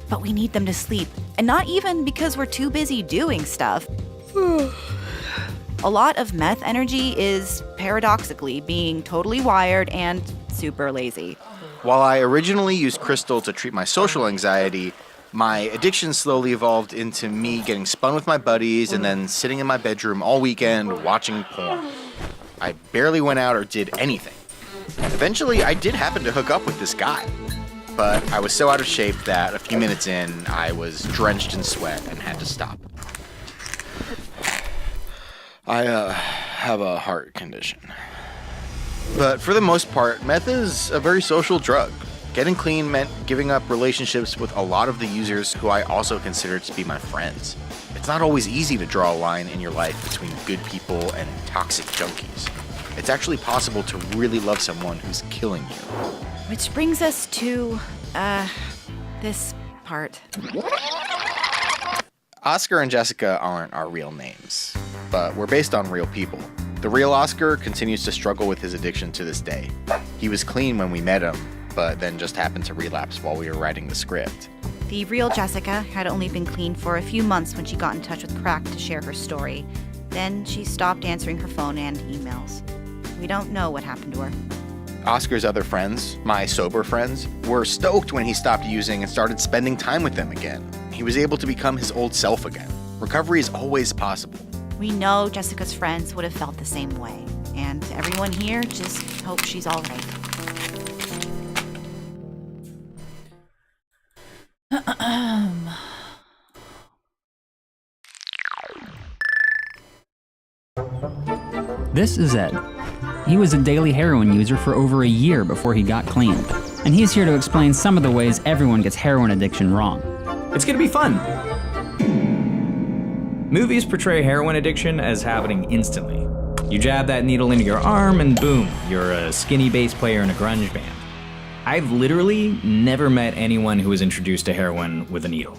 But we need them to sleep. And not even because we're too busy doing stuff. A lot of meth energy is, paradoxically, being totally wired and super lazy. While I originally used crystal to treat my social anxiety, my addiction slowly evolved into me getting spun with my buddies and then sitting in my bedroom all weekend watching porn. I barely went out or did anything. Eventually, I did happen to hook up with this guy, but I was so out of shape that a few minutes in, I was drenched in sweat and had to stop. I have a heart condition. But for the most part, meth is a very social drug. Getting clean meant giving up relationships with a lot of the users who I also consider to be my friends. It's not always easy to draw a line in your life between good people and toxic junkies. It's actually possible to really love someone who's killing you. Which brings us to, this part. Oscar and Jessica aren't our real names, but we're based on real people. The real Oscar continues to struggle with his addiction to this day. He was clean when we met him, but then just happened to relapse while we were writing the script. The real Jessica had only been clean for a few months when she got in touch with Crack to share her story. Then she stopped answering her phone and emails. We don't know what happened to her. Oscar's other friends, my sober friends, were stoked when he stopped using and started spending time with them again. He was able to become his old self again. Recovery is always possible. We know Jessica's friends would have felt the same way, and everyone here just hopes she's all right. This is Ed. He was a daily heroin user for over a year before he got clean, and he's here to explain some of the ways everyone gets heroin addiction wrong. It's gonna be fun. Movies portray heroin addiction as happening instantly. You jab that needle into your arm and boom, you're a skinny bass player in a grunge band. I've literally never met anyone who was introduced to heroin with a needle.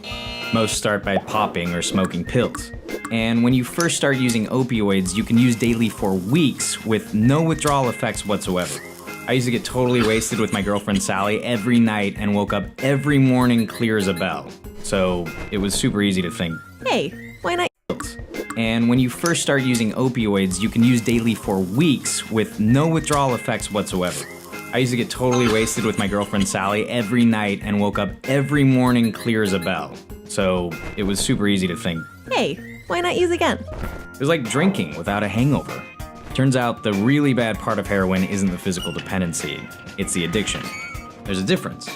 Most start by popping or smoking pills. And when you first start using opioids, you can use daily for weeks with no withdrawal effects whatsoever. I used to get totally wasted with my girlfriend Sally every night and woke up every morning clear as a bell. So it was super easy to think, hey, why not? And when you first start using opioids, you can use daily for weeks with no withdrawal effects whatsoever. I used to get totally wasted with my girlfriend Sally every night and woke up every morning clear as a bell. So it was super easy to think, hey, why not use again? it was like drinking without a hangover. Turns out the really bad part of heroin isn't the physical dependency, it's the addiction. There's a difference.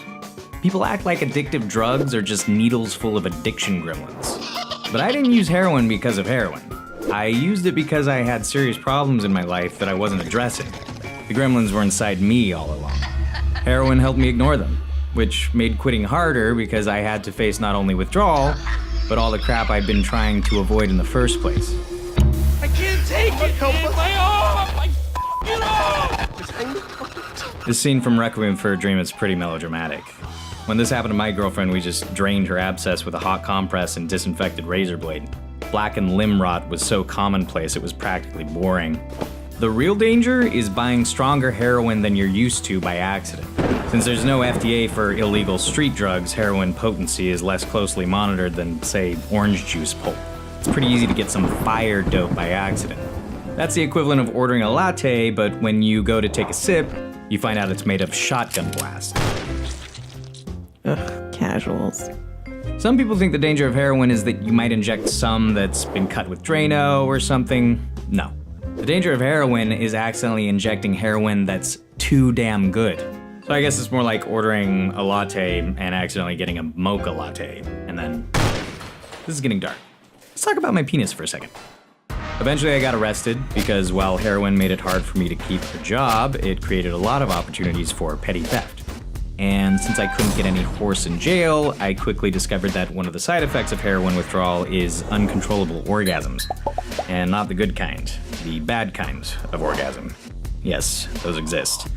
People act like addictive drugs are just needles full of addiction gremlins. But I didn't use heroin because of heroin. I used it because I had serious problems in my life that I wasn't addressing. The gremlins were inside me all along. Heroin helped me ignore them, which made quitting harder because I had to face not only withdrawal, but all the crap I'd been trying to avoid in the first place. I can't take it, man. My arm! This scene from Requiem for a Dream is pretty melodramatic. When this happened to my girlfriend, we just drained her abscess with a hot compress and disinfected razor blade. Blackened limb rot was so commonplace it was practically boring. The real danger is buying stronger heroin than you're used to by accident. Since there's no FDA for illegal street drugs, heroin potency is less closely monitored than, say, orange juice pulp. It's pretty easy to get some fire dope by accident. That's the equivalent of ordering a latte, but when you go to take a sip, you find out it's made of shotgun blast. Ugh, casuals. Some people think the danger of heroin is that you might inject some that's been cut with Drano or something. No. The danger of heroin is accidentally injecting heroin that's too damn good. So I guess it's more like ordering a latte and accidentally getting a mocha latte. And then, this is getting dark. Let's talk about my penis for a second. Eventually I got arrested because while heroin made it hard for me to keep a job, it created a lot of opportunities for petty theft. And since I couldn't get any horse in jail, I quickly discovered that one of the side effects of heroin withdrawal is uncontrollable orgasms. And not the good kind, the bad kind of orgasm. Yes, those exist.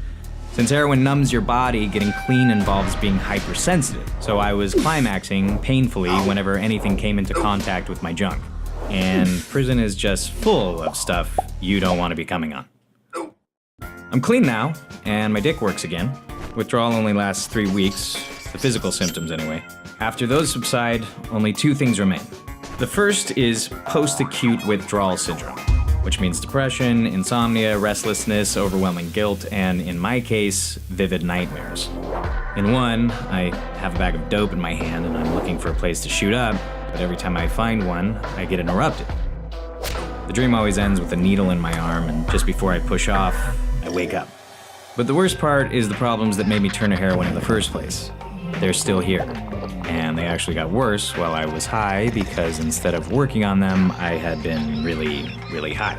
Since heroin numbs your body, getting clean involves being hypersensitive, so I was climaxing painfully whenever anything came into contact with my junk. And prison is just full of stuff you don't want to be coming on. I'm clean now, and my dick works again. Withdrawal only lasts 3 weeks, the physical symptoms anyway. After those subside, only 2 things remain. The first is post-acute withdrawal syndrome, which means depression, insomnia, restlessness, overwhelming guilt, and in my case, vivid nightmares. In one, I have a bag of dope in my hand and I'm looking for a place to shoot up, but every time I find one, I get interrupted. The dream always ends with a needle in my arm, and just before I push off, I wake up. But the worst part is the problems that made me turn to heroin in the first place. They're still here. And they actually got worse while I was high because instead of working on them, I had been really, really high.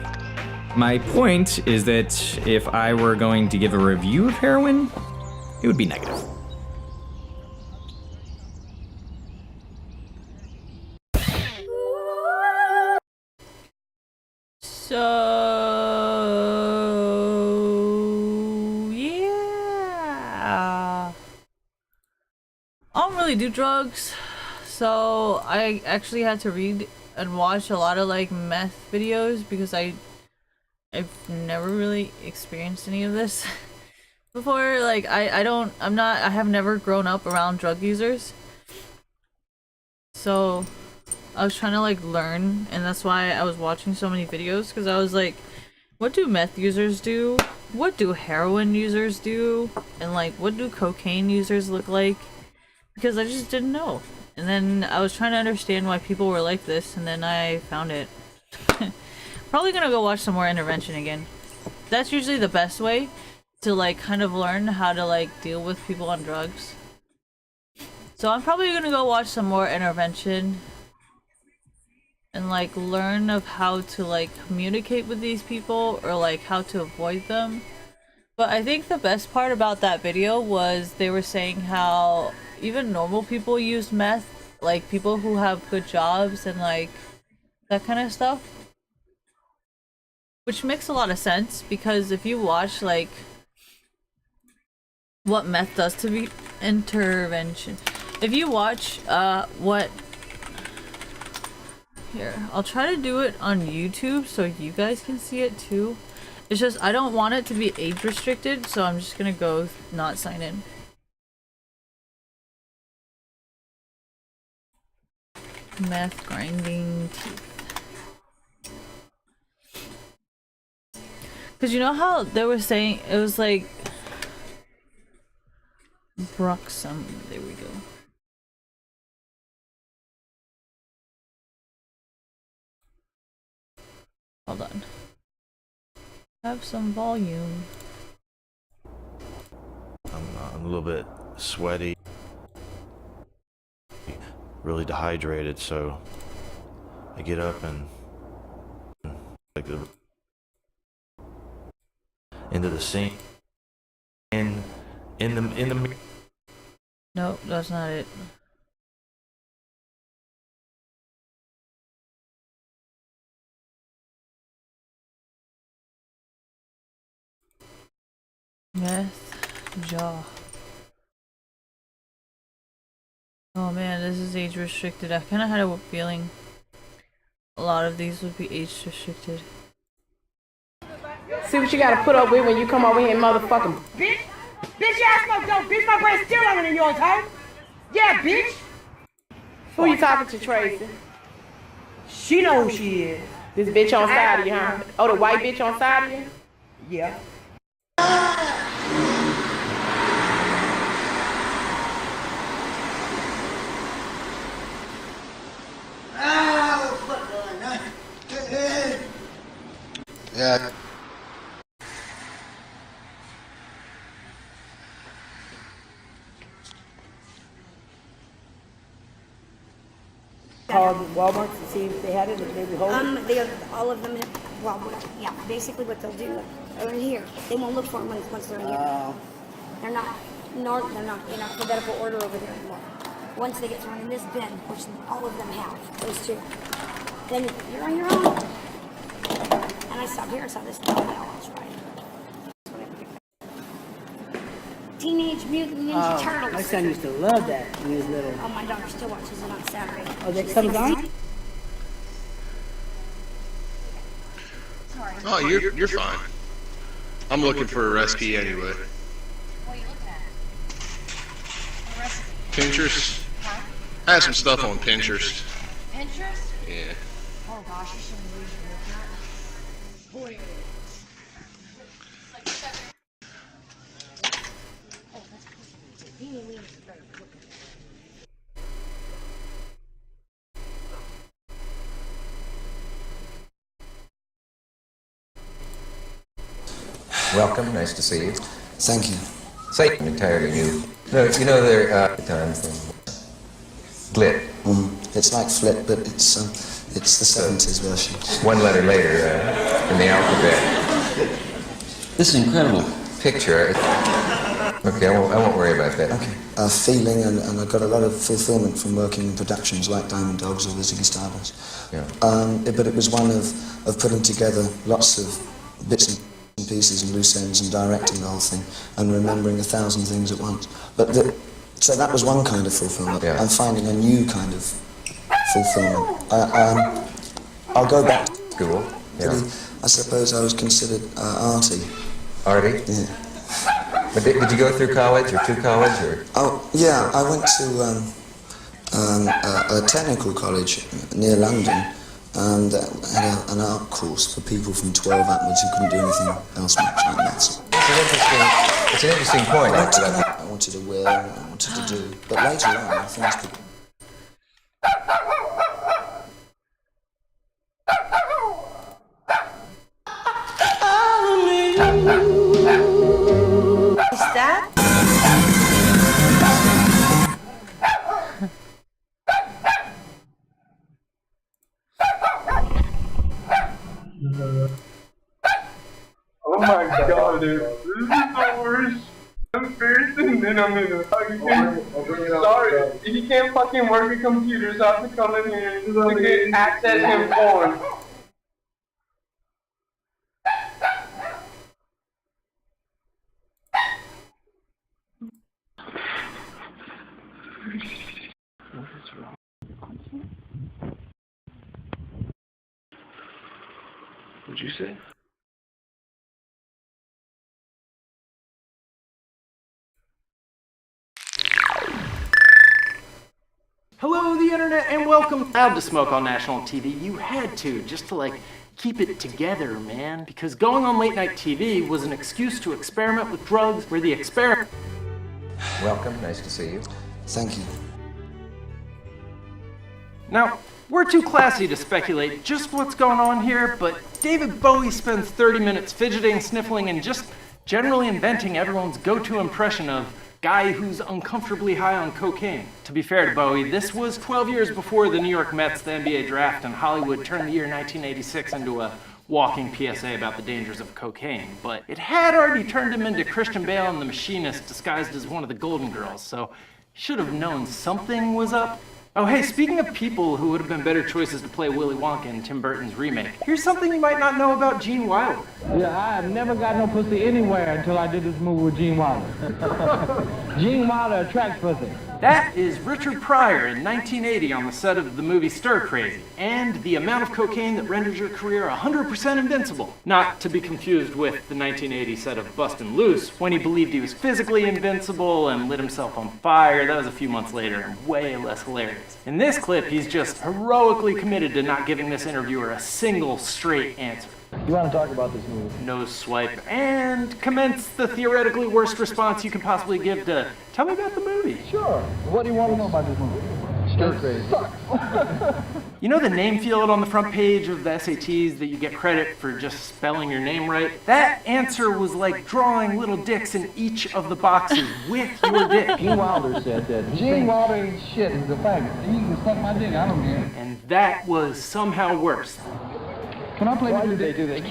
My point is that if I were going to give a review of heroin, it would be negative. So yeah, I don't really do drugs, so I actually had to read and watch a lot of like meth videos because I've never really experienced any of this before. Like I have never grown up around drug users, so I was trying to like learn, and that's why I was watching so many videos, because I was like, what do meth users do? What do heroin users do? And like, what do cocaine users look like? Because I just didn't know. And then I was trying to understand why people were like this, and then I found it. Probably gonna go watch some more Intervention again. That's usually the best way to like kind of learn how to like deal with people on drugs. So I'm probably gonna go watch some more Intervention and like learn of how to like communicate with these people, or like how to avoid them. But I think the best part about that video was they were saying how even normal people use meth, like people who have good jobs and like that kind of stuff. Which makes a lot of sense, because if you watch like what meth does to be Intervention, if you watch what, here, I'll try to do it on YouTube so you guys can see it too. It's just I don't want it to be age restricted, so I'm just gonna go not sign in. Meth grinding teeth. Cause you know how they were saying it was like Bruxum. There we go. Hold on. Have some volume. I'm a little bit sweaty, really dehydrated, so I get up and like into the sink, in the. Nope, that's not it. Meth jaw. Oh man, this is age restricted. I kind of had a feeling a lot of these would be age restricted. See what you gotta put up with when you come over here and motherfucking Bitch! Bitch ass motherfucker! Bitch, my bread's still longer than yours, huh? Yeah, bitch! Who you talking to, Tracy? She know who she is. This bitch on side of you, huh? Oh, the white bitch on side of you? Yeah. Yeah. Called Walmart to see if they had it, if they would hold it. They all of them. Well, yeah. Basically, what they'll do, they're in here. They won't look for them once they're in here. They're not. No, they're not in alphabetical order over there anymore. Once they get thrown in this bin, which all of them have, those two, then you're on your own. And I stopped here and saw this. Oh, that's right. Teenage Mutant Ninja Turtles. My son used to love that when he was little. Oh, my daughter still watches it on Saturday. Oh, that comes on? Oh, you're fine. I'm looking for a recipe anyway. What are you looking at? Pinterest. I have some stuff on Pinterest. Pinterest? Yeah. Oh gosh, you shouldn't lose your boy. Welcome, nice to see you. Thank you. Satan entirely new. No, you know there are times Glit. It's like Flit, but it's the 70s version. One letter later in the alphabet. This is incredible. Picture. Okay, I won't worry about that. Okay. Feeling, and I got a lot of fulfillment from working in productions like Diamond Dogs or the Ziggy Stardust. Yeah. But it was one of putting together lots of bits and pieces and loose ends and directing the whole thing and remembering 1,000 things at once. So that was one kind of fulfillment. Yeah. I'm finding a new kind of fulfillment. I'll go back to school. Yeah. I suppose I was considered arty. Arty? Yeah. But did you go through college or to college or? Oh yeah, I went to a technical college near London and had an art course for people from 12 upwards who couldn't do anything else much like maths. It's an interesting point. I wanted to wear, I wanted to do, but later on things could. Is that? Oh my god, dude. This is the worst. I'm first and then I'm in a fucking sorry. If you can't fucking work a computer, so I have to come in here to get access and porn. What is wrong? What'd you say? Hello, the internet, and welcome. Allowed to smoke on national TV. You had to, just to like keep it together, man. Because going on late night TV was an excuse to experiment with drugs, where the experiment. Welcome, nice to see you. Thank you. Now, we're too classy to speculate just what's going on here, but David Bowie spends 30 minutes fidgeting, sniffling, and just generally inventing everyone's go-to impression of guy who's uncomfortably high on cocaine. To be fair to Bowie, this was 12 years before the New York Mets, the NBA draft, and Hollywood turned the year 1986 into a walking PSA about the dangers of cocaine. But it had already turned him into Christian Bale and the Machinist disguised as one of the Golden Girls, so he should have known something was up. Oh hey, speaking of people who would have been better choices to play Willy Wonka in Tim Burton's remake, here's something you might not know about Gene Wilder. Yeah, I have never got no pussy anywhere until I did this movie with Gene Wilder. Gene Wilder attracts pussy. That is Richard Pryor in 1980 on the set of the movie Stir Crazy, and the amount of cocaine that renders your career 100% invincible. Not to be confused with the 1980 set of Bustin' Loose, when he believed he was physically invincible and lit himself on fire. That was a few months later and way less hilarious. In this clip, he's just heroically committed to not giving this interviewer a single straight answer. You want to talk about this movie? Nose swipe, and commence the theoretically worst response you can possibly give to, tell me about the movie. Sure. What do you want to know about this movie? Stir Crazy. Sucks. You know the name field on the front page of the SATs that you get credit for just spelling your name right? That answer was like drawing little dicks in each of the boxes with your dick. Gene Wilder said that. Gene Wilder ain't shit, he's a faggot. You can suck my dick, I don't care. And that was somehow worse. Can I play with you? Do they?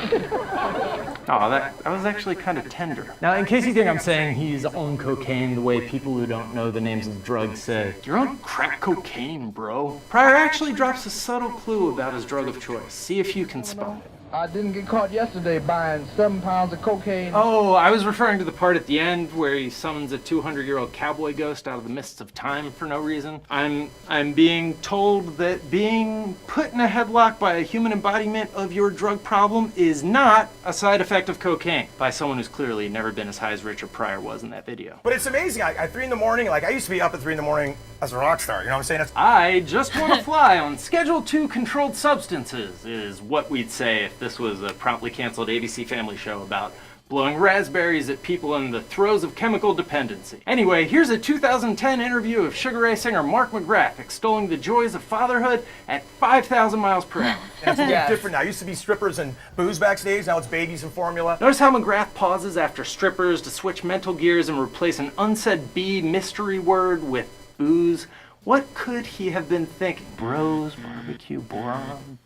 Oh, that was actually kind of tender. Now, in case you think I'm saying he's on cocaine the way people who don't know the names of drugs say, you're on crack cocaine, bro. Pryor actually drops a subtle clue about his drug of choice. See if you can spot it. I didn't get caught yesterday buying 7 pounds of cocaine. Oh, I was referring to the part at the end where he summons a 200-year-old cowboy ghost out of the mists of time for no reason. I'm being told that being put in a headlock by a human embodiment of your drug problem is not a side effect of cocaine by someone who's clearly never been as high as Richard Pryor was in that video. But it's amazing. At 3 in the morning, like I used to be up at 3 in the morning as a rock star. You know what I'm saying? I just want to fly on Schedule 2 controlled substances is what we'd say if this was a promptly canceled ABC Family show about blowing raspberries at people in the throes of chemical dependency. Anyway, here's a 2010 interview of Sugar Ray singer Mark McGrath extolling the joys of fatherhood at 5,000 miles per hour. Yeah, it's a little different now. Used to be strippers and booze backstage, now it's babies and formula. Notice how McGrath pauses after strippers to switch mental gears and replace an unsaid B mystery word with booze. What could he have been thinking? Bros, barbecue, boron,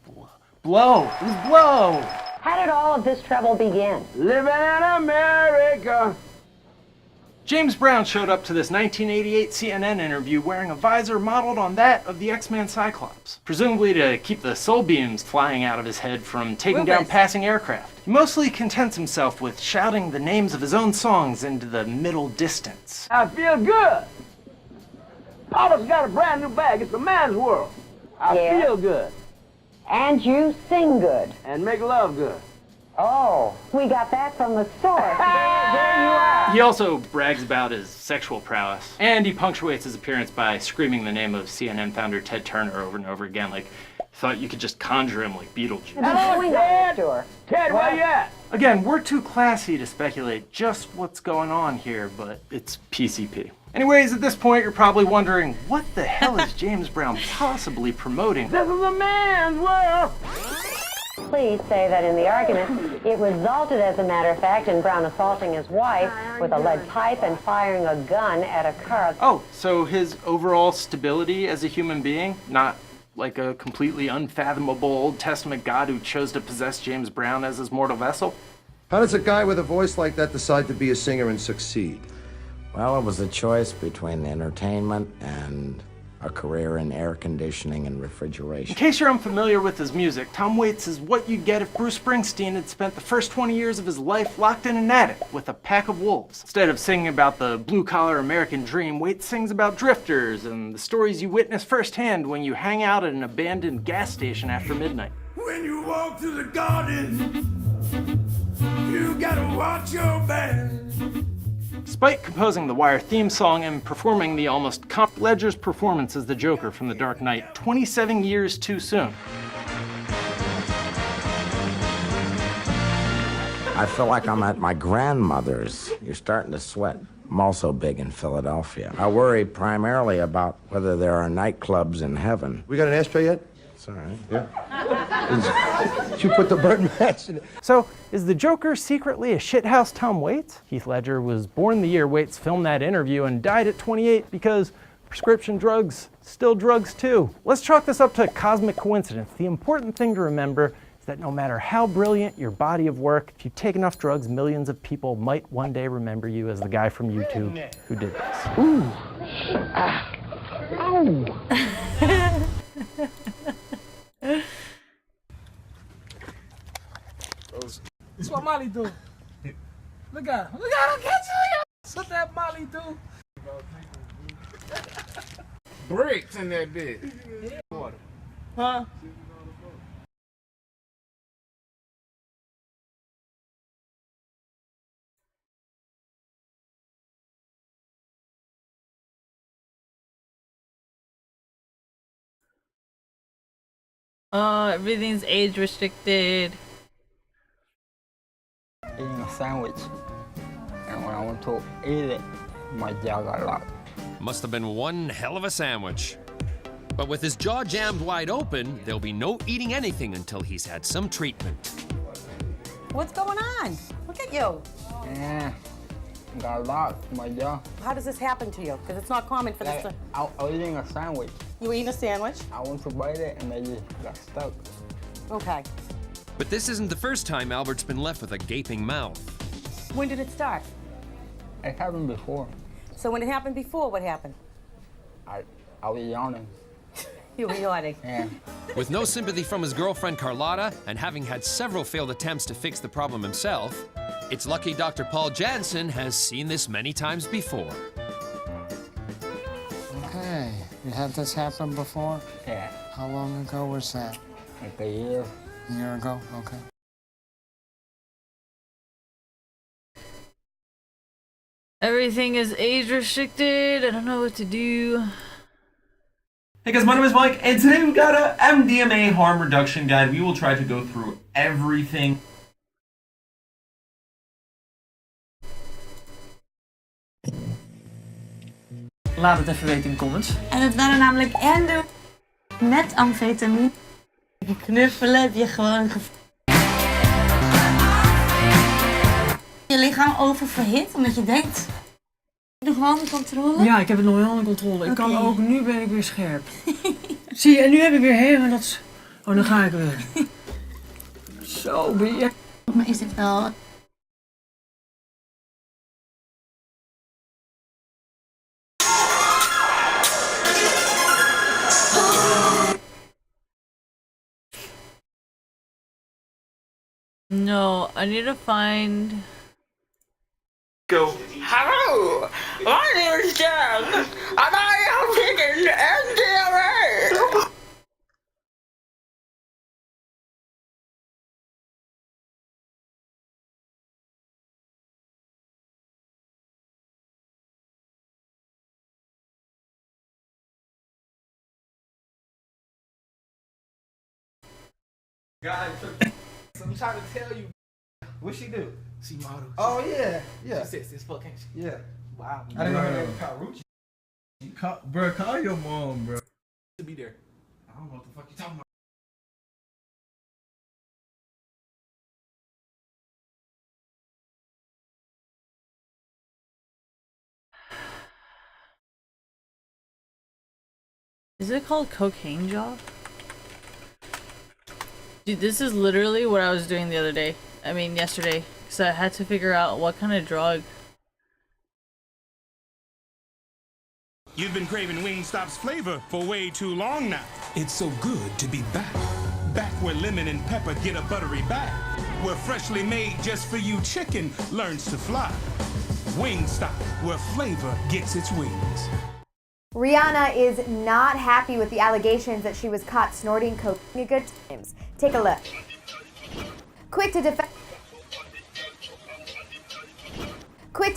blow. It was blow. How did all of this trouble begin? Living in America. James Brown showed up to this 1988 CNN interview wearing a visor modeled on that of the X-Man Cyclops, presumably to keep the soul beams flying out of his head from taking down passing aircraft. He mostly contents himself with shouting the names of his own songs into the middle distance. I feel good. Papa's got a brand new bag. It's a man's world. I feel good. And you sing good. And make love good. Oh, we got that from the source. there you are. He also brags about his sexual prowess, and he punctuates his appearance by screaming the name of CNN founder Ted Turner over and over again, like thought you could just conjure him like Beetlejuice. Hello, Ted. Ted, where you at? Again, we're too classy to speculate just what's going on here, but it's PCP. Anyways, at this point, you're probably wondering, what the hell is James Brown possibly promoting? This is a man's world. Please say that in the argument, it resulted, as a matter of fact, in Brown assaulting his wife with a lead pipe and firing a gun at a car. Oh, so his overall stability as a human being, not like a completely unfathomable Old Testament God who chose to possess James Brown as his mortal vessel? How does a guy with a voice like that decide to be a singer and succeed? Well, it was a choice between entertainment and a career in air conditioning and refrigeration. In case you're unfamiliar with his music, Tom Waits is what you'd get if Bruce Springsteen had spent the first 20 years of his life locked in an attic with a pack of wolves. Instead of singing about the blue-collar American dream, Waits sings about drifters and the stories you witness firsthand when you hang out at an abandoned gas station after midnight. When you walk through the garden, you gotta watch your back. Despite composing the Wire theme song and performing the almost comp Ledger's performance as the Joker from The Dark Knight 27 years too soon. I feel like I'm at my grandmother's. You're starting to sweat. I'm also big in Philadelphia. I worry primarily about whether there are nightclubs in heaven. We got an ashtray yet? It's all right. Yeah. Did you put the burn match in it? So, is the Joker secretly a shithouse Tom Waits? Heath Ledger was born the year Waits filmed that interview and died at 28 because prescription drugs, still drugs too. Let's chalk this up to cosmic coincidence. The important thing to remember is that no matter how brilliant your body of work, if you take enough drugs, millions of people might one day remember you as the guy from YouTube who did this. Ooh. Ah. Ow. That's what Molly do. Look at him. Look at him. Catch him. What that Molly do? Bricks in that bitch. Huh? Everything's age restricted. Eating a sandwich, and when I went to eat it, my jaw got locked. Must have been one hell of a sandwich. But with his jaw jammed wide open, there'll be no eating anything until he's had some treatment. What's going on? Look at you. Yeah, got locked, my jaw. How does this happen to you? Because it's not common for this to... I was eating a sandwich. You were eating a sandwich? I went to bite it, and I just got stuck. Okay. But this isn't the first time Albert's been left with a gaping mouth. When did it start? It happened before. So when it happened before, what happened? I was yawning. You were yawning. Yeah. With no sympathy from his girlfriend Carlotta, and having had several failed attempts to fix the problem himself, it's lucky Dr. Paul Jansen has seen this many times before. Okay, you had this happen before? Yeah. How long ago was that? Like a year. A year ago? Okay. Everything is age restricted. I don't know what to do. Hey guys, my name is Mike, and today we've got a MDMA harm reduction guide. We will try to go through everything Laat het even weten in de comments. En het waren namelijk en doen met amfetamine. Je knuffelen heb je gewoon je lichaam oververhit omdat je denkt. Nog wel onder controle? Ja, ik heb het nog wel onder controle. Ik kan ook, nu ben ik weer scherp. Zie je, en nu heb ik weer helemaal dat... Oh, dan ga ik weer. Zo ben je... Maar is dit wel... No, I need to find... Go. Hello, my name is Jen, and I am taking MDMA. Guys, I'm trying to tell you. What'd she do? She model. Oh yeah, yeah. She sexy as fuck, ain't she? Yeah. Wow. I didn't know her name was Karuchi. Bro, call your mom, bro. To be there. I don't know what the fuck you talking about. Is it called Cocaine Job? Dude, this is literally what I was doing the other day. I mean, yesterday. Because I had to figure out what kind of drug. You've been craving Wingstop's flavor for way too long now. It's so good to be back. Back where lemon and pepper get a buttery back. Where freshly made just for you chicken learns to fly. Wingstop, where flavor gets its wings. Rihanna is not happy with the allegations that she was caught snorting cocaine at good times. Take a look. Quick to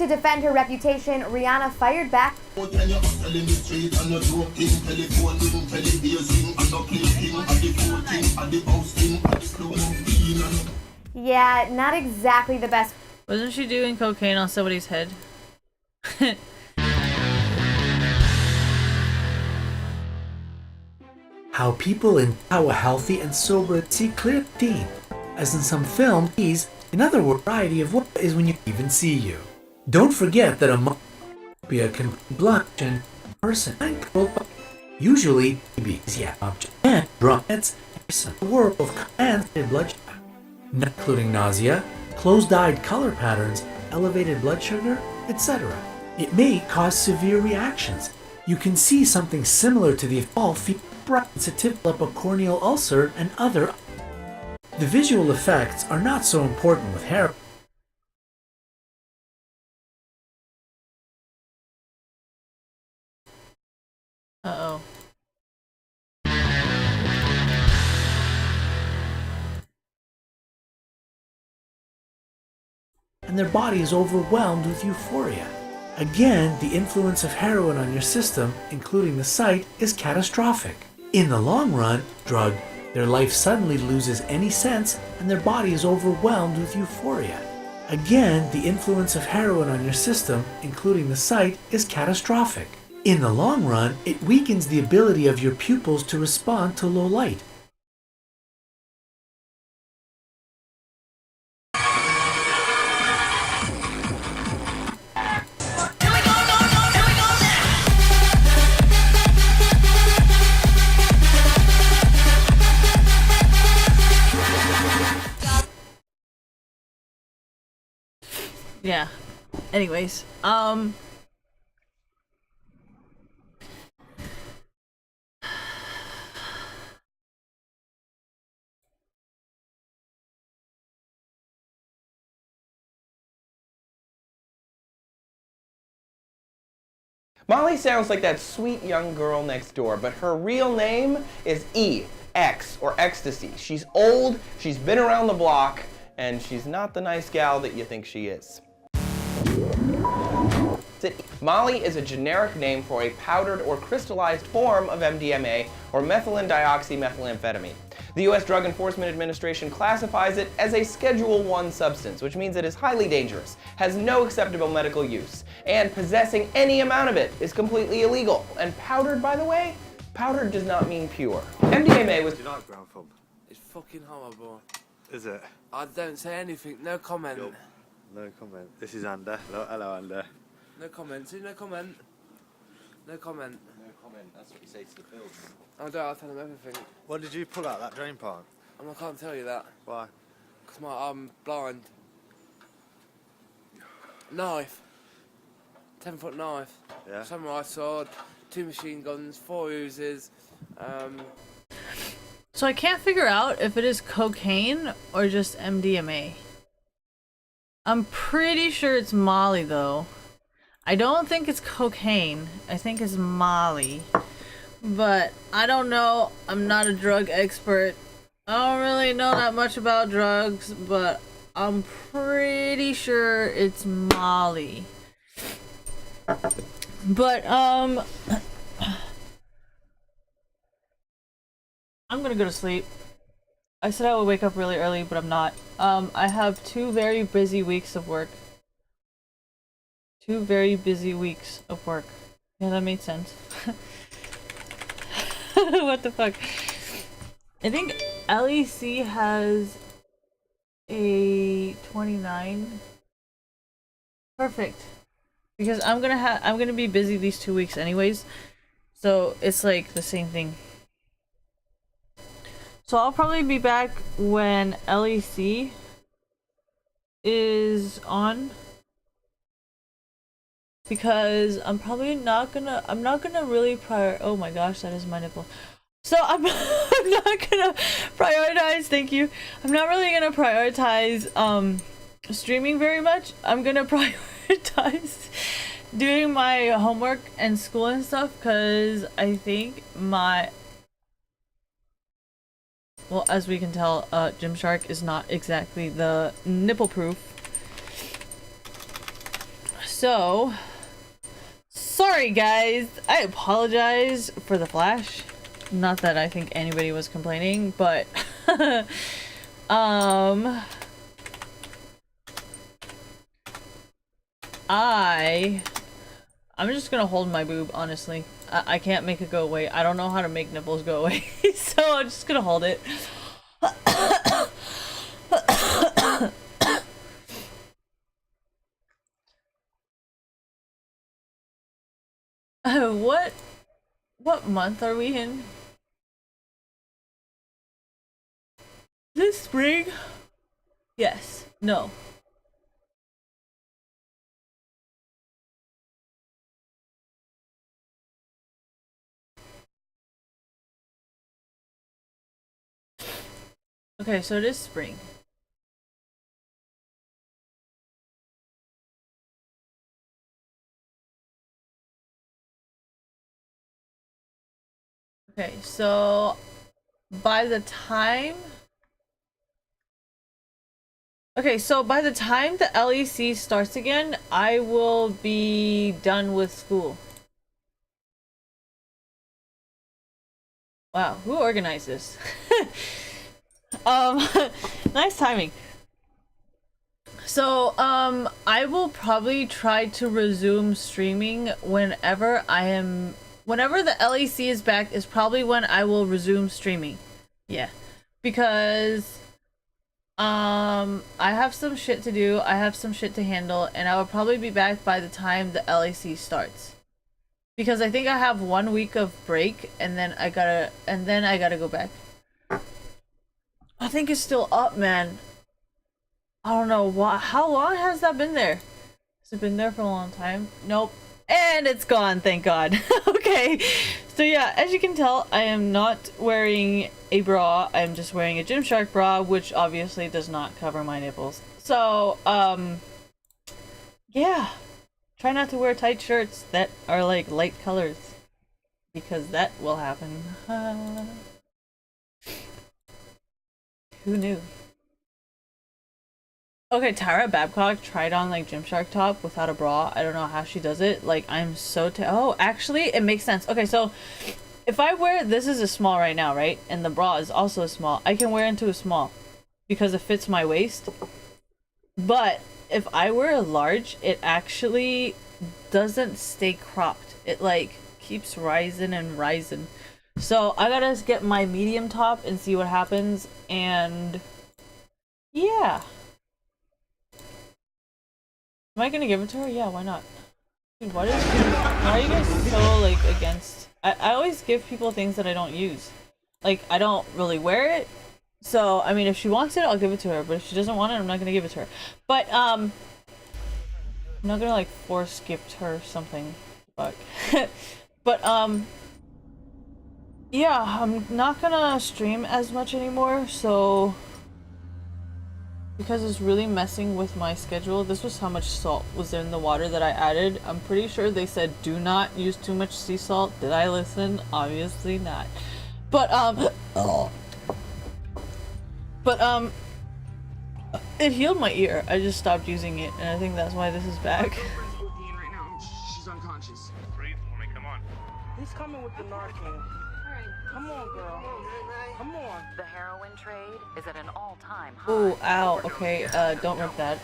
defend her reputation, Rihanna fired back. Yeah, not exactly the best. Wasn't she doing cocaine on somebody's head? How people in how a healthy and sober see clear teen, as in some film, in other words, variety of what is when you even see you. Don't forget that a myopia can blush in person and usually be object and drugs person a world of constant blood sugar, including nausea, closed-eyed color patterns, elevated blood sugar, etc. It may cause severe reactions. You can see something similar to the fall sensitive up a corneal ulcer and other. The visual effects are not so important with hair. Uh-oh. And their body is overwhelmed with euphoria. Again, the influence of heroin on your system, including the site, is catastrophic. In the long run, their life suddenly loses any sense and their body is overwhelmed with euphoria. Again, the influence of heroin on your system, including the site, is catastrophic. In the long run, it weakens the ability of your pupils to respond to low light. Yeah. Anyways, Molly sounds like that sweet young girl next door, but her real name is E-X, or Ecstasy. She's old, she's been around the block, and she's not the nice gal that you think she is. Molly is a generic name for a powdered or crystallized form of MDMA, or methylene dioxymethylamphetamine. The U.S. Drug Enforcement Administration classifies it as a Schedule I substance, which means it is highly dangerous, has no acceptable medical use, and possessing any amount of it is completely illegal. And powdered, by the way, powdered does not mean pure. MDMA was... Do you like Ground Thumb? It's fucking horrible. Is it? I don't say anything, no comment. Yo, no comment. This is Ander. Hello, Ander. No comment, see, no comment. No comment. No comment, that's what you say to the film. I don't, I'll tell him everything. What did you pull out that drain pipe? I can't tell you that. Why? Because I'm blind. Knife. 10-foot knife. Yeah. Samurai sword, 2 machine guns, 4 Uzis. So I can't figure out if it is cocaine or just MDMA. I'm pretty sure it's Molly though. I don't think it's cocaine. I think it's Molly. But I don't know. I'm not a drug expert. I don't really know that much about drugs, but I'm pretty sure it's Molly. But I'm gonna go to sleep. I said I would wake up really early, but I'm not. I have 2 very busy weeks of work. 2 very busy weeks of work. Yeah, that made sense. What the fuck? I think LEC has a 29. Perfect. Because I'm gonna be busy these 2 weeks anyways. So it's like the same thing. So I'll probably be back when LEC is on. Because I'm probably not gonna really oh my gosh, that is my nipple. So I'm not gonna prioritize, thank you. I'm not really gonna prioritize streaming very much. I'm gonna prioritize doing my homework and school and stuff, because I think my, well, as we can tell, Gymshark is not exactly the nipple proof. So sorry guys, I apologize for the flash. Not that I think anybody was complaining, but I'm just gonna hold my boob, honestly. I can't make it go away. I don't know how to make nipples go away, so I'm just gonna hold it. What month are we in? This spring? Yes. No. Okay, so it is spring. Okay, so by the time the LEC starts again, I will be done with school. Wow, who organized this? Nice timing. So, I will probably try to resume streaming whenever the LEC is back is probably when I will resume streaming. Yeah. Because I have some shit to do, I have some shit to handle, and I will probably be back by the time the LEC starts. Because I think I have 1 week of break and then I gotta go back. I think it's still up, man. I don't know how long has that been there? Has it been there for a long time? Nope. And it's gone, thank God. Okay, so yeah, as you can tell, I am not wearing a bra. I'm just wearing a Gymshark bra, which obviously does not cover my nipples. So, yeah. Try not to wear tight shirts that are like light colors, because that will happen. Who knew? Okay, Tyra Babcock tried on like Gymshark top without a bra. I don't know how she does it. Like, I'm so oh, actually, it makes sense. Okay, so if I wear, this is a small right now, right? And the bra is also a small. I can wear into a small because it fits my waist. But if I wear a large, it actually doesn't stay cropped. It like keeps rising and rising. So I gotta get my medium top and see what happens. And yeah. Am I gonna give it to her? Yeah, why not? Dude, why are you guys so like against? I always give people things that I don't use. Like I don't really wear it. So I mean if she wants it, I'll give it to her. But if she doesn't want it, I'm not gonna give it to her. But I'm not gonna like force gift her something. Fuck. But yeah, I'm not gonna stream as much anymore, so because it's really messing with my schedule. This was how much salt was in the water that I added. I'm pretty sure they said do not use too much sea salt. Did I listen? Obviously not. But it healed my ear. I just stopped using it, and I think that's why this is back. She's unconscious. Breathe for me, come on. He's coming with the Narcan. Come on, girl. Come on. The heroin trade is at an all-time high. Oh, ow. Okay, don't rip that.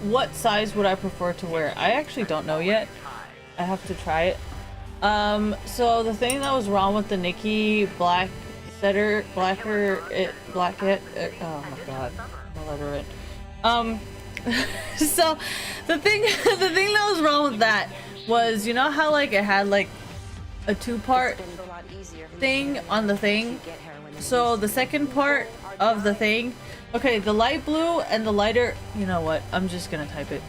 What size would I prefer to wear? I actually don't know yet. I have to try it. So the thing that was wrong with the Nikki Blackett, oh my god, I'll let her in. So the thing that was wrong with that was, you know how like it had like a two-part thing on the thing? So the second part of the thing, okay, the light blue and the lighter, you know what, I'm just gonna type it.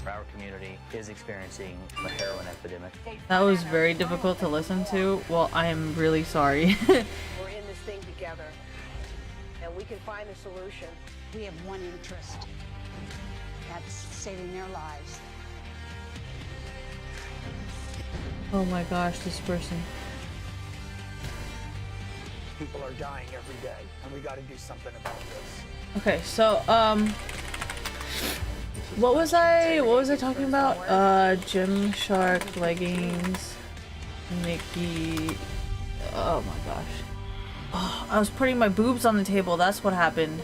Our community is experiencing a heroin epidemic. That was very difficult to listen to. Well, I am really sorry. We're in this thing together, and we can find a solution. We have one interest. That's saving their lives. Oh my gosh, this person. People are dying every day, and we got to do something about this. Okay, so what was I talking about? Gymshark leggings, Nikki. Oh my gosh. Oh, I was putting my boobs on the table. That's what happened.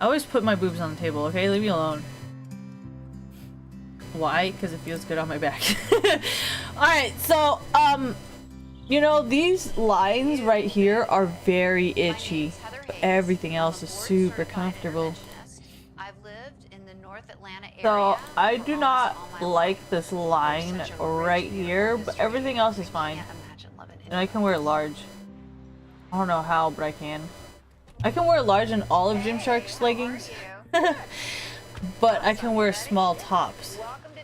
I always put my boobs on the table, okay? Leave me alone. Why? Because it feels good on my back. Alright, so, you know, these lines right here are very itchy. But everything else is super comfortable. So, I do not like this line right here, but everything else is fine. And I can wear large. I don't know how, but I can. I can wear large in all of Gymshark's leggings, but I can wear small tops,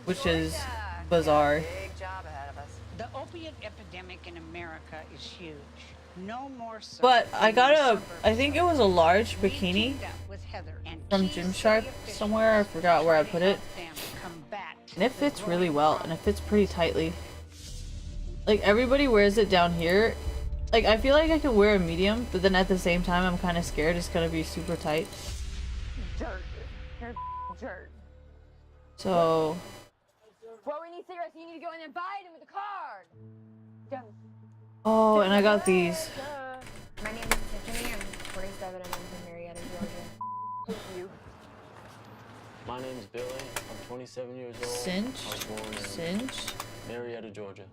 which is bizarre. The opiate epidemic in America is huge. No more so. But I got I think it was a large bikini from Gymshark somewhere. I forgot where I put it. And it fits really well, and it fits pretty tightly. Like, everybody wears it down here. Like, I feel like I could wear a medium, but then at the same time, I'm kind of scared it's gonna be super tight. Jerk. You're jerk. So... Well, we need cigarettes. You need to go in there and buy them with the card. Oh, and I got these. My name is Tiffany. I'm 47 and I'm from Marietta, Georgia. You. My name is Billy. I'm 27 years old. Cinch? I was born in Cinch? Marietta, Georgia.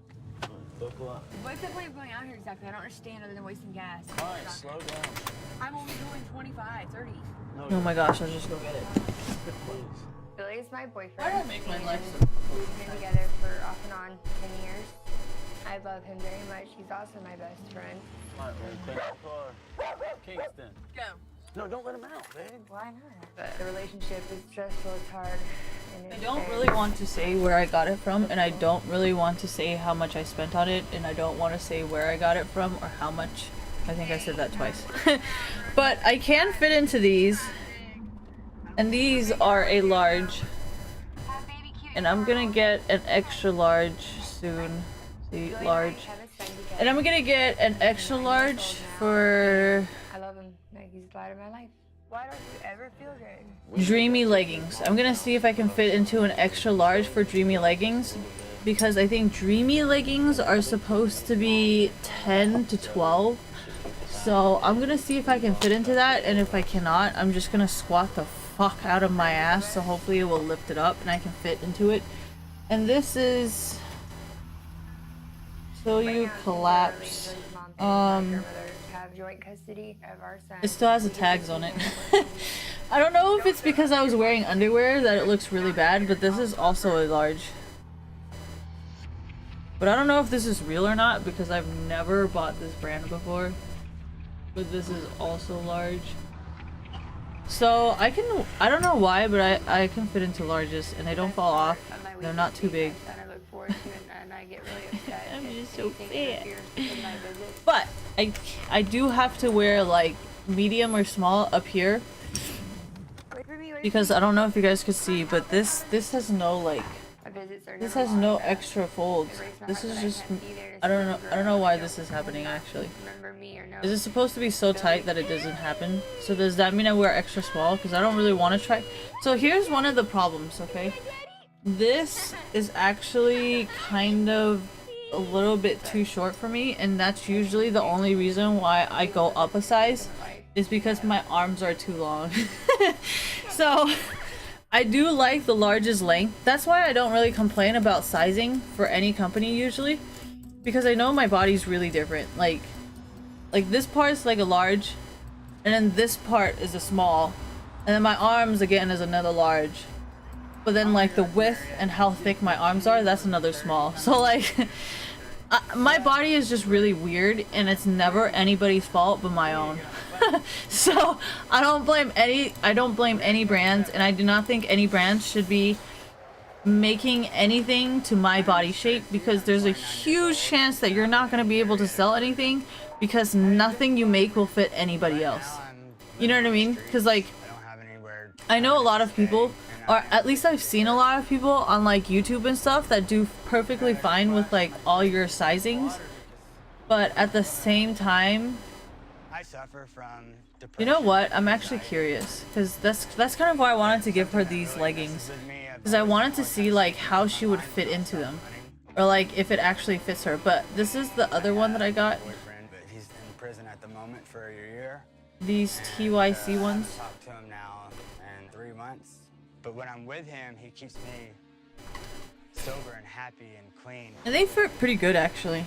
Buckle up. What's the point of going out here exactly? I don't understand other than wasting gas. Alright, slow down. I'm only going 25, 30. Oh my gosh, I'll just go get it. Please. Billy is my boyfriend. Why did I make my life We've been together for off and on 10 years. I love him very much. He's also my best friend. Alright, we'll clean the car. Kingston. Go. No, don't let him out, babe. Why not? But the relationship is stressful, it's hard. And I don't really want to say where I got it from, and I don't really want to say how much I spent on it, and I don't want to say where I got it from or how much. I think I said that twice. But I can fit into these, and these are a large, and I'm gonna get an extra large soon. See, large. And I'm gonna get an extra large for... I love him. Like, he's the light of my life. Why don't you ever feel good? Dreamy leggings. I'm gonna see if I can fit into an extra large for dreamy leggings, because I think dreamy leggings are supposed to be 10 to 12. So I'm gonna see if I can fit into that, and if I cannot, I'm just gonna squat the fuck out of my ass, so hopefully it will lift it up and I can fit into it. And this is so you collapse. Have joint custody of our son. It still has the tags on it. I don't know if it's because I was wearing underwear that it looks really bad, but this is also a large. But I don't know if this is real or not because I've never bought this brand before. But this is also large. So I don't know why, but I can fit into larges and they don't fall off. They're not too big. I'm just so fat. But I do have to wear like medium or small up here because I don't know if you guys could see, but this has no like, this has no extra folds. This is just, I don't know why this is happening actually. Is it supposed to be so tight that it doesn't happen? So does that mean I wear extra small? Because I don't really want to try. So here's one of the problems, okay? This is actually kind of a little bit too short for me, and that's usually the only reason why I go up a size, is because my arms are too long. So I do like the largest length. That's why I don't really complain about sizing for any company usually, because I know my body's really different. Like this part's like a large, and then this part is a small, and then my arms again is another large. But then like the width and how thick my arms are, that's another small. So like my body is just really weird, and it's never anybody's fault but my own. So I don't blame any brands, and I do not think any brands should be making anything to my body shape, because there's a huge chance that you're not going to be able to sell anything because nothing you make will fit anybody else. You know what I mean? Because like I know a lot of people, or at least I've seen a lot of people on like YouTube and stuff that do perfectly fine with like all your sizings, but at the same time, I suffer from depression. You know what? I'm actually curious, because that's kind of why I wanted to give her these leggings, because I wanted to see like how she would fit into them, or like if it actually fits her. But this is the other one that I got. He's in prison at the moment for a year. These TYC ones. I talked to him now in 3 months. But when I'm with him, he keeps me sober and happy and clean. And they fit pretty good actually.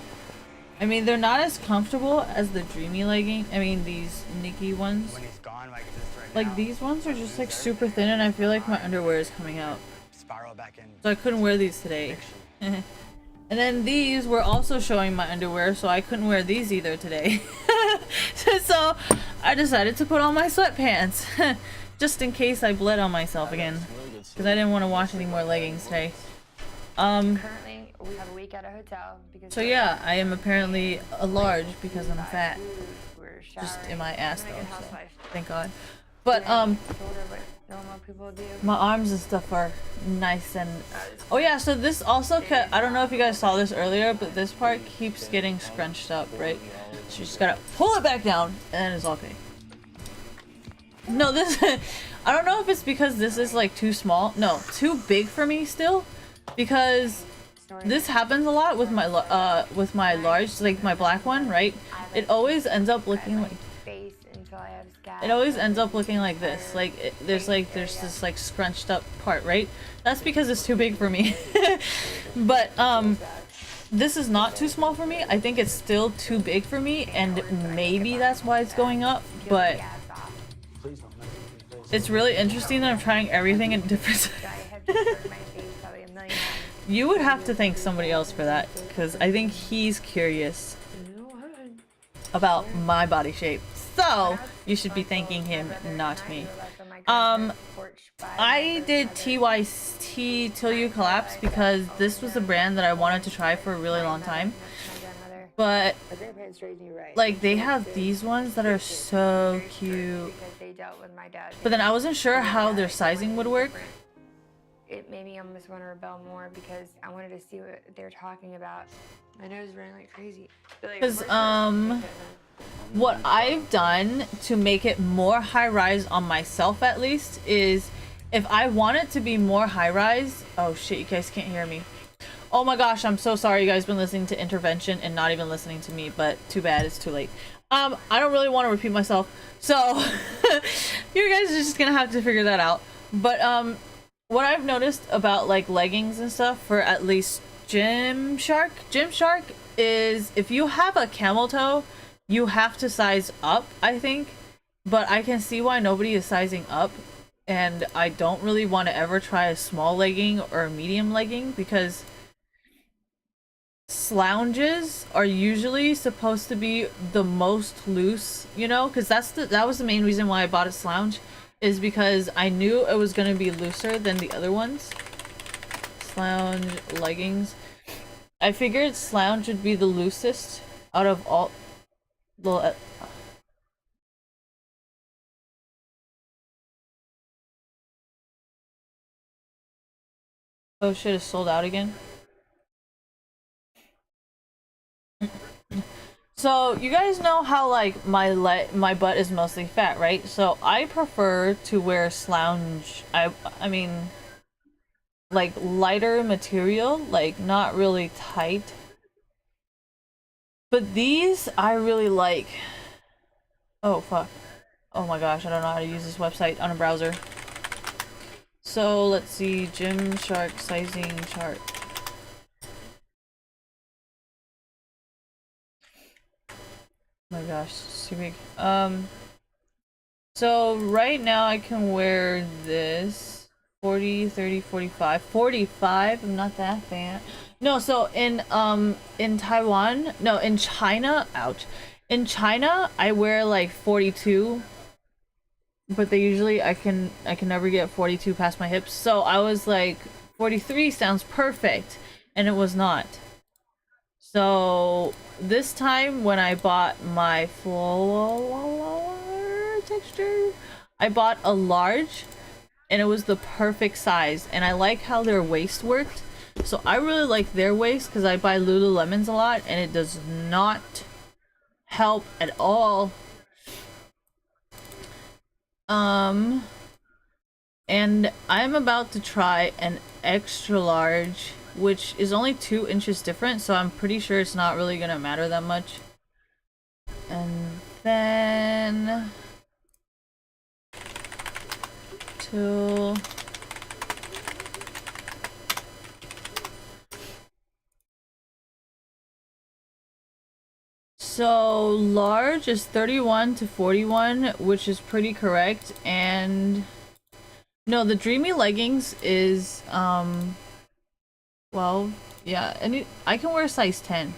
I mean, they're not as comfortable as the Dreamy legging. I mean, these Nikki ones. When he's gone like this right like now, these ones are just like super thin, and I feel like my underwear is coming out. spiral back in. So I couldn't wear these today. And then these were also showing my underwear, so I couldn't wear these either today. So I decided to put on my sweatpants. Just in case I bled on myself again. Because I didn't want to wash any more leggings today. Currently, we have a week at a hotel because. So yeah, I am apparently a large because I'm fat. Just in my ass though, so thank God. But my arms and stuff are nice and. Oh yeah, so this also I don't know if you guys saw this earlier, but this part keeps getting scrunched up, right? So you just gotta pull it back down, and then it's okay. No, this I don't know if it's because this is like too small. No, too big for me still, because this happens a lot with my large, like my black one, right? It always ends up looking like this. Like there's this like scrunched up part, right? That's because it's too big for me. But this is not too small for me. I think it's still too big for me, and maybe that's why it's going up, but it's really interesting that I'm trying everything in different. You would have to thank somebody else for that, because I think he's curious about my body shape. So you should be thanking him, not me. I did TYC Till You Collapse because this was a brand that I wanted to try for a really long time. But like they have these ones that are so cute. But then I wasn't sure how their sizing would work. It made me almost want to rebel more because I wanted to see what they're talking about. My nose is running like crazy. Because what I've done to make it more high-rise on myself at least is if I want it to be more high-rise... Oh shit, you guys can't hear me. Oh my gosh, I'm so sorry you guys been listening to Intervention and not even listening to me, but too bad, it's too late. I don't really want to repeat myself, so you guys are just gonna have to figure that out. But what I've noticed about like leggings and stuff for at least Gymshark is if you have a camel toe, you have to size up, I think. But I can see why nobody is sizing up, and I don't really want to ever try a small legging or a medium legging because slouches are usually supposed to be the most loose, you know, because that was the main reason why I bought a slouch, is because I knew it was going to be looser than the other ones. Slouch leggings. I figured slouch would be the loosest out of all the oh shit, it's sold out again. So you guys know how like my butt is mostly fat, right? So I prefer to wear slouch. I mean like lighter material, like not really tight. But these I really like. Oh fuck. Oh my gosh, I don't know how to use this website on a browser. So let's see, Gymshark sizing chart. Oh my gosh, it's too big. So right now I can wear this 40, 30, 45, 45. I'm not that fat. No, so in Taiwan, no, in China, ouch. In China, I wear like 42, but they usually I can never get 42 past my hips. So I was like 43 sounds perfect, and it was not. So this time when I bought my floor texture, I bought a large, and it was the perfect size, and I like how their waist worked. So I really like their waist because I buy Lululemons a lot, and it does not help at all. And I'm about to try an extra large, which is only 2 inches different, so I'm pretty sure it's not really gonna matter that much. And then so large is 31 to 41, which is pretty correct. And no, the Dreamy leggings is well, yeah, and I can wear size 10.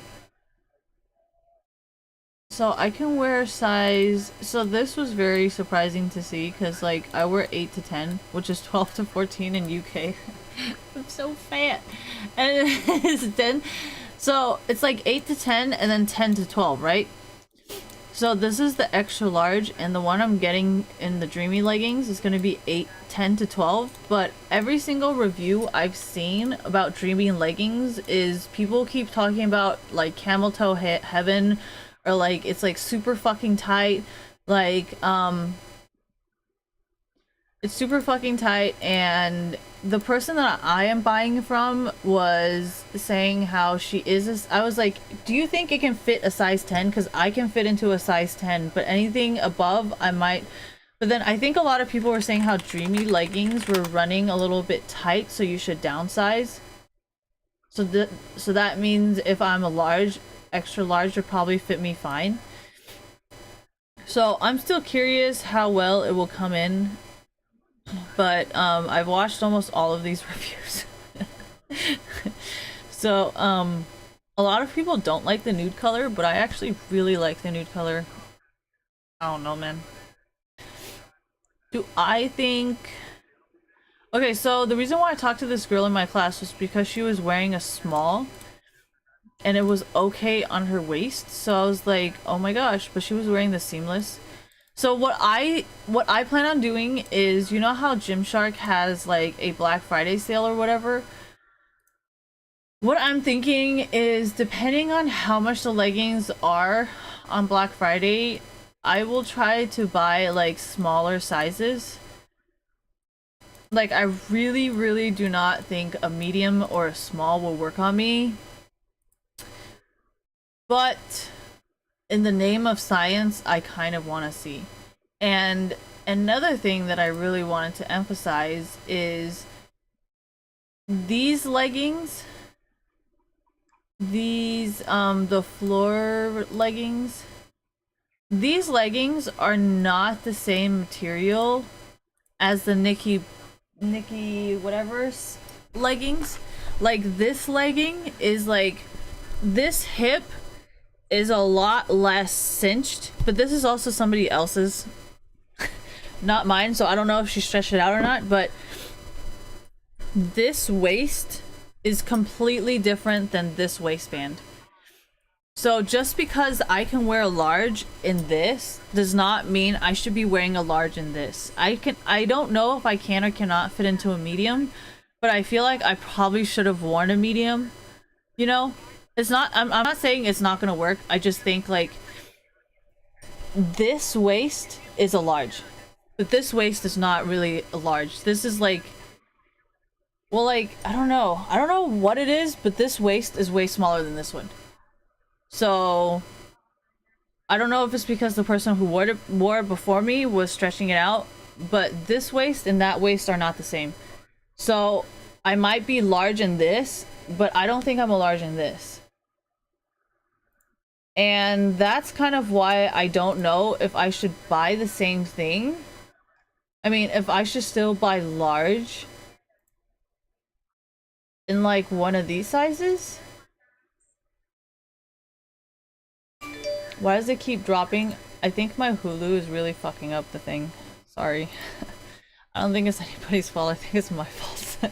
So I can wear size, so this was very surprising to see because like I wear 8 to 10, which is 12 to 14 in UK. I'm so fat. And it's 10. So it's like 8 to 10 and then 10 to 12, right? So this is the extra large, and the one I'm getting in the Dreamy leggings is going to be 10 to 12. But every single review I've seen about Dreamy leggings is people keep talking about like camel toe heaven, or like it's like super fucking tight, like it's super fucking tight. And the person that I am buying from was saying how she is I was like, do you think it can fit a size 10? Because I can fit into a size 10, but anything above I might. But then I think a lot of people were saying how Dreamy leggings were running a little bit tight, so you should downsize. So that means if I'm a large, extra large would probably fit me fine. So I'm still curious how well it will come in. But I've watched almost all of these reviews. So a lot of people don't like the nude color, but I actually really like the nude color. I don't know, man. Do I think... Okay, so the reason why I talked to this girl in my class was because she was wearing a small, and it was okay on her waist. So I was like, oh my gosh, but she was wearing the seamless. So what I plan on doing is, you know how Gymshark has like a Black Friday sale or whatever? What I'm thinking is, depending on how much the leggings are on Black Friday, I will try to buy like smaller sizes. Like, I really do not think a medium or a small will work on me. But in the name of science, I kind of want to see. And another thing that I really wanted to emphasize is these leggings, these the floor leggings, these leggings are not the same material as the Nikki whatever's leggings. Like, this legging is like, this hip is a lot less cinched, but this is also somebody else's, not mine, so I don't know if she stretched it out or not. But this waist is completely different than this waistband. So just because I can wear a large in this does not mean I should be wearing a large in this. I don't know if I can or cannot fit into a medium, but I feel like I probably should have worn a medium. You know, it's not, I'm not saying it's not gonna work. I just think like this waist is a large, but this waist is not really a large. This is like, well, like, I don't know what it is, but this waist is way smaller than this one. So I don't know if it's because the person who wore it before me was stretching it out, but this waist and that waist are not the same. So I might be large in this, but I don't think I'm a large in this. And that's kind of why I don't know if I should buy the same thing. I mean, if I should still buy large in like one of these sizes. Why does it keep dropping? I think my Hulu is really fucking up the thing. Sorry. I don't think it's anybody's fault. I think it's my fault.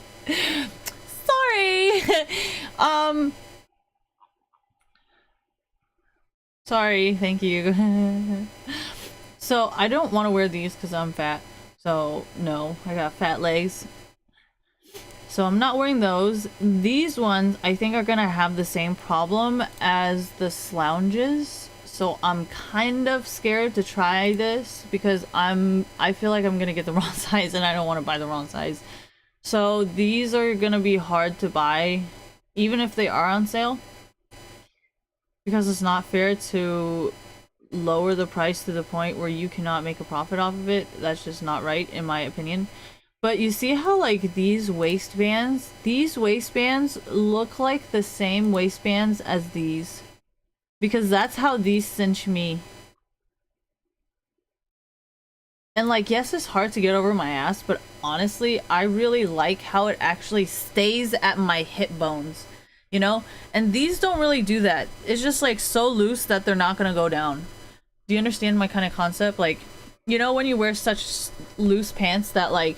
Sorry. Sorry. Thank you. So I don't want to wear these because I'm fat. So no, I got fat legs. So I'm not wearing those. These ones I think are gonna have the same problem as the slouches. So I'm kind of scared to try this because I feel like I'm gonna get the wrong size and I don't want to buy the wrong size. So these are gonna be hard to buy even if they are on sale, because it's not fair to lower the price to the point where you cannot make a profit off of it. That's just not right in my opinion. But you see how like these waistbands look like the same waistbands as these. Because that's how these cinch me. And like, yes, it's hard to get over my ass, but honestly, I really like how it actually stays at my hip bones, you know? And these don't really do that. It's just like so loose that they're not gonna go down. Do you understand my kind of concept? Like, you know when you wear such loose pants that like,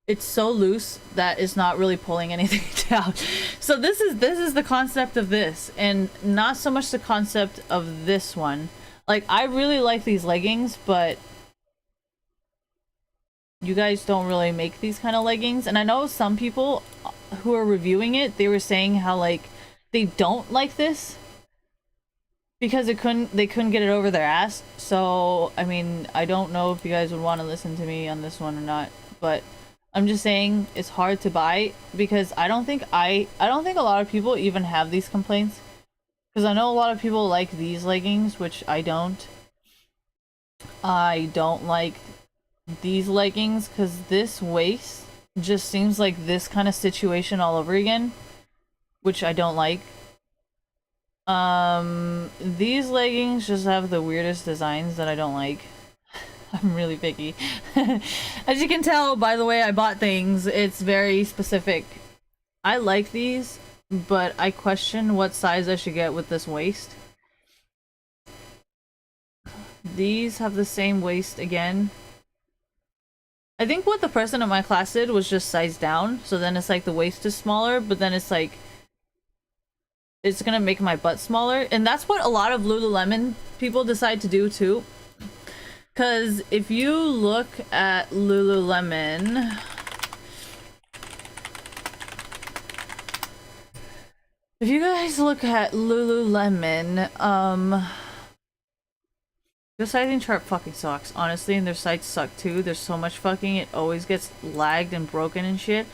it's so loose that it's not really pulling anything down. So this is the concept of this, and not so much the concept of this one. Like, I really like these leggings, but you guys don't really make these kind of leggings. And I know some people who are reviewing it, they were saying how like they don't like this because they couldn't get it over their ass. So I mean, I don't know if you guys would want to listen to me on this one or not, but I'm just saying it's hard to buy because I don't think a lot of people even have these complaints, because I know a lot of people like these leggings, which I don't. I don't like these leggings because this waist just seems like this kind of situation all over again, which I don't like. These leggings just have the weirdest designs that I don't like. I'm really picky. As you can tell by the way I bought things, it's very specific. I like these, but I question what size I should get with this waist. These have the same waist again. I think what the person in my class did was just size down, so then it's like the waist is smaller, but then it's like it's gonna make my butt smaller. And that's what a lot of Lululemon people decide to do too. Because if you look at Lululemon, If you guys look at Lululemon, the sizing chart fucking sucks, honestly, and their sites suck too. There's so much fucking, it always gets lagged and broken and shit.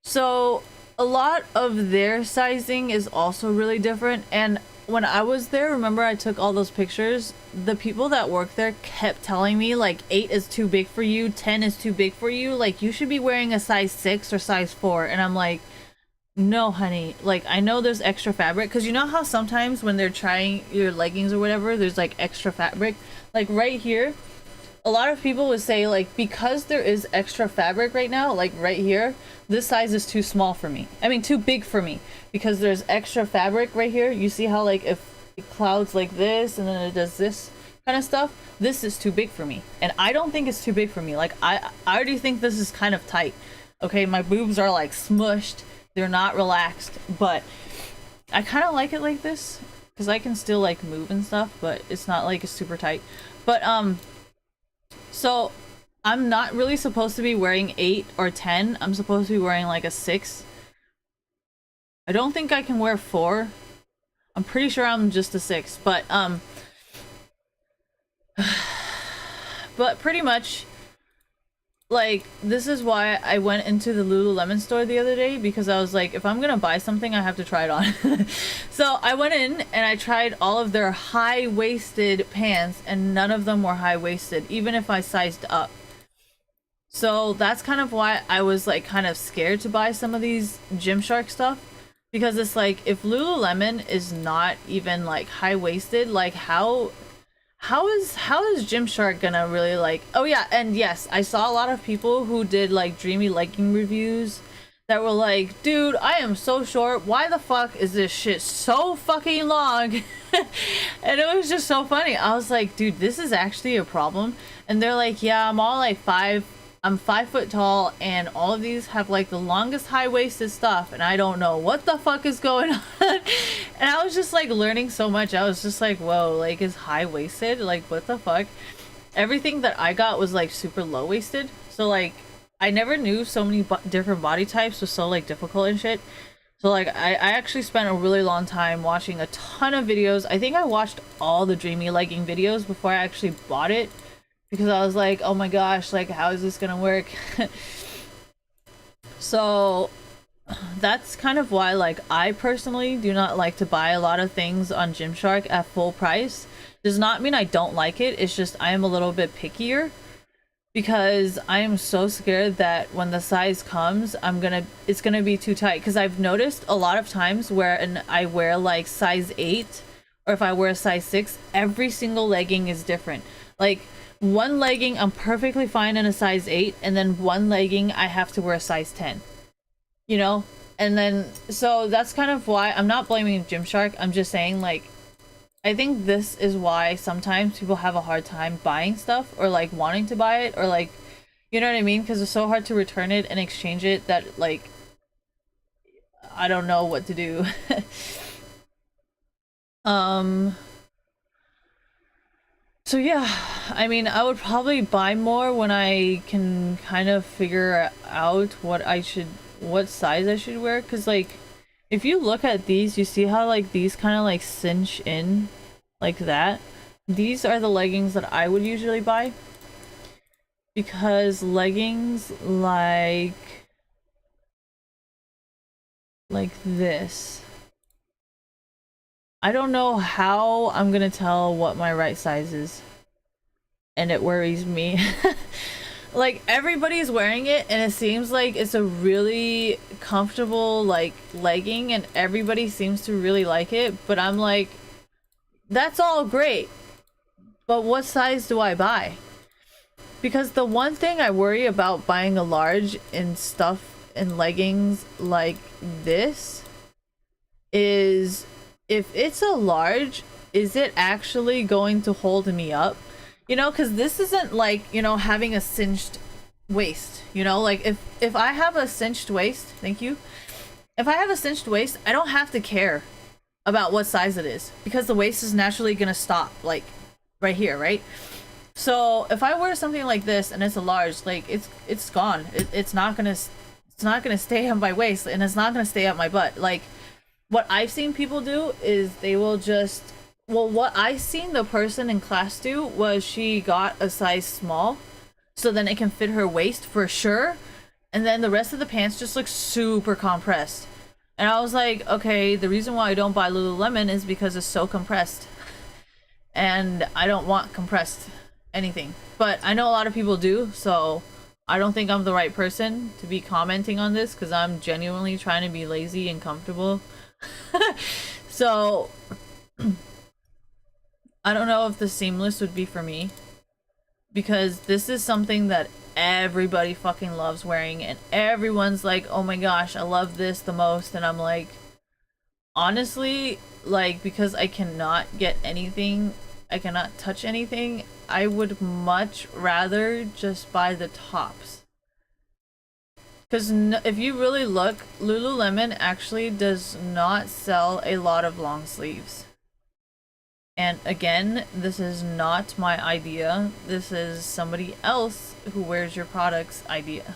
So a lot of their sizing is also really different, and when I was there, remember I took all those pictures, the people that work there kept telling me like 8 is too big for you, 10 is too big for you, like you should be wearing a size 6 or size 4, and I'm like, no honey, like I know there's extra fabric, because you know how sometimes when they're trying your leggings or whatever, there's like extra fabric, like right here, a lot of people would say like, because there is extra fabric right now, like right here, this size is too small for me, I mean too big for me, because there's extra fabric right here. You see how like if it clouds like this and then it does this kind of stuff, this is too big for me, and I don't think it's too big for me. Like I already think this is kind of tight. Okay, my boobs are like smushed, they're not relaxed, but I kind of like it like this because I can still like move and stuff, but it's not like it's super tight. But so I'm not really supposed to be wearing 8 or 10. I'm supposed to be wearing like a 6. I don't think I can wear 4. I'm pretty sure I'm just a 6, but pretty much like this is why I went into the Lululemon store the other day, because I was like, if I'm gonna buy something, I have to try it on. So I went in and I tried all of their high-waisted pants, and none of them were high-waisted, even if I sized up. So that's kind of why I was like kind of scared to buy some of these Gymshark stuff, because it's like, if Lululemon is not even like high-waisted, like how is Gymshark gonna really like... Oh yeah, and yes, I saw a lot of people who did like dreamy legging reviews that were like, dude, I am so short, why the fuck is this shit so fucking long? And it was just so funny. I was like, dude, this is actually a problem. And they're like, yeah, I'm 5 foot tall, and all of these have like the longest high-waisted stuff, and I don't know what the fuck is going on. And I was just like learning so much. I was just like, whoa, like is high-waisted, like what the fuck? Everything that I got was like super low-waisted, so like I never knew so many different body types was so like difficult and shit. So like I actually spent a really long time watching a ton of videos. I think I watched all the dreamy legging videos before I actually bought it, because I was like, oh my gosh, like how is this gonna work? So that's kind of why like I personally do not like to buy a lot of things on Gymshark at full price. Does not mean I don't like it, it's just I am a little bit pickier, because I am so scared that when the size comes, it's gonna be too tight. Because I've noticed a lot of times where I wear like size 8, or if I wear a size 6, every single legging is different. Like one legging I'm perfectly fine in a size 8, and then one legging I have to wear a size 10, you know? And then so that's kind of why I'm not blaming Gymshark. I'm just saying, like, I think this is why sometimes people have a hard time buying stuff, or like wanting to buy it, or like, you know what I mean, because it's so hard to return it and exchange it that like I don't know what to do. So yeah, I mean, I would probably buy more when I can kind of figure out what size I should wear. Because like, if you look at these, you see how like these kind of like cinch in like that. These are the leggings that I would usually buy. Because leggings like this, I don't know how I'm gonna tell what my right size is, and it worries me. Like everybody's wearing it, and it seems like it's a really comfortable like legging, and everybody seems to really like it, but I'm like, that's all great, but what size do I buy? Because the one thing I worry about buying a large in stuff in leggings like this is, if it's a large, is it actually going to hold me up? You know, because this isn't like, you know, having a cinched waist, you know, like if I have a cinched waist, thank you. If I have a cinched waist, I don't have to care about what size it is, because the waist is naturally gonna stop like right here, right? So if I wear something like this and it's a large, like it's gone. It's not gonna stay on my waist, and it's not gonna stay up my butt. Like what I've seen people do is they will just, well, what I seen the person in class do was she got a size small, so then it can fit her waist for sure, and then the rest of the pants just look super compressed. And I was like, okay, the reason why I don't buy Lululemon is because it's so compressed, and I don't want compressed anything. But I know a lot of people do, so I don't think I'm the right person to be commenting on this, because I'm genuinely trying to be lazy and comfortable. So I don't know if the seamless would be for me, because this is something that everybody fucking loves wearing, and everyone's like, oh my gosh, I love this the most. And I'm like, honestly, like, because I cannot get anything, I cannot touch anything, I would much rather just buy the tops. Because if you really look, Lululemon actually does not sell a lot of long sleeves. And again, this is not my idea. This is somebody else who wears your product's idea.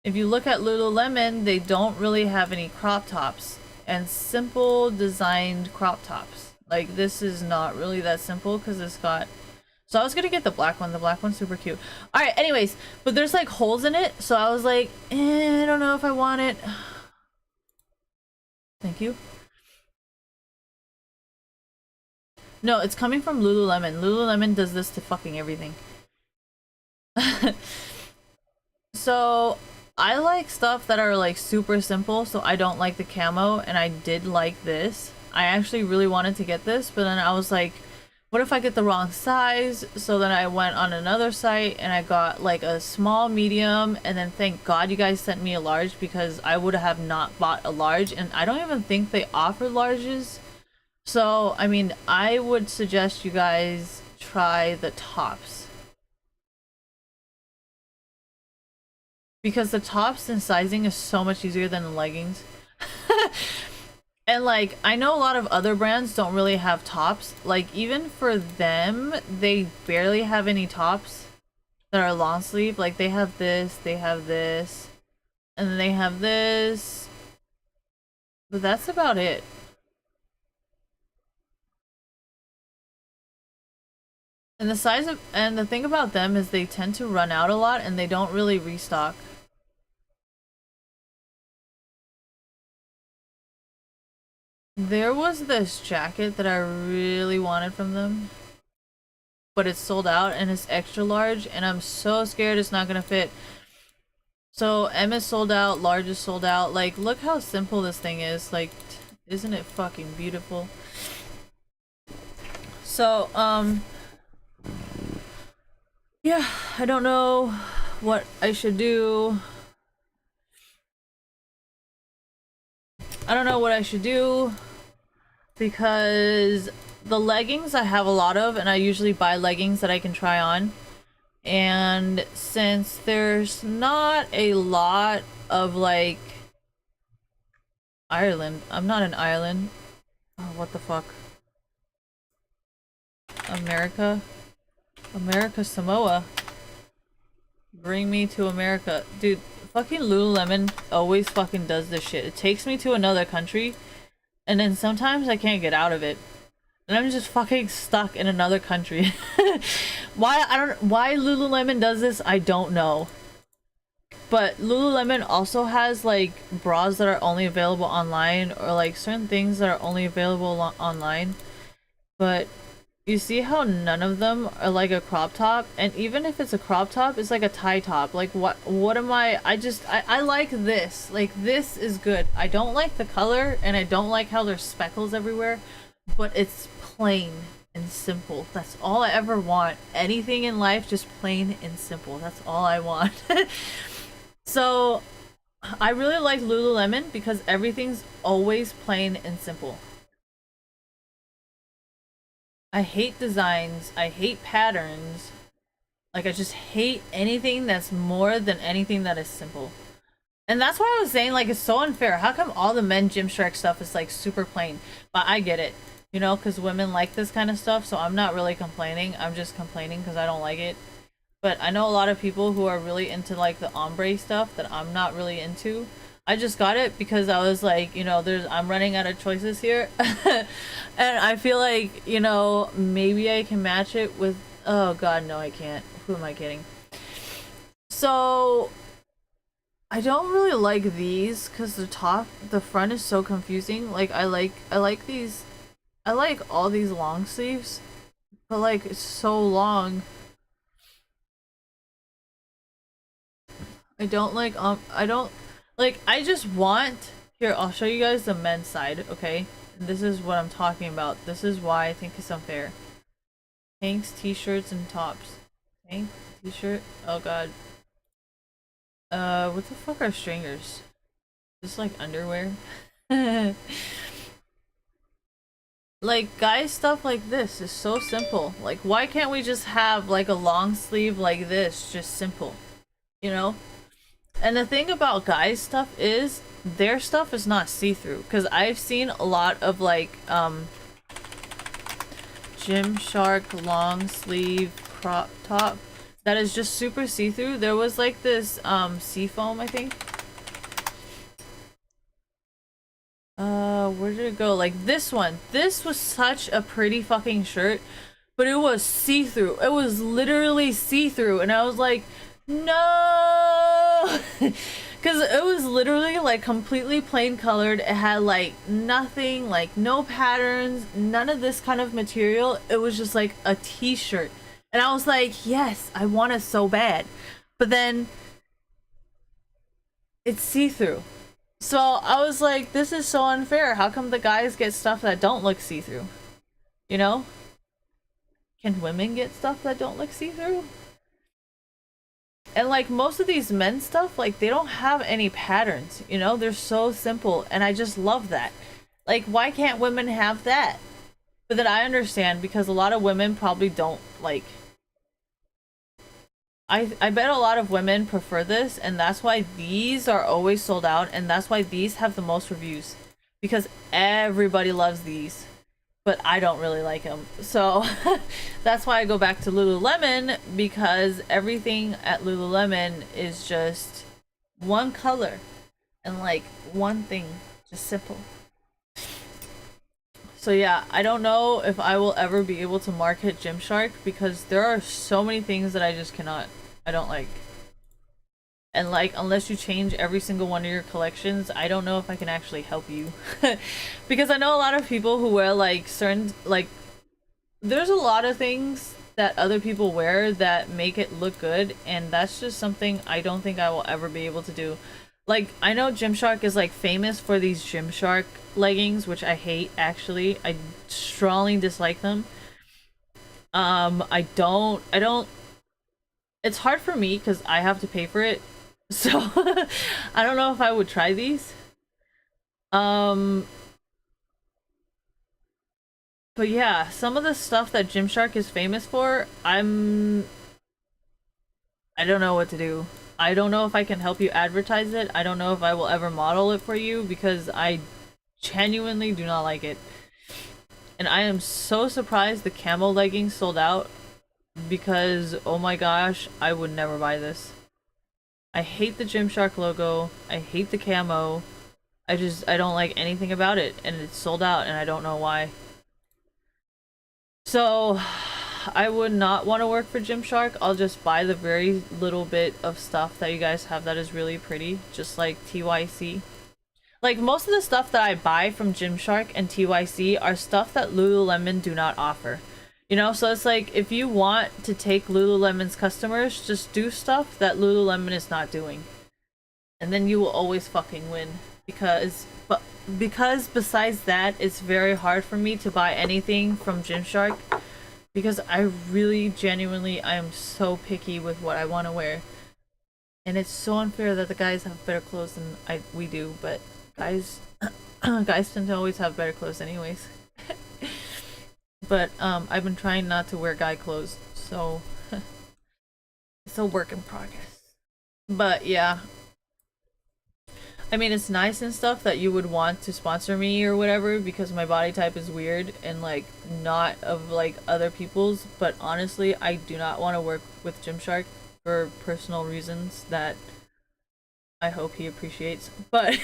If you look at Lululemon, they don't really have any crop tops. And simple designed crop tops. Like, this is not really that simple because it's got... So I was gonna get the black one. The black one's super cute. Alright, anyways. But there's like holes in it. So I was like, I don't know if I want it. Thank you. No, it's coming from Lululemon. Lululemon does this to fucking everything. So I like stuff that are like super simple. So I don't like the camo. And I did like this. I actually really wanted to get this. But then I was like, what if I get the wrong size? So then I went on another site and I got like a small, medium, and then thank God you guys sent me a large, because I would have not bought a large, and I don't even think they offer larges. So, I mean, I would suggest you guys try the tops. Because the tops and sizing is so much easier than the leggings. And like, I know a lot of other brands don't really have tops. Like, even for them, they barely have any tops that are long sleeve. Like, they have this, and then they have this. But that's about it. And the size of, and the thing about them is they tend to run out a lot and they don't really restock. There was this jacket that I really wanted from them, but it's sold out and it's extra large, and I'm so scared it's not gonna fit. So M is sold out, large is sold out. Like, look how simple this thing is. Like, isn't it fucking beautiful? So, yeah, I don't know what I should do. I don't know what I should do, because the leggings I have a lot of, and I usually buy leggings that I can try on. And since there's not a lot of like Ireland, I'm not in Ireland. Oh, what the fuck? America, Samoa. Bring me to America, dude. Fucking Lululemon always fucking does this shit. It takes me to another country, and then sometimes I can't get out of it, and I'm just fucking stuck in another country. Why Lululemon does this, I don't know. But Lululemon also has like bras that are only available online, or like certain things that are only available online. But you see how none of them are like a crop top? And even if it's a crop top, it's like a tie top. Like, what am I like this. Like, this is good. I don't like the color, and I don't like how there's speckles everywhere, but it's plain and simple. That's all I ever want. Anything in life, just plain and simple. That's all I want. So I really like Lululemon because everything's always plain and simple. I hate designs, I hate patterns, like I just hate anything that's more than anything that is simple. And that's why I was saying, like, it's so unfair. How come all the men Gymshark stuff is like super plain? But I get it, you know, because women like this kind of stuff, so I'm not really complaining. I'm just complaining because I don't like it. But I know a lot of people who are really into like the ombre stuff that I'm not really into. I just got it because I was like, you know, I'm running out of choices here. And I feel like, you know, maybe I can match it with, oh god, no I can't. Who am I kidding? So I don't really like these because the front is so confusing. Like I like these, I like all these long sleeves, but like it's so long. I don't like I just want, here I'll show you guys the men's side, okay? And this is what I'm talking about. This is why I think it's unfair. Tanks, t-shirts, and tops. Tank, t-shirt, oh god. What the fuck are stringers? Just like underwear? Like, guys, stuff like this is so simple. Like, why can't we just have like a long sleeve like this, just simple? You know? And the thing about guys stuff is their stuff is not see-through, because I've seen a lot of like Gymshark long sleeve crop top that is just super see-through. There was like this Seafoam, I think. Where did it go? Like this one. This was such a pretty fucking shirt, but it was see-through. It was literally see-through, and I was like, no. Because it was literally like completely plain colored. It had like nothing, like no patterns, none of this kind of material. It was just like a t-shirt. And I was like, yes, I want it so bad. But then it's see-through. So I was like, this is so unfair. How come the guys get stuff that don't look see-through? You know? Can women get stuff that don't look see-through? And like most of these men's stuff, like they don't have any patterns, you know? They're so simple, and I just love that. Like, why can't women have that? But then I understand, because a lot of women probably don't like, I bet a lot of women prefer this, and that's why these are always sold out, and that's why these have the most reviews, because everybody loves these, but I don't really like them. So that's why I go back to Lululemon, because everything at Lululemon is just one color and like one thing, just simple. So yeah, I don't know if I will ever be able to market Gymshark, because there are so many things that I just cannot, I don't like. And like, unless you change every single one of your collections, I don't know if I can actually help you. Because I know a lot of people who wear like certain, like, there's a lot of things that other people wear that make it look good, and that's just something I don't think I will ever be able to do. Like, I know Gymshark is like famous for these Gymshark leggings, which I hate actually. I strongly dislike them. I don't, it's hard for me because I have to pay for it. So I don't know if I would try these. But yeah, some of the stuff that Gymshark is famous for, I don't know what to do. I don't know if I can help you advertise it. I don't know if I will ever model it for you, because I genuinely do not like it. And I am so surprised the camo leggings sold out, because oh my gosh, I would never buy this. I hate the Gymshark logo. I hate the camo. I don't like anything about it, and it's sold out, and I don't know why. So I would not want to work for Gymshark. I'll just buy the very little bit of stuff that you guys have that is really pretty, just like TYC. Like, most of the stuff that I buy from Gymshark and TYC are stuff that Lululemon do not offer. You know, so it's like, if you want to take Lululemon's customers, just do stuff that Lululemon is not doing. And then you will always fucking win. Because besides that, it's very hard for me to buy anything from Gymshark. Because I really, genuinely, I am so picky with what I want to wear. And it's so unfair that the guys have better clothes than we do, but guys tend to always have better clothes anyways. But I've been trying not to wear guy clothes, so it's a work in progress. But yeah, I mean, it's nice and stuff that you would want to sponsor me or whatever, because my body type is weird and like not of like other people's, but honestly I do not want to work with Gymshark for personal reasons that I hope he appreciates. But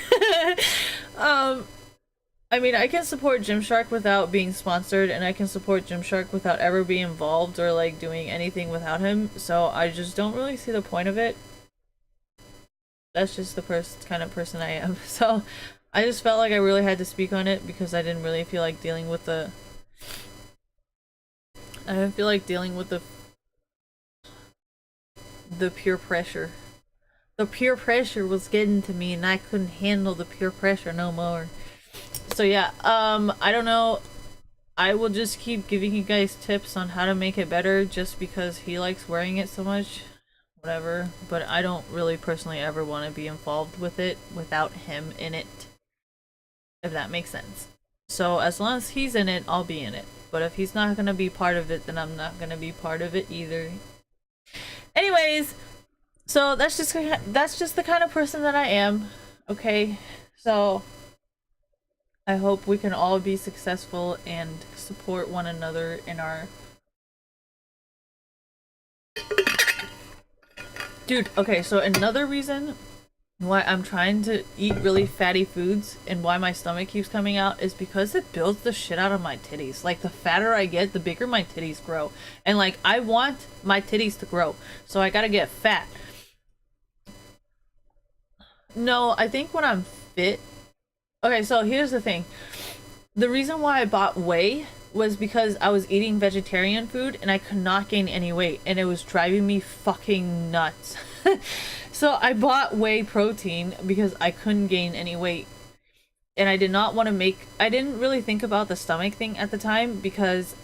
I mean, I can support Gymshark without being sponsored, and I can support Gymshark without ever being involved or like doing anything without him, so I just don't really see the point of it. That's just the kind of person I am. So I just felt like I really had to speak on it because I didn't really feel like dealing with the peer pressure. The peer pressure was getting to me and I couldn't handle the peer pressure no more. So yeah, I don't know. I will just keep giving you guys tips on how to make it better just because he likes wearing it so much. Whatever. But I don't really personally ever want to be involved with it without him in it. If that makes sense. So as long as he's in it, I'll be in it. But if he's not going to be part of it, then I'm not going to be part of it either. Anyways, so that's just the kind of person that I am. Okay? So I hope we can all be successful and support one another in our... Dude, okay, so another reason why I'm trying to eat really fatty foods and why my stomach keeps coming out is because it builds the shit out of my titties. Like, the fatter I get, the bigger my titties grow. And, like, I want my titties to grow, so I gotta get fat. No, I think when I'm fit... Okay, so here's the thing. The reason why I bought whey was because I was eating vegetarian food and I could not gain any weight and it was driving me fucking nuts. So I bought whey protein because I couldn't gain any weight. And I did not want to make... I didn't really think about the stomach thing at the time because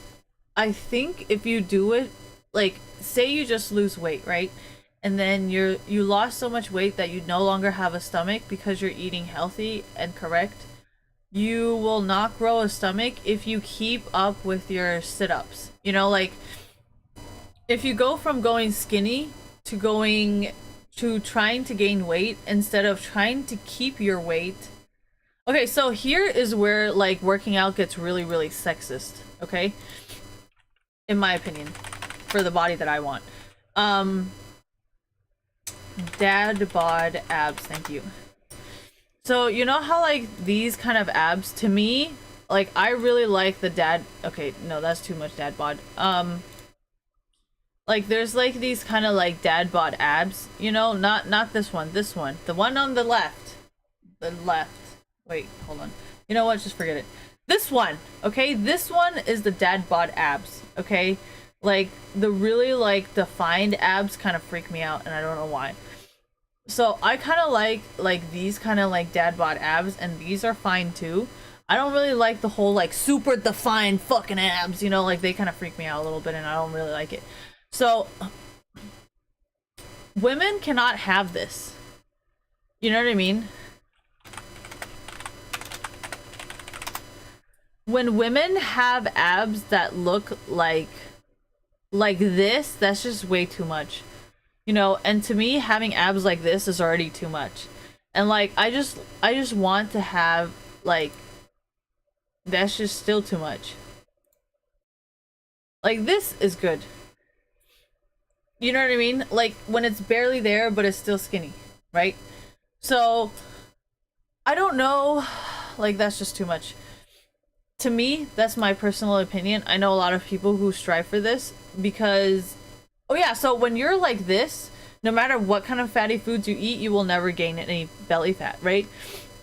I think if you do it, like, say you just lose weight, right? And then you lost so much weight that you no longer have a stomach because you're eating healthy and correct. You will not grow a stomach if you keep up with your sit-ups. You know, like, if you go from going skinny to trying to gain weight instead of trying to keep your weight. Okay, so here is where, like, working out gets really, really sexist, okay? In my opinion, for the body that I want. Dad bod abs, thank you. So, you know how, like, these kind of abs, to me, like, I really like the dad... Okay, no, that's too much dad bod. Like, there's, like, these kind of, like, dad bod abs, you know? Not this one, this one. The one on the left. The left. Wait, hold on. You know what? Just forget it. This one, okay? This one is the dad bod abs, okay? Like, the really, like, defined abs kind of freak me out, and I don't know why. So, I kind of like, these kind of, like, dad bod abs, and these are fine, too. I don't really like the whole, like, super defined fucking abs, you know? Like, they kind of freak me out a little bit, and I don't really like it. So, women cannot have this. You know what I mean? When women have abs that look like this, that's just way too much. You know, and to me, having abs like this is already too much. And, like, I just want to have, like, that's just still too much. Like, this is good. You know what I mean? Like, when it's barely there, but it's still skinny, right? So, I don't know. Like, that's just too much. To me, that's my personal opinion. I know a lot of people who strive for this because... Oh yeah, so when you're like this, no matter what kind of fatty foods you eat, you will never gain any belly fat, right?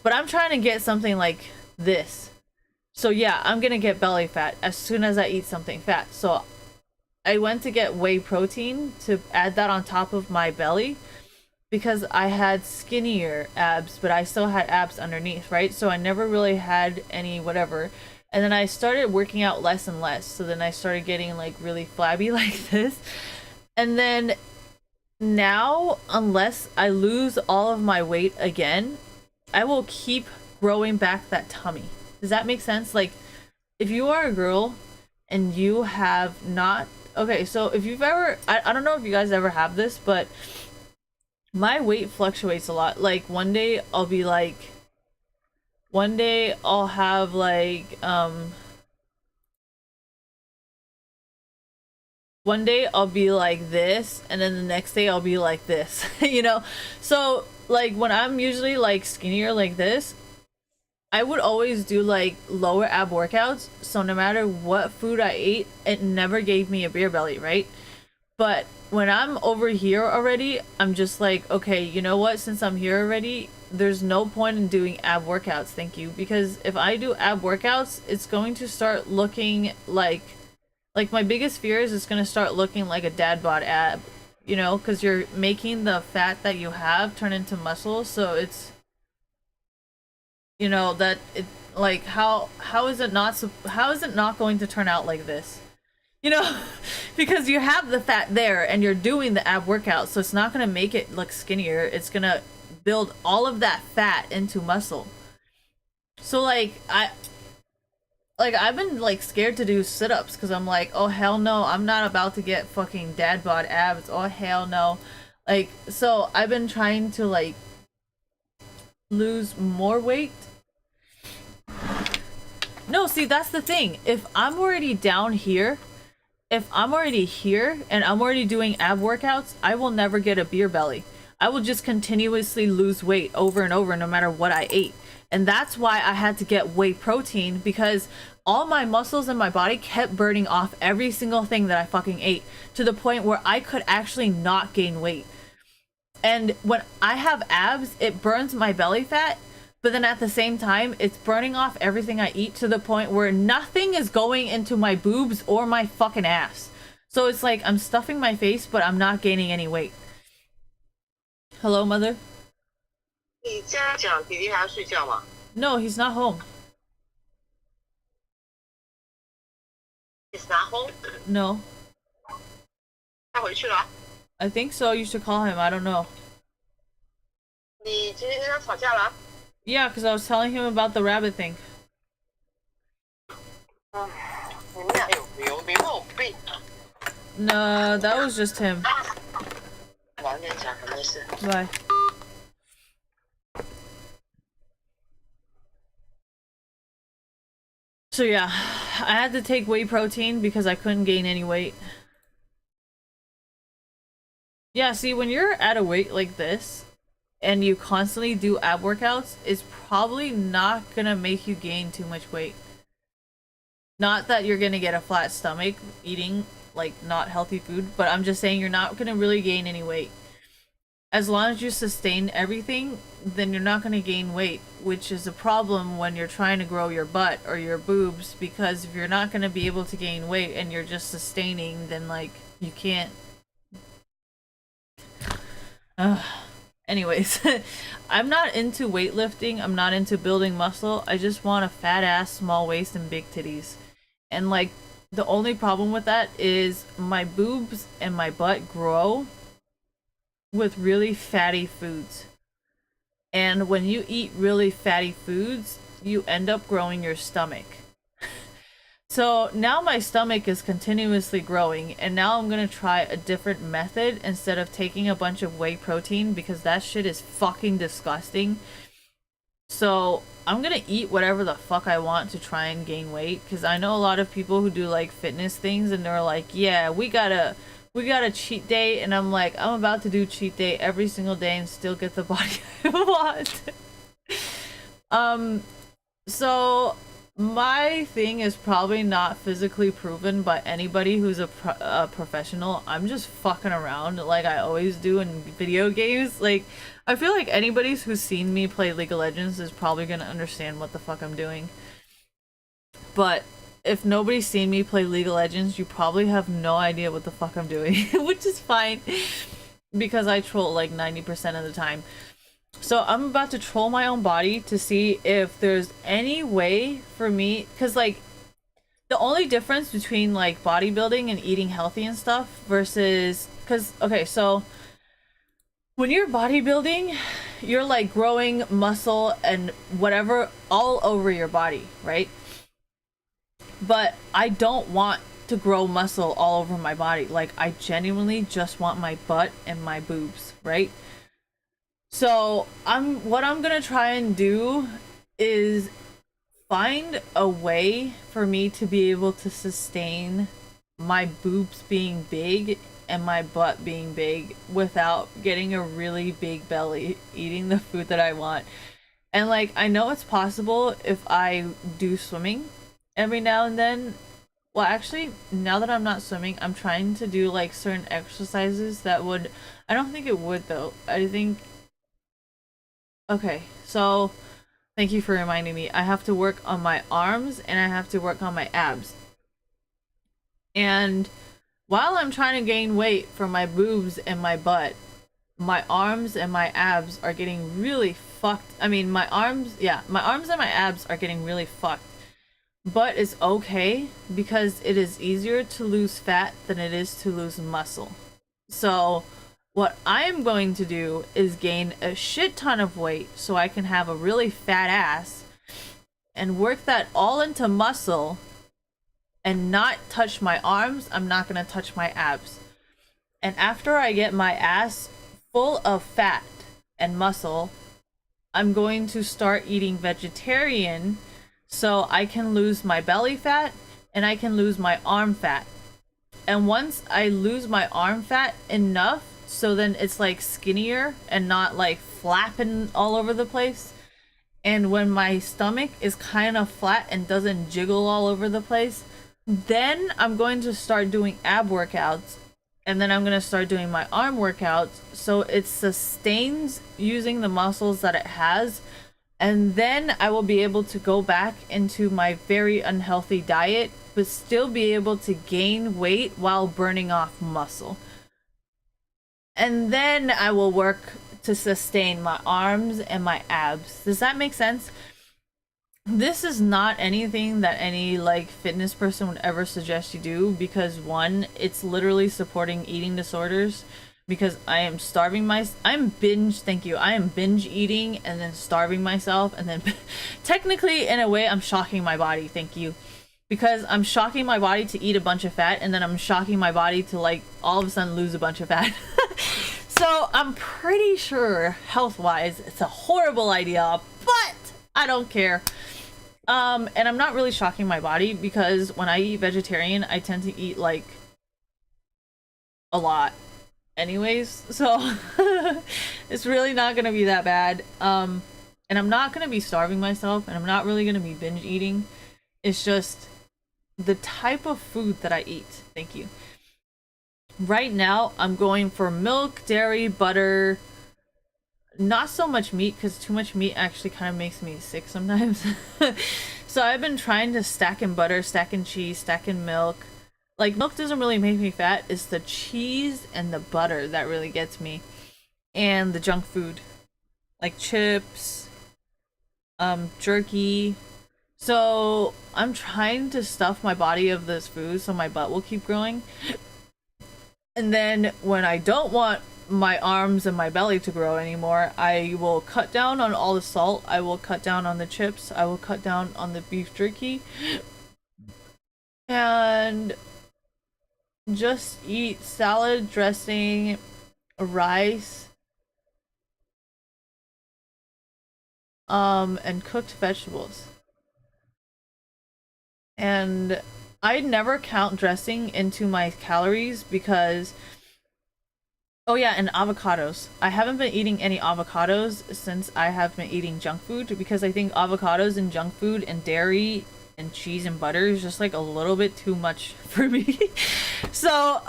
But I'm trying to get something like this. So yeah, I'm gonna get belly fat as soon as I eat something fat. So I went to get whey protein to add that on top of my belly because I had skinnier abs, but I still had abs underneath, right? So I never really had any whatever. And then I started working out less and less. So then I started getting, like, really flabby like this. And then now, unless I lose all of my weight again, I will keep growing back that tummy. Does that make sense? Like, if you are a girl and you have not... Okay, so if you've ever... I don't know if you guys ever have this, but my weight fluctuates a lot. Like, one day I'll be like... One day I'll have like, one day I'll be like this, and then the next day I'll be like this, you know? So like when I'm usually like skinnier like this, I would always do like lower ab workouts, so no matter what food I ate, it never gave me a beer belly, right? But when I'm over here already, I'm just like, okay, you know what, since I'm here already, there's no point in doing ab workouts, thank you, because if I do ab workouts, it's going to start looking like my biggest fear is it's going to start looking like a dad bod ab, you know, because you're making the fat that you have turn into muscle, so it's, you know, that it, like, how is it not going to turn out like this, you know? Because you have the fat there and you're doing the ab workout, so it's not going to make it look skinnier, it's going to build all of that fat into muscle. So like I've been like scared to do sit-ups because I'm like, oh hell no, I'm not about to get fucking dad bod abs, oh hell no. Like, so I've been trying to like lose more weight. No, see, that's the thing. If I'm already down here, if I'm already here and I'm already doing ab workouts, I will never get a beer belly. I will just continuously lose weight over and over no matter what I ate. And that's why I had to get whey protein, because all my muscles in my body kept burning off every single thing that I fucking ate, to the point where I could actually not gain weight. And when I have abs, it burns my belly fat, but then at the same time, it's burning off everything I eat to the point where nothing is going into my boobs or my fucking ass. So it's like I'm stuffing my face, but I'm not gaining any weight. Hello, mother? No, he's not home. He's not home? No. 他回去了？ I think so. You should call him. I don't know. 你今天跟他吵架了？ Yeah, because I was telling him about the rabbit thing. 你们俩有没有病？ No, that was just him. 晚点讲，没事。 Bye. So yeah, I had to take whey protein because I couldn't gain any weight. Yeah, see, when you're at a weight like this and you constantly do ab workouts, it's probably not gonna make you gain too much weight. Not that you're gonna get a flat stomach eating like not healthy food, but I'm just saying you're not gonna really gain any weight. As long as you sustain everything, then you're not going to gain weight, which is a problem when you're trying to grow your butt or your boobs, because if you're not going to be able to gain weight and you're just sustaining, then like you can't. Anyways, I'm not into weightlifting, I'm not into building muscle, I just want a fat ass, small waist, and big titties. And like the only problem with that is my boobs and my butt grow with really fatty foods, and when you eat really fatty foods, you end up growing your stomach. So now my stomach is continuously growing, and now I'm gonna try a different method instead of taking a bunch of whey protein, because that shit is fucking disgusting. So I'm gonna eat whatever the fuck I want to try and gain weight, because I know a lot of people who do like fitness things and they're like, yeah, we got a cheat day, and I'm like, I'm about to do cheat day every single day and still get the body I want. So my thing is probably not physically proven by anybody who's a professional. I'm just fucking around like I always do in video games. Like, I feel like anybody who's seen me play League of Legends is probably gonna understand what the fuck I'm doing. But if nobody's seen me play League of Legends, you probably have no idea what the fuck I'm doing, which is fine, because I troll like 90% of the time. So I'm about to troll my own body to see if there's any way for me, because like the only difference between like bodybuilding and eating healthy and stuff versus, because okay, so when you're bodybuilding, you're like growing muscle and whatever all over your body, right? But I don't want to grow muscle all over my body. Like, I genuinely just want my butt and my boobs, right? So what I'm gonna try and do is find a way for me to be able to sustain my boobs being big and my butt being big without getting a really big belly eating the food that I want. And like, I know it's possible if I do swimming every now and then. Well, actually, now that I'm not swimming, I'm trying to do like certain exercises that would, I don't think it would though. I think, okay, so thank you for reminding me. I have to work on my arms and I have to work on my abs. And while I'm trying to gain weight for my boobs and my butt, my arms and my abs are getting really fucked. I mean, my arms and my abs are getting really fucked. But it's okay because it is easier to lose fat than it is to lose muscle. So what I am going to do is gain a shit ton of weight so I can have a really fat ass and work that all into muscle and not touch my arms. I'm not going to touch my abs. And after I get my ass full of fat and muscle, I'm going to start eating vegetarian so I can lose my belly fat and I can lose my arm fat. And once I lose my arm fat enough, so then it's like skinnier and not like flapping all over the place. And when my stomach is kind of flat and doesn't jiggle all over the place, then I'm going to start doing ab workouts. And then I'm going to start doing my arm workouts so it sustains using the muscles that it has. And then I will be able to go back into my very unhealthy diet, but still be able to gain weight while burning off muscle. And then I will work to sustain my arms and my abs. Does that make sense? This is not anything that any like fitness person would ever suggest you do, because one, it's literally supporting eating disorders. Because I am starving I am binge eating and then starving myself, and then technically in a way I'm shocking my body, thank you. Because I'm shocking my body to eat a bunch of fat, and then I'm shocking my body to like all of a sudden lose a bunch of fat. So I'm pretty sure health-wise it's a horrible idea, but I don't care. And I'm not really shocking my body because when I eat vegetarian, I tend to eat like a lot anyways, so it's really not gonna be that bad. And I'm not gonna be starving myself, and I'm not really gonna be binge eating. It's just the type of food that I eat. Thank you. Right now I'm going for milk, dairy, butter, not so much meat, because too much meat actually kind of makes me sick sometimes. So I've been trying to stack in butter, stack in cheese, stack in milk. Like, milk doesn't really make me fat. It's the cheese and the butter that really gets me. And the junk food. Like chips, jerky. So I'm trying to stuff my body of this food so my butt will keep growing. And then when I don't want my arms and my belly to grow anymore, I will cut down on all the salt. I will cut down on the chips. I will cut down on the beef jerky. And just eat salad, dressing, rice, and cooked vegetables. And I never count dressing into my calories because, oh yeah, and avocados. I haven't been eating any avocados since I have been eating junk food, because I think avocados and junk food and dairy and cheese and butter is just like a little bit too much for me. So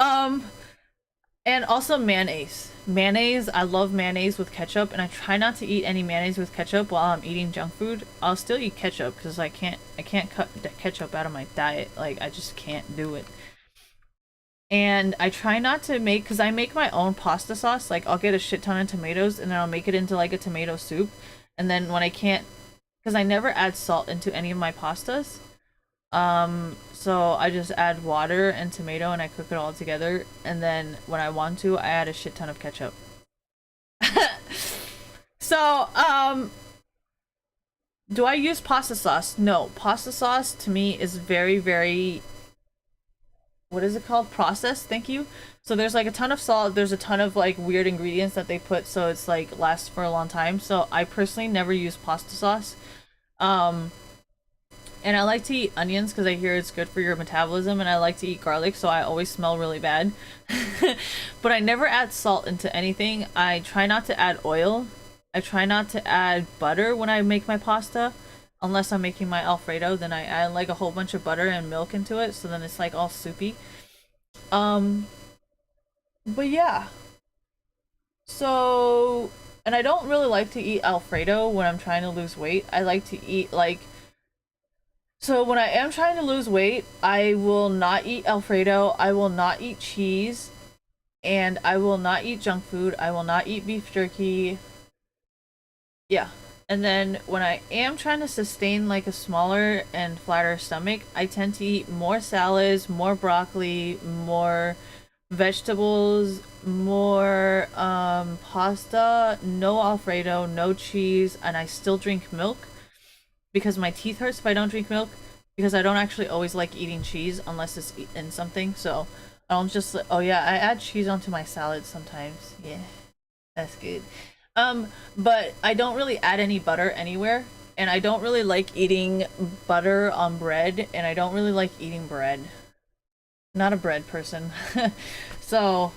and also mayonnaise. I love mayonnaise with ketchup, and I try not to eat any mayonnaise with ketchup while I'm eating junk food. I'll still eat ketchup because I can't cut the ketchup out of my diet. Like, I just can't do it. And I try not to make, because I make my own pasta sauce. Like, I'll get a shit ton of tomatoes and then I'll make it into like a tomato soup. And then when I can't, because I never add salt into any of my pastas, so I just add water and tomato and I cook it all together, and then when I want to, I add a shit ton of ketchup. So do I use pasta sauce? No. Pasta sauce to me is very, very, what is it called? Processed. Thank you. So there's like a ton of salt, there's a ton of like weird ingredients that they put so it's like lasts for a long time. So I personally never use pasta sauce. And I like to eat onions because I hear it's good for your metabolism, and I like to eat garlic, so I always smell really bad. But I never add salt into anything. I try not to add oil. I try not to add butter when I make my pasta. Unless I'm making my Alfredo, then I add like a whole bunch of butter and milk into it, so then it's like all soupy. But yeah. So, and I don't really like to eat Alfredo when I'm trying to lose weight. I like to eat like, so when I am trying to lose weight, I will not eat Alfredo, I will not eat cheese, and I will not eat junk food, I will not eat beef jerky. Yeah. And then when I am trying to sustain like a smaller and flatter stomach, I tend to eat more salads, more broccoli, more vegetables, more pasta, no Alfredo, no cheese, and I still drink milk because my teeth hurts if I don't drink milk, because I don't actually always like eating cheese unless it's in something. So I don't just, oh yeah, I add cheese onto my salad sometimes. Yeah, that's good. But I don't really add any butter anywhere, and I don't really like eating butter on bread, and I don't really like eating bread. Not a bread person. So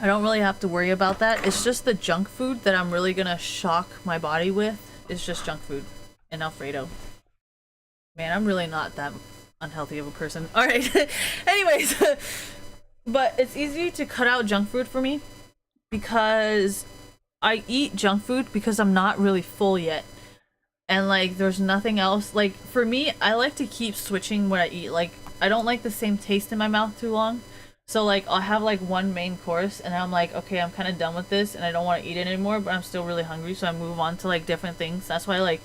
I don't really have to worry about that. It's just the junk food that I'm really gonna shock my body with. It's just junk food and Alfredo. Man, I'm really not that unhealthy of a person. Alright. Anyways, but it's easy to cut out junk food for me because I eat junk food because I'm not really full yet. And like there's nothing else. Like for me, I like to keep switching what I eat. Like I don't like the same taste in my mouth too long. So like I'll have like one main course and I'm like, okay, I'm kind of done with this and I don't want to eat it anymore, but I'm still really hungry, so I move on to like different things. That's why like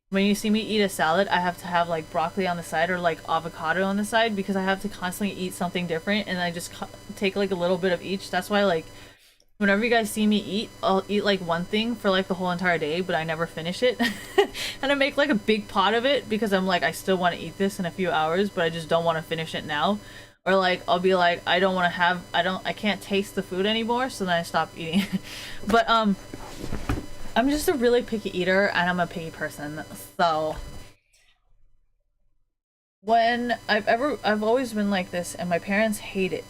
when you see me eat a salad, I have to have like broccoli on the side or like avocado on the side, because I have to constantly eat something different, and I just take like a little bit of each. That's why like whenever you guys see me eat, I'll eat like one thing for like the whole entire day, but I never finish it. And I make like a big pot of it because I'm like, I still want to eat this in a few hours, but I just don't want to finish it now. Or like I'll be like, I can't taste the food anymore, so then I stop eating. But I'm just a really picky eater, and I'm a picky person. So when I've always been like this, and my parents hate it.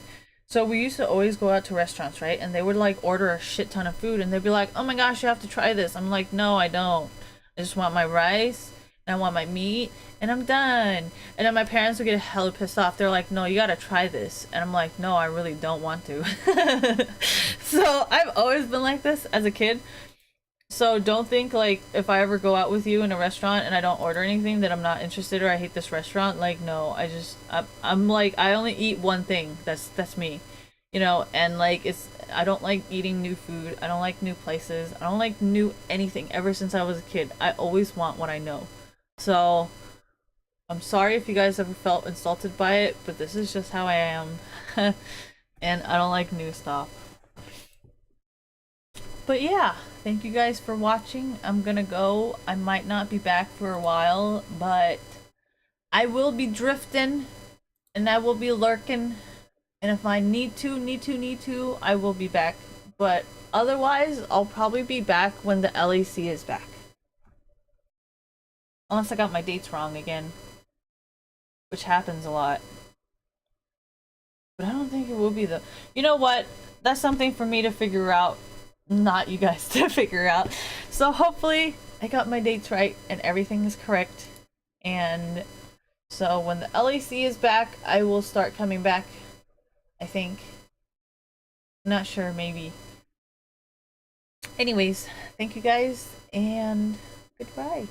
So we used to always go out to restaurants, right? And they would like order a shit ton of food, and they'd be like, oh my gosh, you have to try this. I'm like, no, I don't. I just want my rice, and I want my meat, and I'm done. And then my parents would get hella pissed off. They're like, no, you gotta try this. And I'm like, no, I really don't want to. So I've always been like this as a kid. So don't think like if I ever go out with you in a restaurant and I don't order anything that I'm not interested, or I hate this restaurant. Like, no, I'm like, I only eat one thing. That's me, you know. And like I don't like eating new food. I don't like new places. I don't like new anything. Ever since I was a kid, I always want what I know. So I'm sorry if you guys ever felt insulted by it, but this is just how I am. And I don't like new stuff. But yeah, thank you guys for watching. I'm gonna go. I might not be back for a while, but I will be drifting, and I will be lurking, and if I need to, I will be back. But otherwise, I'll probably be back when the LEC is back. Unless I got my dates wrong again, which happens a lot. But I don't think it will be you know what? That's something for me to figure out. Not you guys to figure out. So hopefully I got my dates right and everything is correct. And so when the LEC is back, I will start coming back, I think. Not sure, maybe. Anyways, thank you guys, and goodbye.